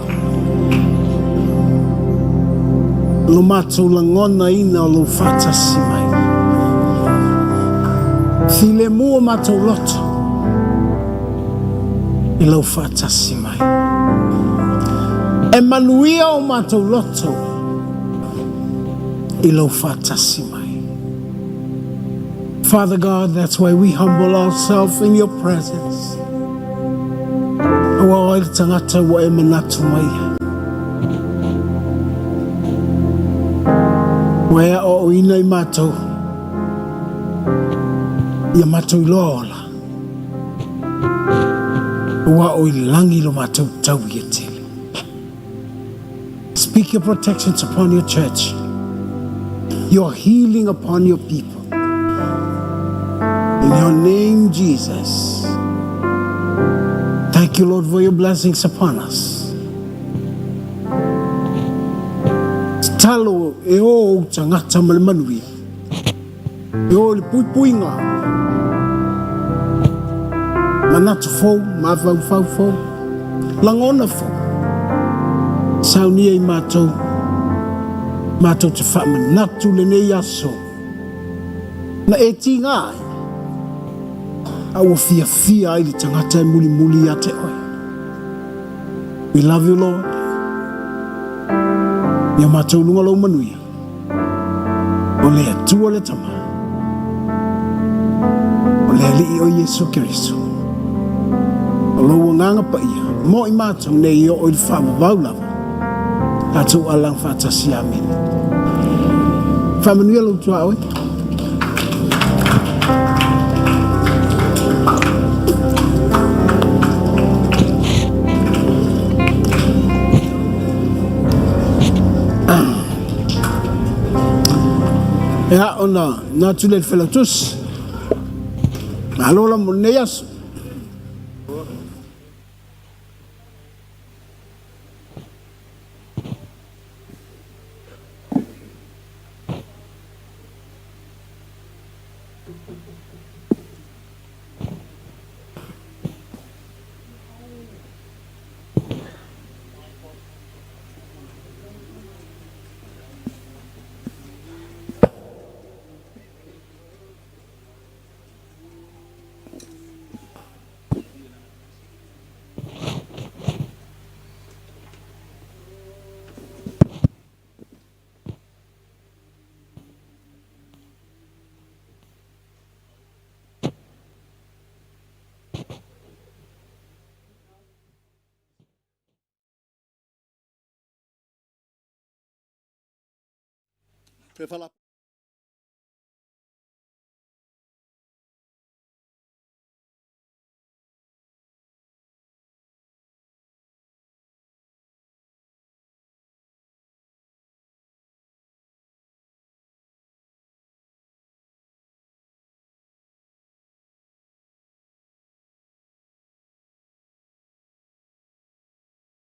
lo matou langona ina o lo fatasi mai. File mua matou loto i lo fatasi mai. E manuia o matou loto i lo fatasi mai. Father God, that's why we humble ourselves in your presence. Wa o tangata wa e manatu mai. Wea o ina I matou ia matou lola wa o langi lo matou tau ia tele. Speak your protections upon your church, your healing upon your people. In your name, Jesus. Thank you, Lord, for your blessings upon us. Talo e o tangata malmanui. E o le puipuinga. Manatu fo, mafau fau fo. Langona fo. Saunia I matou. Matou te wha manatu le nei aso. Na e tingai. Awa fia fia I li tangata e muli muli a te oi. We love you, Lord. Ia mātou lunga lau manuia. O le atua le tama. O le alii o Yesu Kirisu. O lau nganga pa ia. Mo I mātou ne I o il whaavavau lava. Tātou alang whaatasi amen. Whamanuia lau tua oe. Ya ona na tule felatus. Alola moneyas. Pe fala